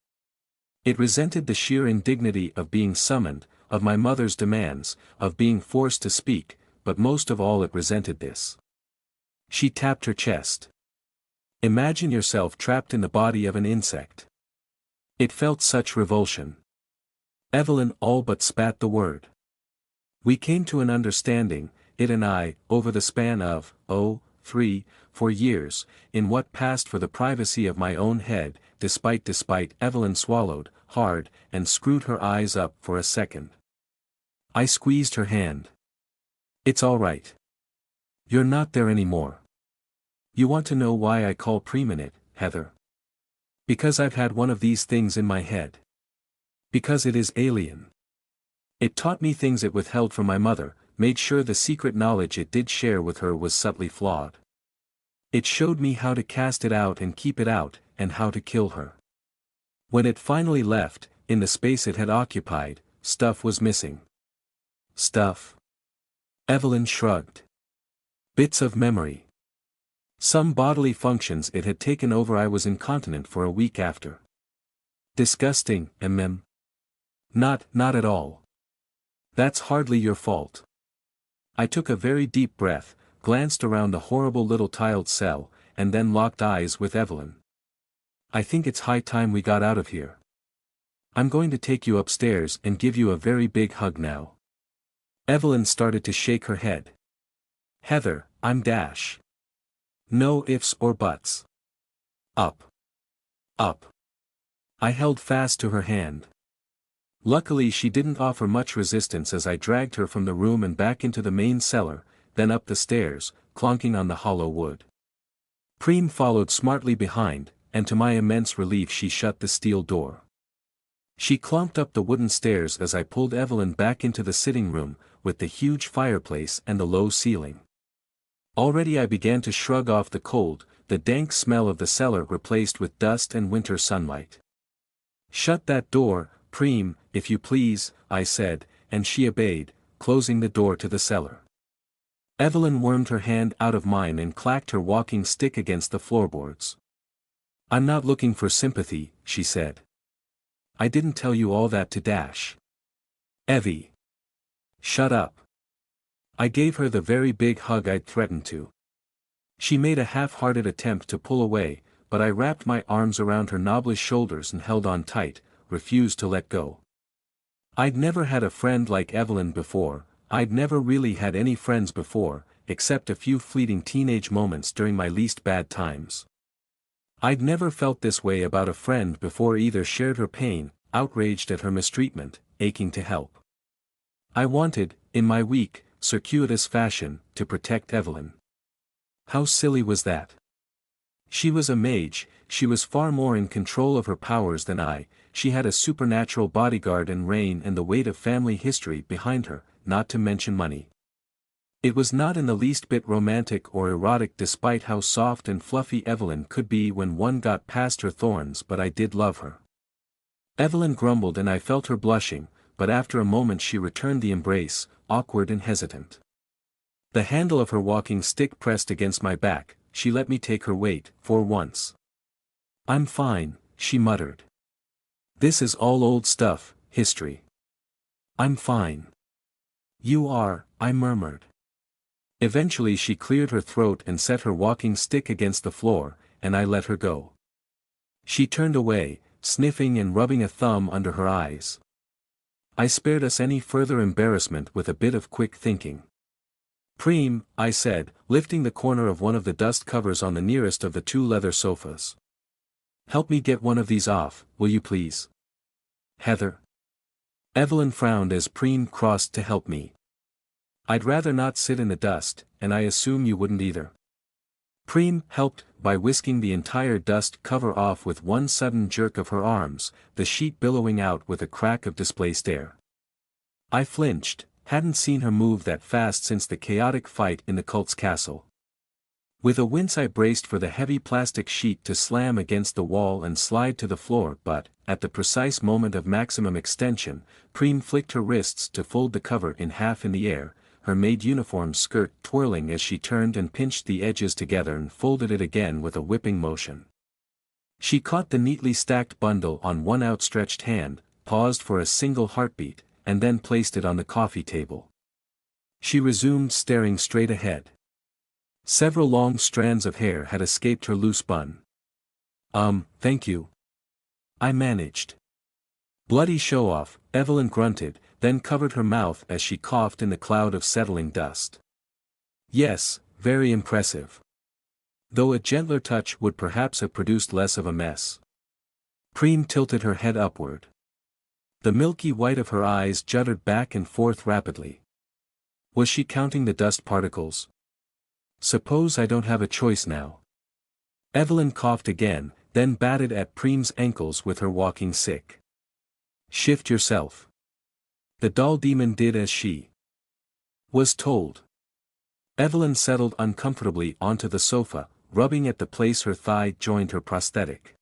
It resented the sheer indignity of being summoned, of my mother's demands, of being forced to speak, but most of all it resented this. She tapped her chest. Imagine yourself trapped in the body of an insect. It felt such revulsion. Evelyn all but spat the word. We came to an understanding, it and I, over the span of, 4 years, in what passed for the privacy of my own head. Despite Evelyn swallowed, hard, and screwed her eyes up for a second. I squeezed her hand. It's all right. You're not there anymore. You want to know why I call Preem in it, Heather? Because I've had one of these things in my head. Because it is alien. It taught me things it withheld from my mother, made sure the secret knowledge it did share with her was subtly flawed. It showed me how to cast it out and keep it out, and how to kill her. When it finally left, in the space it had occupied, stuff was missing. Stuff? Evelyn shrugged. Bits of memory. Some bodily functions it had taken over. I was incontinent for a week after. Disgusting, Not at all. That's hardly your fault. I took a very deep breath, glanced around the horrible little tiled cell, and then locked eyes with Evelyn. I think it's high time we got out of here. I'm going to take you upstairs and give you a very big hug now. Evelyn started to shake her head. Heather, I'm Dash. No ifs or buts. Up. Up. I held fast to her hand. Luckily she didn't offer much resistance as I dragged her from the room and back into the main cellar, then up the stairs, clonking on the hollow wood. Preem followed smartly behind, and to my immense relief she shut the steel door. She clomped up the wooden stairs as I pulled Evelyn back into the sitting room, with the huge fireplace and the low ceiling. Already I began to shrug off the cold, the dank smell of the cellar replaced with dust and winter sunlight. Shut that door, Preem, if you please, I said, and she obeyed, closing the door to the cellar. Evelyn wormed her hand out of mine and clacked her walking stick against the floorboards. I'm not looking for sympathy, she said. I didn't tell you all that to Dash. Evie. Shut up. I gave her the very big hug I'd threatened to. She made a half-hearted attempt to pull away, but I wrapped my arms around her knobbly shoulders and held on tight, refused to let go. I'd never had a friend like Evelyn before. I'd never really had any friends before, except a few fleeting teenage moments during my least bad times. I'd never felt this way about a friend before either, shared her pain, outraged at her mistreatment, aching to help. I wanted, in my weak, circuitous fashion, to protect Evelyn. How silly was that? She was a mage, she was far more in control of her powers than I, she had a supernatural bodyguard and reign and the weight of family history behind her, not to mention money. It was not in the least bit romantic or erotic despite how soft and fluffy Evelyn could be when one got past her thorns, but I did love her. Evelyn grumbled and I felt her blushing, but after a moment she returned the embrace, awkward and hesitant. The handle of her walking stick pressed against my back, she let me take her weight, for once. I'm fine, she muttered. This is all old stuff, history. I'm fine. You are, I murmured. Eventually she cleared her throat and set her walking stick against the floor, and I let her go. She turned away, sniffing and rubbing a thumb under her eyes. I spared us any further embarrassment with a bit of quick thinking. Preem, I said, lifting the corner of one of the dust covers on the nearest of the two leather sofas. Help me get one of these off, will you please? Heather. Evelyn frowned as Preem crossed to help me. I'd rather not sit in the dust, and I assume you wouldn't either. Preem helped by whisking the entire dust cover off with one sudden jerk of her arms, the sheet billowing out with a crack of displaced air. I flinched, hadn't seen her move that fast since the chaotic fight in the cult's castle. With a wince I braced for the heavy plastic sheet to slam against the wall and slide to the floor, but, at the precise moment of maximum extension, Preem flicked her wrists to fold the cover in half in the air, her maid uniform skirt twirling as she turned and pinched the edges together and folded it again with a whipping motion. She caught the neatly stacked bundle on one outstretched hand, paused for a single heartbeat, and then placed it on the coffee table. She resumed staring straight ahead. Several long strands of hair had escaped her loose bun. Thank you. I managed. Bloody show-off, Evelyn grunted, then covered her mouth as she coughed in the cloud of settling dust. Yes, very impressive. Though a gentler touch would perhaps have produced less of a mess. Preem tilted her head upward. The milky white of her eyes jutted back and forth rapidly. Was she counting the dust particles? Suppose I don't have a choice now. Evelyn coughed again, then batted at Preem's ankles with her walking stick. Shift yourself. The doll demon did as she was told. Evelyn settled uncomfortably onto the sofa, rubbing at the place her thigh joined her prosthetic.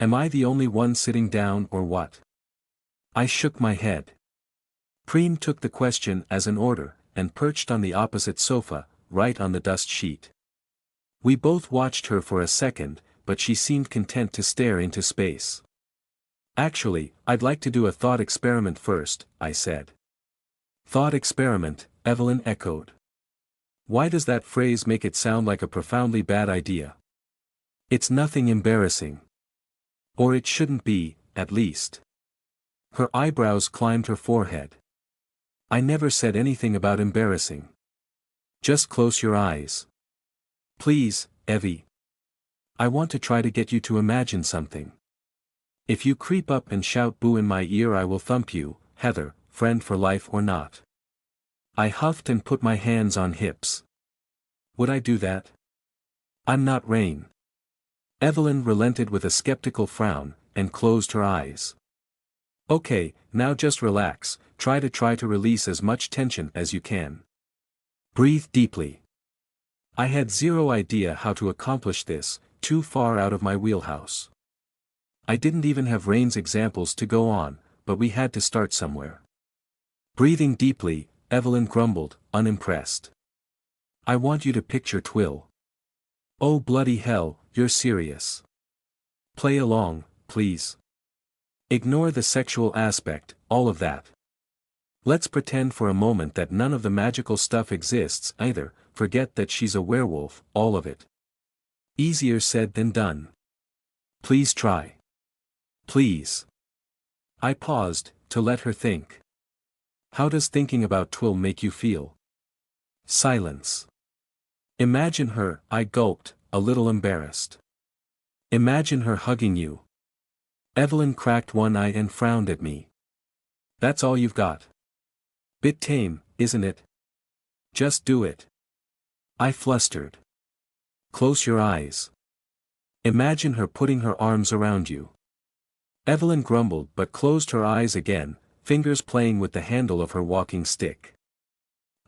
Am I the only one sitting down or what? I shook my head. Preem took the question as an order, and perched on the opposite sofa, right on the dust sheet. We both watched her for a second, but she seemed content to stare into space. Actually, I'd like to do a thought experiment first, I said. Thought experiment, Evelyn echoed. Why does that phrase make it sound like a profoundly bad idea? It's nothing embarrassing. Or it shouldn't be, at least. Her eyebrows climbed her forehead. I never said anything about embarrassing. Just close your eyes. Please, Evie. I want to try to get you to imagine something. If you creep up and shout boo in my ear, I will thump you, Heather, friend for life or not. I huffed and put my hands on hips. Would I do that? I'm not Rain. Evelyn relented with a skeptical frown, and closed her eyes. Okay, now just relax, try to release as much tension as you can. Breathe deeply. I had zero idea how to accomplish this, too far out of my wheelhouse. I didn't even have Rain's examples to go on, but we had to start somewhere. Breathing deeply, Evelyn grumbled, unimpressed. I want you to picture Twill. Oh bloody hell, you're serious. Play along, please. Ignore the sexual aspect, all of that. Let's pretend for a moment that none of the magical stuff exists either, forget that she's a werewolf, all of it. Easier said than done. Please try. Please. I paused, to let her think. How does thinking about Twill make you feel? Silence. Imagine her, I gulped, a little embarrassed. Imagine her hugging you. Evelyn cracked one eye and frowned at me. That's all you've got. Bit tame, isn't it? Just do it. I flustered. Close your eyes. Imagine her putting her arms around you. Evelyn grumbled but closed her eyes again, fingers playing with the handle of her walking stick.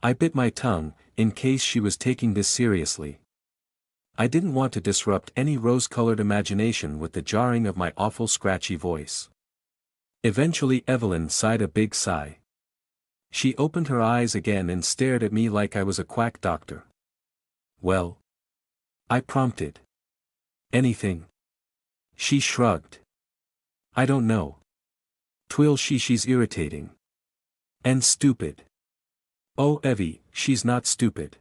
I bit my tongue, in case she was taking this seriously. I didn't want to disrupt any rose-colored imagination with the jarring of my awful scratchy voice. Eventually Evelyn sighed a big sigh. She opened her eyes again and stared at me like I was a quack doctor. Well? I prompted. Anything? She shrugged. I don't know. Twill she's irritating. And stupid. Oh Evie, she's not stupid.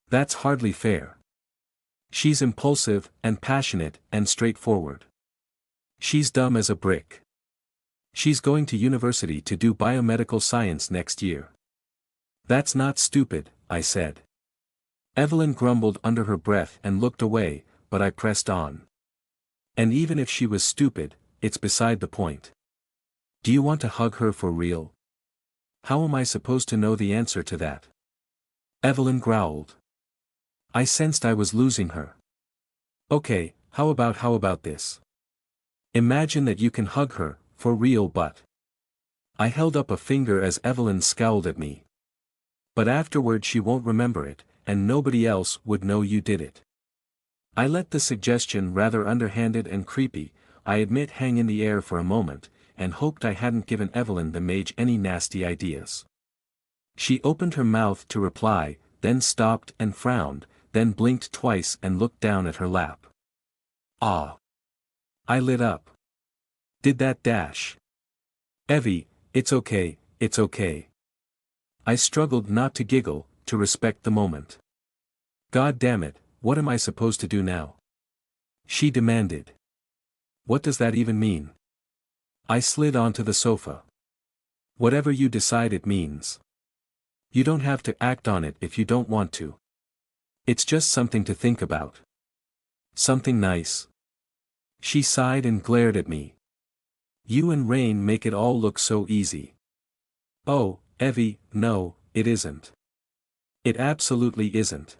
That's hardly fair. She's impulsive, and passionate, and straightforward. She's dumb as a brick. She's going to university to do biomedical science next year. That's not stupid, I said. Evelyn grumbled under her breath and looked away, but I pressed on. And even if she was stupid, it's beside the point. Do you want to hug her for real? How am I supposed to know the answer to that? Evelyn growled. I sensed I was losing her. Okay, how about this? Imagine that you can hug her, for real but. I held up a finger as Evelyn scowled at me. But afterward she won't remember it, and nobody else would know you did it. I let the suggestion, rather underhanded and creepy, I admit, hang in the air for a moment, and hoped I hadn't given Evelyn the mage any nasty ideas. She opened her mouth to reply, then stopped and frowned, then blinked twice and looked down at her lap. Ah! I lit up. Did that dash? Evie, it's okay, it's okay. I struggled not to giggle, to respect the moment. God damn it, what am I supposed to do now? She demanded. What does that even mean? I slid onto the sofa. Whatever you decide it means. You don't have to act on it if you don't want to. It's just something to think about. Something nice. She sighed and glared at me. You and Rain make it all look so easy. Oh, Evie, no, it isn't. It absolutely isn't.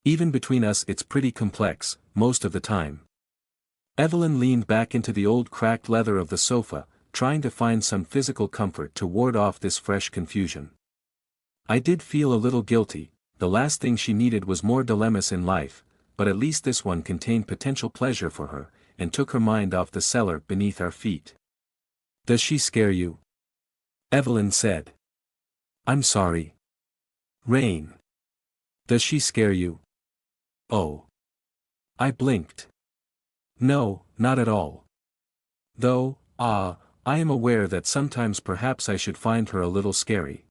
Even between us it's pretty complex, most of the time. Evelyn leaned back into the old cracked leather of the sofa, trying to find some physical comfort to ward off this fresh confusion. I did feel a little guilty. The last thing she needed was more dilemmas in life, but at least this one contained potential pleasure for her, and took her mind off the cellar beneath our feet. "Does she scare you?" Evelyn said. "I'm sorry. Rain. Does she scare you?" "Oh." I blinked. "No, not at all. Though, I am aware that sometimes perhaps I should find her a little scary.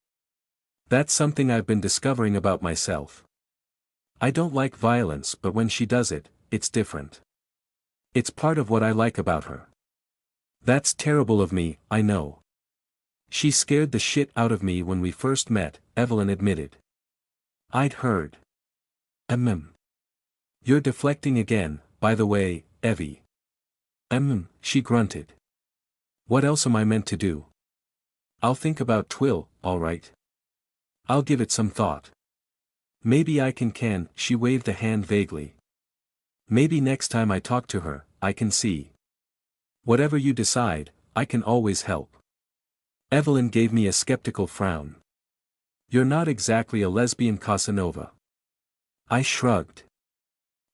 That's something I've been discovering about myself. I don't like violence, but when she does it, it's different. It's part of what I like about her." "That's terrible of me, I know. She scared the shit out of me when we first met," Evelyn admitted. I'd heard. You're deflecting again, by the way, Evie." She grunted. "What else am I meant to do?" "I'll think about Twill, alright. I'll give it some thought. Maybe I can, she waved a hand vaguely. "Maybe next time I talk to her, I can see. Whatever you decide, I can always help." Evelyn gave me a skeptical frown. "You're not exactly a lesbian Casanova." I shrugged.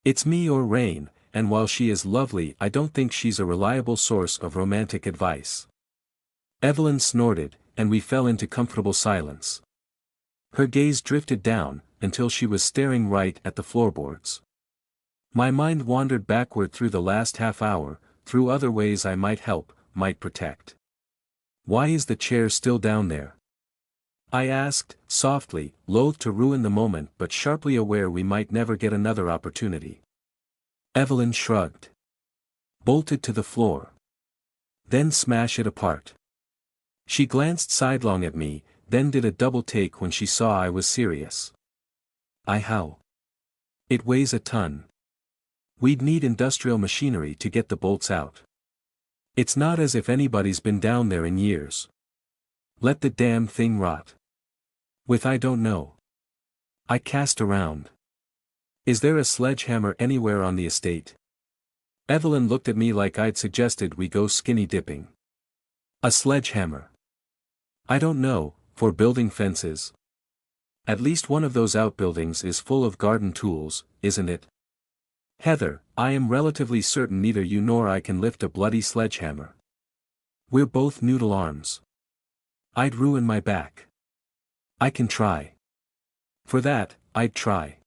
"It's me or Rain, and while she is lovely, I don't think she's a reliable source of romantic advice." Evelyn snorted, and we fell into comfortable silence. Her gaze drifted down, until she was staring right at the floorboards. My mind wandered backward through the last half hour, through other ways I might help, might protect. "Why is the chair still down there?" I asked, softly, loath to ruin the moment but sharply aware we might never get another opportunity. Evelyn shrugged. "Bolted to the floor. Then smash it apart." She glanced sidelong at me, then did a double take when she saw I was serious. "How? It weighs a ton. We'd need industrial machinery to get the bolts out. It's not as if anybody's been down there in years. Let the damn thing rot. With I don't know." I cast around. "Is there a sledgehammer anywhere on the estate?" Evelyn looked at me like I'd suggested we go skinny dipping. "A sledgehammer? I don't know, for building fences. At least one of those outbuildings is full of garden tools, isn't it? Heather, I am relatively certain neither you nor I can lift a bloody sledgehammer. We're both noodle arms. I'd ruin my back." "I can try." "For that, I'd try."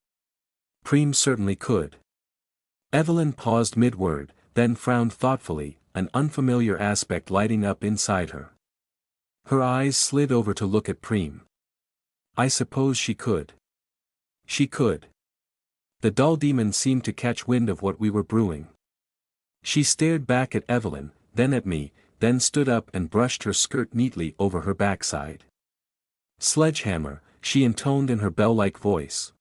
Preem certainly could. Evelyn paused mid-word, then frowned thoughtfully, an unfamiliar aspect lighting up inside her. Her eyes slid over to look at Preem. "I suppose she could." "She could." The dull demon seemed to catch wind of what we were brewing. She stared back at Evelyn, then at me, then stood up and brushed her skirt neatly over her backside. "Sledgehammer," she intoned in her bell-like voice.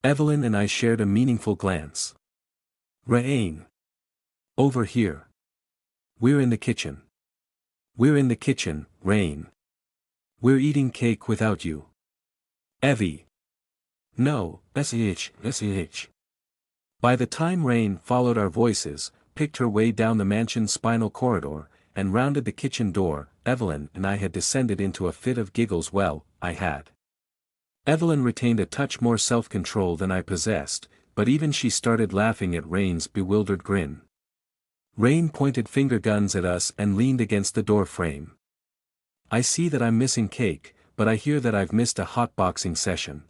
Evelyn and I shared a meaningful glance. "Rain. Over here. We're in the kitchen." "We're in the kitchen, Rain. We're eating cake without you." "Evie." "No, SEH. By the time Rain followed our voices, picked her way down the mansion's spinal corridor, and rounded the kitchen door, Evelyn and I had descended into a fit of giggles. Well, I had. Evelyn retained a touch more self-control than I possessed, but even she started laughing at Rain's bewildered grin. Rain pointed finger guns at us and leaned against the door frame. "I see that I'm missing cake, but I hear that I've missed a hotboxing session.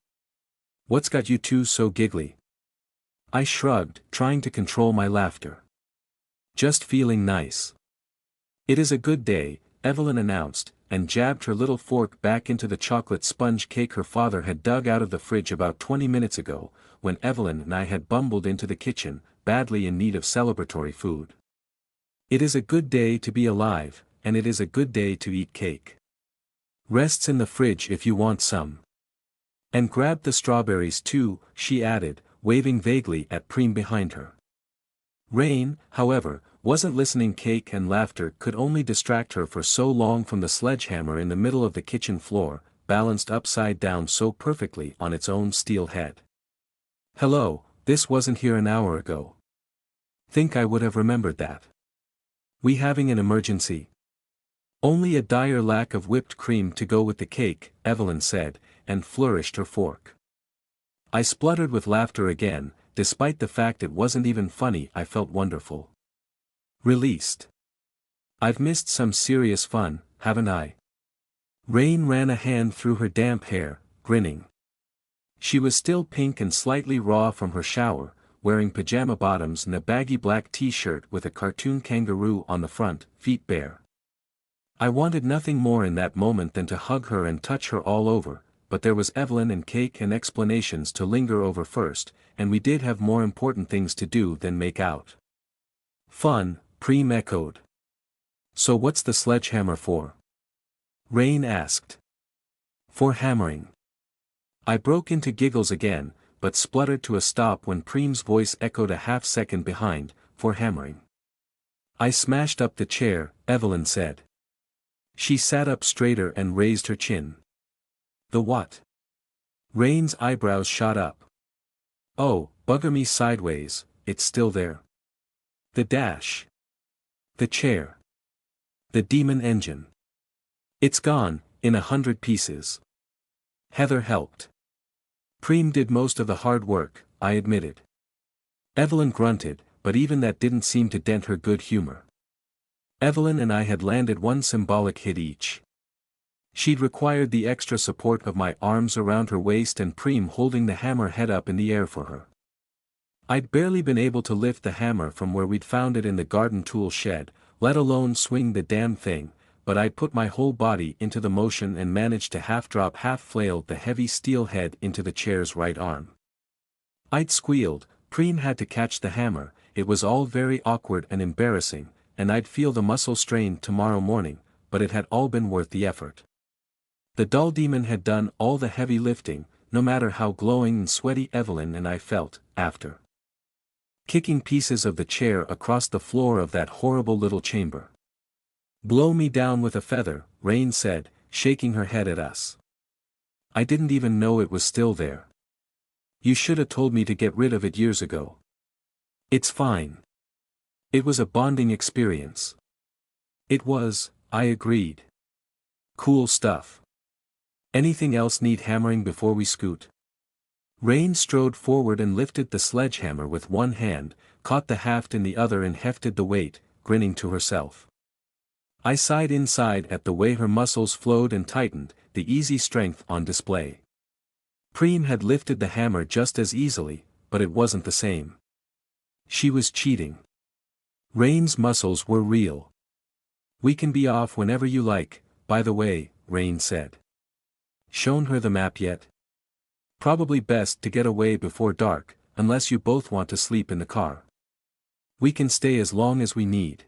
What's got you two so giggly?" I shrugged, trying to control my laughter. "Just feeling nice." "It is a good day," Evelyn announced, and jabbed her little fork back into the chocolate sponge cake her father had dug out of the fridge about 20 minutes ago, when Evelyn and I had bumbled into the kitchen, badly in need of celebratory food. "It is a good day to be alive, and it is a good day to eat cake. Rests in the fridge if you want some. And grab the strawberries too," she added, waving vaguely at Preem behind her. Rain, however, wasn't listening. Cake and laughter could only distract her for so long from the sledgehammer in the middle of the kitchen floor, balanced upside down so perfectly on its own steel head. "Hello, this wasn't here an hour ago." Think I would have remembered that. We having an emergency? Only a dire lack of whipped cream to go with the cake, Evelyn said, and flourished her fork. I spluttered with laughter again, despite the fact it wasn't even funny. I felt wonderful. Released. I've missed some serious fun, haven't I? Rain ran a hand through her damp hair, grinning. She was still pink and slightly raw from her shower, wearing pajama bottoms and a baggy black t-shirt with a cartoon kangaroo on the front, feet bare. I wanted nothing more in that moment than to hug her and touch her all over, but there was Evelyn and cake and explanations to linger over first, and we did have more important things to do than make out. Fun, Preem echoed. So what's the sledgehammer for? Rain asked. For hammering. I broke into giggles again, but spluttered to a stop when Preem's voice echoed a half-second behind, for hammering. I smashed up the chair, Evelyn said. She sat up straighter and raised her chin. The what? Rain's eyebrows shot up. Oh, bugger me sideways, it's still there. The dash. The chair. The demon engine. It's gone, in 100 pieces. Heather helped. Preem did most of the hard work, I admitted. Evelyn grunted, but even that didn't seem to dent her good humor. Evelyn and I had landed one symbolic hit each. She'd required the extra support of my arms around her waist and Preem holding the hammer head up in the air for her. I'd barely been able to lift the hammer from where we'd found it in the garden tool shed, let alone swing the damn thing, but I'd put my whole body into the motion and managed to half-drop half-flail the heavy steel head into the chair's right arm. I'd squealed, Preem had to catch the hammer, it was all very awkward and embarrassing, and I'd feel the muscle strain tomorrow morning, but it had all been worth the effort. The doll demon had done all the heavy lifting, no matter how glowing and sweaty Evelyn and I felt, after kicking pieces of the chair across the floor of that horrible little chamber. Blow me down with a feather, Rain said, shaking her head at us. I didn't even know it was still there. You should have told me to get rid of it years ago. It's fine. It was a bonding experience. It was, I agreed. Cool stuff. Anything else need hammering before we scoot? Rain strode forward and lifted the sledgehammer with one hand, caught the haft in the other and hefted the weight, grinning to herself. I sighed inside at the way her muscles flowed and tightened, the easy strength on display. Preem had lifted the hammer just as easily, but it wasn't the same. She was cheating. Rain's muscles were real. We can be off whenever you like, by the way, Rain said. Shown her the map yet? Probably best to get away before dark, unless you both want to sleep in the car. We can stay as long as we need.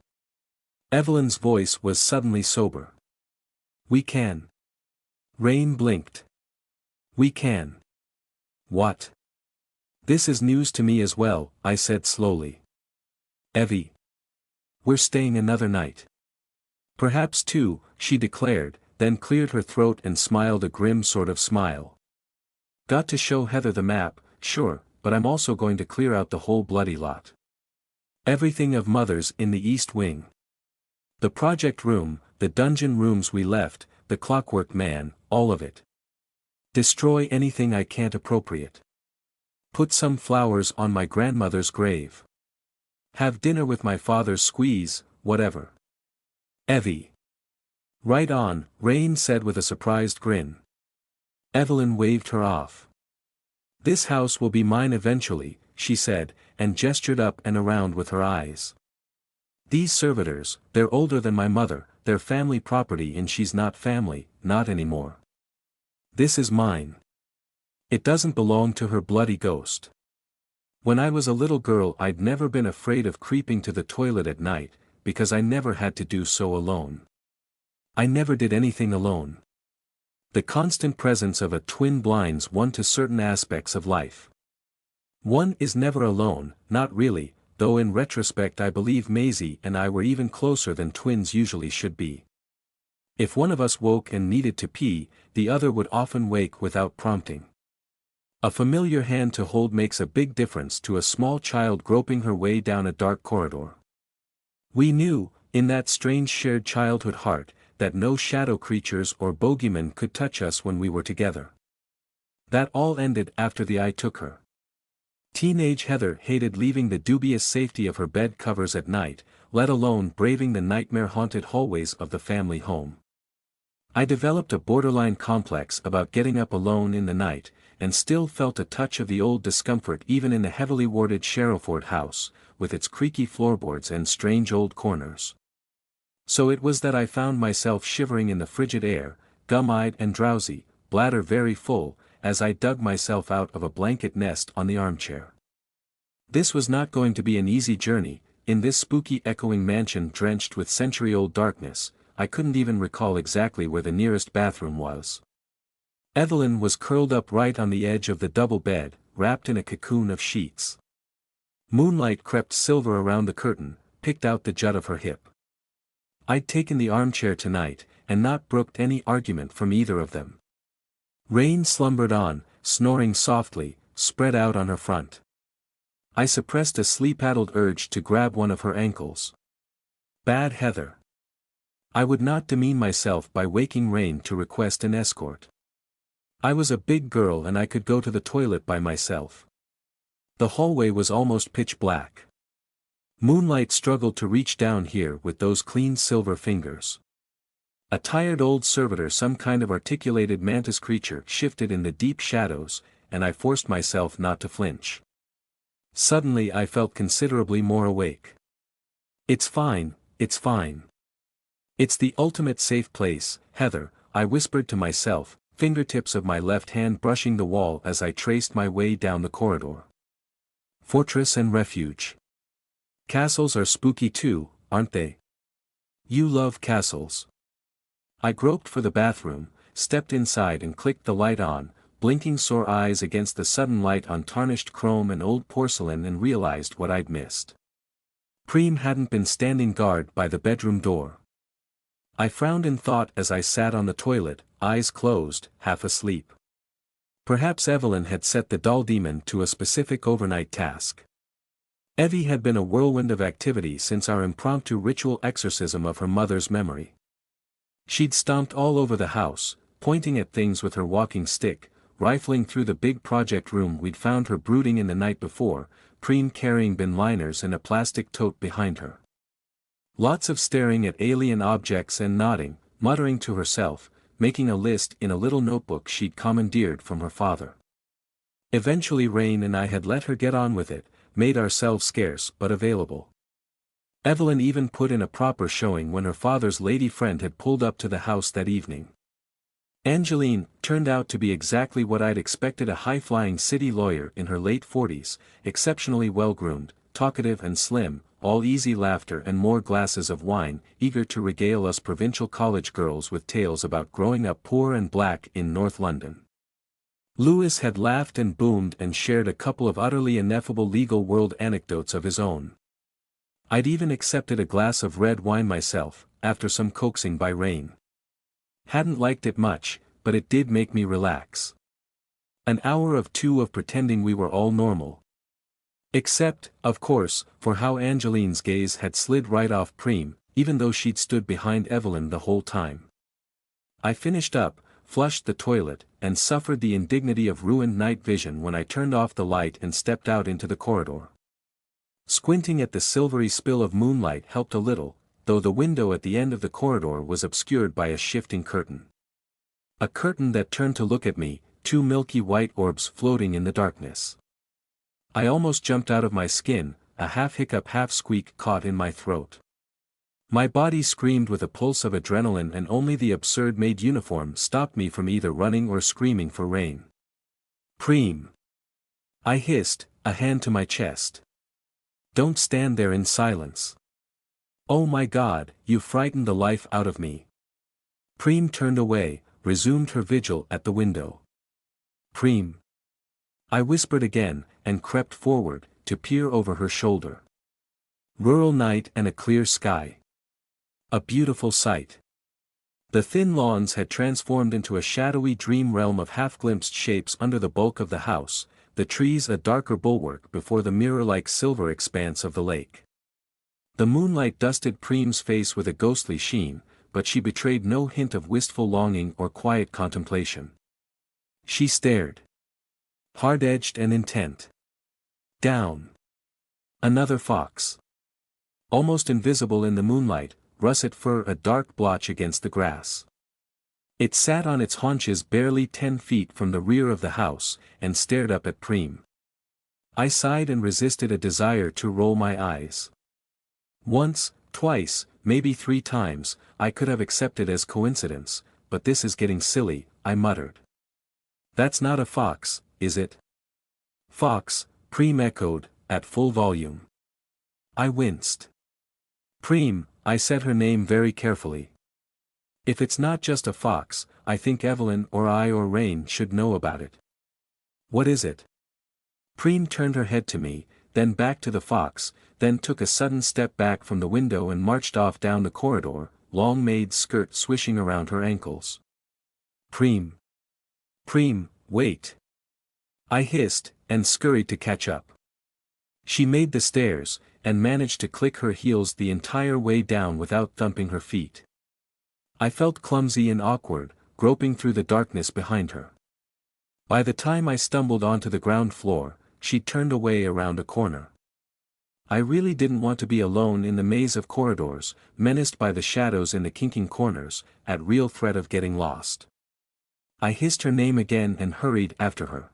Evelyn's voice was suddenly sober. We can. Rain blinked. We can. What? This is news to me as well, I said slowly. Evie. We're staying another night. Perhaps two, she declared, then cleared her throat and smiled a grim sort of smile. Got to show Heather the map, sure, but I'm also going to clear out the whole bloody lot. Everything of Mother's in the East Wing. The project room, the dungeon rooms we left, the Clockwork Man, all of it. Destroy anything I can't appropriate. Put some flowers on my grandmother's grave. Have dinner with my father's squeeze, whatever. Evie. Right on, Rain said with a surprised grin. Evelyn waved her off. This house will be mine eventually, she said, and gestured up and around with her eyes. These servitors, they're older than my mother, they're family property and she's not family, not anymore. This is mine. It doesn't belong to her bloody ghost. When I was a little girl I'd never been afraid of creeping to the toilet at night, because I never had to do so alone. I never did anything alone. The constant presence of a twin blinds one to certain aspects of life. One is never alone, not really, though in retrospect I believe Maisie and I were even closer than twins usually should be. If one of us woke and needed to pee, the other would often wake without prompting. A familiar hand to hold makes a big difference to a small child groping her way down a dark corridor. We knew, in that strange shared childhood heart, that no shadow creatures or bogeymen could touch us when we were together. That all ended after the eye took her. Teenage Heather hated leaving the dubious safety of her bed covers at night, let alone braving the nightmare-haunted hallways of the family home. I developed a borderline complex about getting up alone in the night, and still felt a touch of the old discomfort even in the heavily warded Sherrowford house, with its creaky floorboards and strange old corners. So it was that I found myself shivering in the frigid air, gum-eyed and drowsy, bladder very full, as I dug myself out of a blanket nest on the armchair. This was not going to be an easy journey, in this spooky echoing mansion drenched with century-old darkness. I couldn't even recall exactly where the nearest bathroom was. Evelyn was curled up right on the edge of the double bed, wrapped in a cocoon of sheets. Moonlight crept silver around the curtain, picked out the jut of her hip. I'd taken the armchair tonight, and not brooked any argument from either of them. Rain slumbered on, snoring softly, spread out on her front. I suppressed a sleep-addled urge to grab one of her ankles. Bad Heather. I would not demean myself by waking Rain to request an escort. I was a big girl and I could go to the toilet by myself. The hallway was almost pitch black. Moonlight struggled to reach down here with those clean silver fingers. A tired old servitor, some kind of articulated mantis creature, shifted in the deep shadows, and I forced myself not to flinch. Suddenly I felt considerably more awake. It's fine, it's fine. It's the ultimate safe place, Heather, I whispered to myself, fingertips of my left hand brushing the wall as I traced my way down the corridor. Fortress and refuge. Castles are spooky too, aren't they? You love castles. I groped for the bathroom, stepped inside and clicked the light on, blinking sore eyes against the sudden light on tarnished chrome and old porcelain, and realized what I'd missed. Preem hadn't been standing guard by the bedroom door. I frowned in thought as I sat on the toilet, eyes closed, half asleep. Perhaps Evelyn had set the doll demon to a specific overnight task. Evie had been a whirlwind of activity since our impromptu ritual exorcism of her mother's memory. She'd stomped all over the house, pointing at things with her walking stick, rifling through the big project room we'd found her brooding in the night before, Preem carrying bin liners and a plastic tote behind her. Lots of staring at alien objects and nodding, muttering to herself, making a list in a little notebook she'd commandeered from her father. Eventually Rain and I had let her get on with it, made ourselves scarce but available. Evelyn even put in a proper showing when her father's lady friend had pulled up to the house that evening. Angeline turned out to be exactly what I'd expected: a high-flying city lawyer in her late 40s, exceptionally well-groomed, talkative and slim, all easy laughter and more glasses of wine, eager to regale us provincial college girls with tales about growing up poor and black in North London. Lewis had laughed and boomed and shared a couple of utterly ineffable legal world anecdotes of his own. I'd even accepted a glass of red wine myself, after some coaxing by Rain. Hadn't liked it much, but it did make me relax. An hour or two of pretending we were all normal. Except, of course, for how Angeline's gaze had slid right off Preem, even though she'd stood behind Evelyn the whole time. I finished up, flushed the toilet, and suffered the indignity of ruined night vision when I turned off the light and stepped out into the corridor. Squinting at the silvery spill of moonlight helped a little, though the window at the end of the corridor was obscured by a shifting curtain. A curtain that turned to look at me, two milky white orbs floating in the darkness. I almost jumped out of my skin, a half-hiccup half-squeak caught in my throat. My body screamed with a pulse of adrenaline, and only the absurd-made uniform stopped me from either running or screaming for Rain. Preem! I hissed, a hand to my chest. Don't stand there in silence. Oh my God, you frightened the life out of me. Preem turned away, resumed her vigil at the window. Preem! I whispered again, and crept forward, to peer over her shoulder. Rural night and a clear sky. A beautiful sight. The thin lawns had transformed into a shadowy dream realm of half-glimpsed shapes under the bulk of the house, the trees a darker bulwark before the mirror-like silver expanse of the lake. The moonlight dusted Preem's face with a ghostly sheen, but she betrayed no hint of wistful longing or quiet contemplation. She stared. Hard-edged and intent. Down. Another fox. Almost invisible in the moonlight, russet fur a dark blotch against the grass. It sat on its haunches barely 10 feet from the rear of the house, and stared up at Preem. I sighed and resisted a desire to roll my eyes. Once, twice, maybe 3 times, I could have accepted as coincidence, but this is getting silly, I muttered. That's not a fox, is it? Fox, Preem echoed, at full volume. I winced. Preem, I said her name very carefully. If it's not just a fox, I think Evelyn or I or Rain should know about it. What is it? Preem turned her head to me, then back to the fox, then took a sudden step back from the window and marched off down the corridor, long maid skirt swishing around her ankles. Preem. Preem, wait. I hissed, and scurried to catch up. She made the stairs, and managed to click her heels the entire way down without thumping her feet. I felt clumsy and awkward, groping through the darkness behind her. By the time I stumbled onto the ground floor, she'd turned away around a corner. I really didn't want to be alone in the maze of corridors, menaced by the shadows in the kinking corners, at real threat of getting lost. I hissed her name again and hurried after her.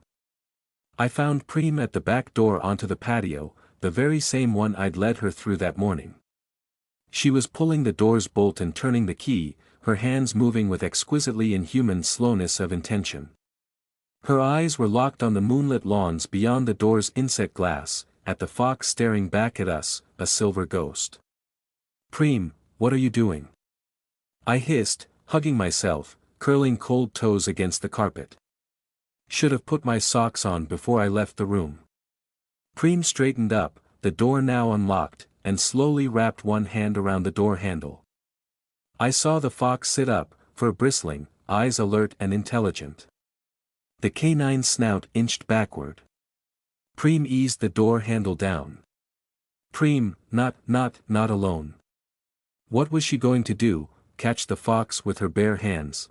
I found Preem at the back door onto the patio, the very same one I'd led her through that morning. She was pulling the door's bolt and turning the key, her hands moving with exquisitely inhuman slowness of intention. Her eyes were locked on the moonlit lawns beyond the door's inset glass, at the fox staring back at us, a silver ghost. Preem, what are you doing? I hissed, hugging myself, curling cold toes against the carpet. Should have put my socks on before I left the room. Preem straightened up, the door now unlocked, and slowly wrapped one hand around the door handle. I saw the fox sit up, fur bristling, eyes alert and intelligent. The canine snout inched backward. Preem eased the door handle down. Preem, not alone. What was she going to do, catch the fox with her bare hands?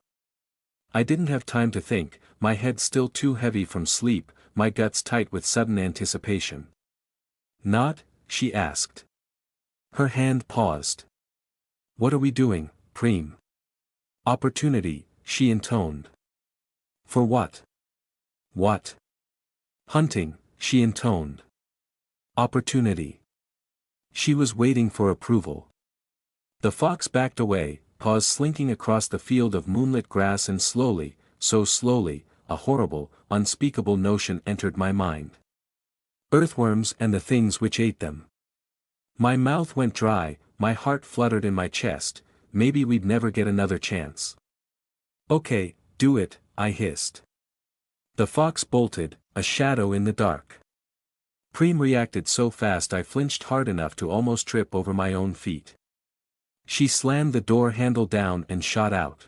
I didn't have time to think, my head still too heavy from sleep, my guts tight with sudden anticipation. Not? She asked. Her hand paused. What are we doing, Preem? Opportunity, she intoned. For what? What? Hunting, she intoned. Opportunity. She was waiting for approval. The fox backed away, paws slinking across the field of moonlit grass, and slowly, so slowly, a horrible, unspeakable notion entered my mind. Earthworms and the things which ate them. My mouth went dry, my heart fluttered in my chest, maybe we'd never get another chance. Okay, do it, I hissed. The fox bolted, a shadow in the dark. Preem reacted so fast I flinched hard enough to almost trip over my own feet. She slammed the door handle down and shot out.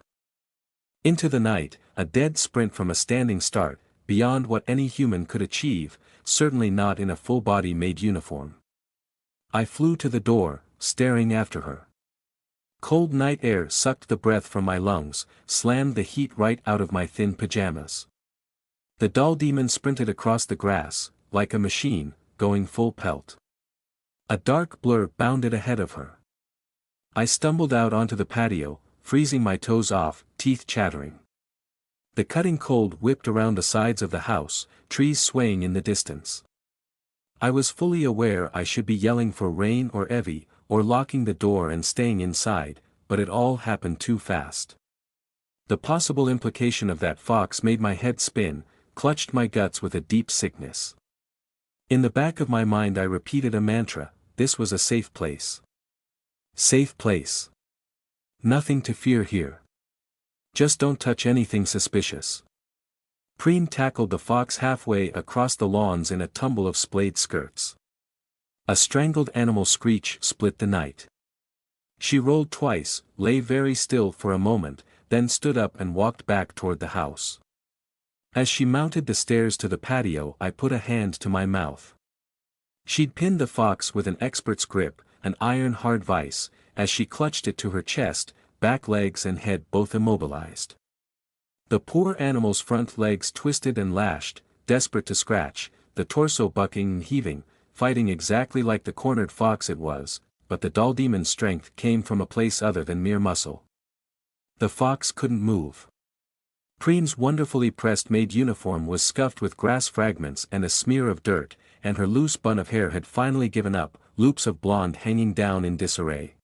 Into the night, a dead sprint from a standing start, beyond what any human could achieve, certainly not in a full-body maid uniform. I flew to the door, staring after her. Cold night air sucked the breath from my lungs, slammed the heat right out of my thin pajamas. The doll demon sprinted across the grass, like a machine, going full pelt. A dark blur bounded ahead of her. I stumbled out onto the patio, freezing my toes off, teeth chattering. The cutting cold whipped around the sides of the house, trees swaying in the distance. I was fully aware I should be yelling for Rain or Evie, or locking the door and staying inside, but it all happened too fast. The possible implication of that fox made my head spin, clutched my guts with a deep sickness. In the back of my mind I repeated a mantra, this was a safe place. Safe place. Nothing to fear here. Just don't touch anything suspicious. Preem tackled the fox halfway across the lawns in a tumble of splayed skirts. A strangled animal screech split the night. She rolled twice, lay very still for a moment, then stood up and walked back toward the house. As she mounted the stairs to the patio, I put a hand to my mouth. She'd pinned the fox with an expert's grip, an iron-hard vice, as she clutched it to her chest, back legs and head both immobilized. The poor animal's front legs twisted and lashed, desperate to scratch, the torso bucking and heaving, fighting exactly like the cornered fox it was, but the dull demon's strength came from a place other than mere muscle. The fox couldn't move. Preen's wonderfully pressed-made uniform was scuffed with grass fragments and a smear of dirt, and her loose bun of hair had finally given up, loops of blonde hanging down in disarray.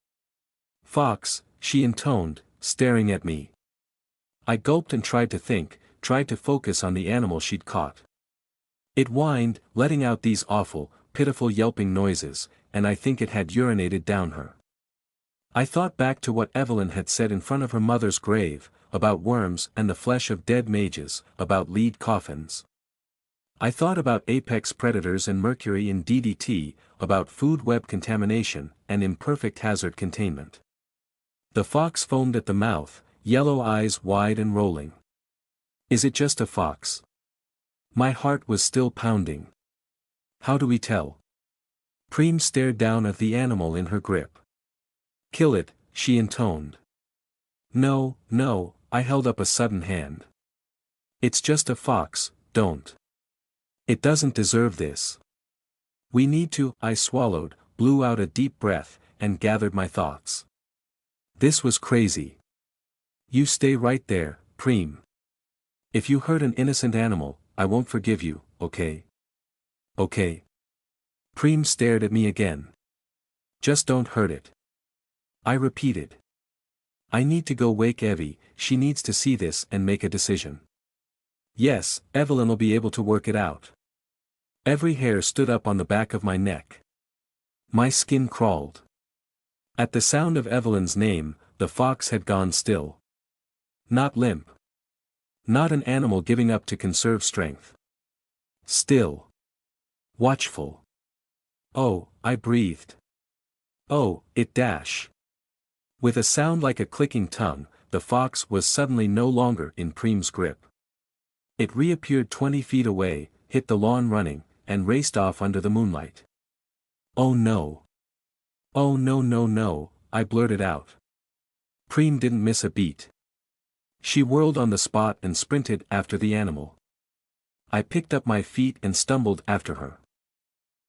"Fox," she intoned, staring at me. I gulped and tried to think, tried to focus on the animal she'd caught. It whined, letting out these awful, pitiful yelping noises, and I think it had urinated down her. I thought back to what Evelyn had said in front of her mother's grave, about worms and the flesh of dead mages, about lead coffins. I thought about apex predators and mercury in DDT, about food web contamination and imperfect hazard containment. The fox foamed at the mouth, yellow eyes wide and rolling. Is it just a fox? My heart was still pounding. How do we tell? Preen stared down at the animal in her grip. "Kill it," she intoned. "No, no," I held up a sudden hand. "It's just a fox, don't. It doesn't deserve this. We need to." I swallowed, blew out a deep breath, and gathered my thoughts. This was crazy. "You stay right there, Preen. If you hurt an innocent animal, I won't forgive you, okay? Okay?" Preen stared at me again. "Just don't hurt it." I repeated. "I need to go wake Evie, she needs to see this and make a decision." "Yes, Evelyn'll be able to work it out." Every hair stood up on the back of my neck. My skin crawled. At the sound of Evelyn's name, the fox had gone still. Not limp. Not an animal giving up to conserve strength. Still. Watchful. "Oh," I breathed. "Oh, it dash." With a sound like a clicking tongue, the fox was suddenly no longer in Preen's grip. It reappeared 20 feet away, hit the lawn running, and raced off under the moonlight. "Oh no. Oh no no no," I blurted out. Preen didn't miss a beat. She whirled on the spot and sprinted after the animal. I picked up my feet and stumbled after her.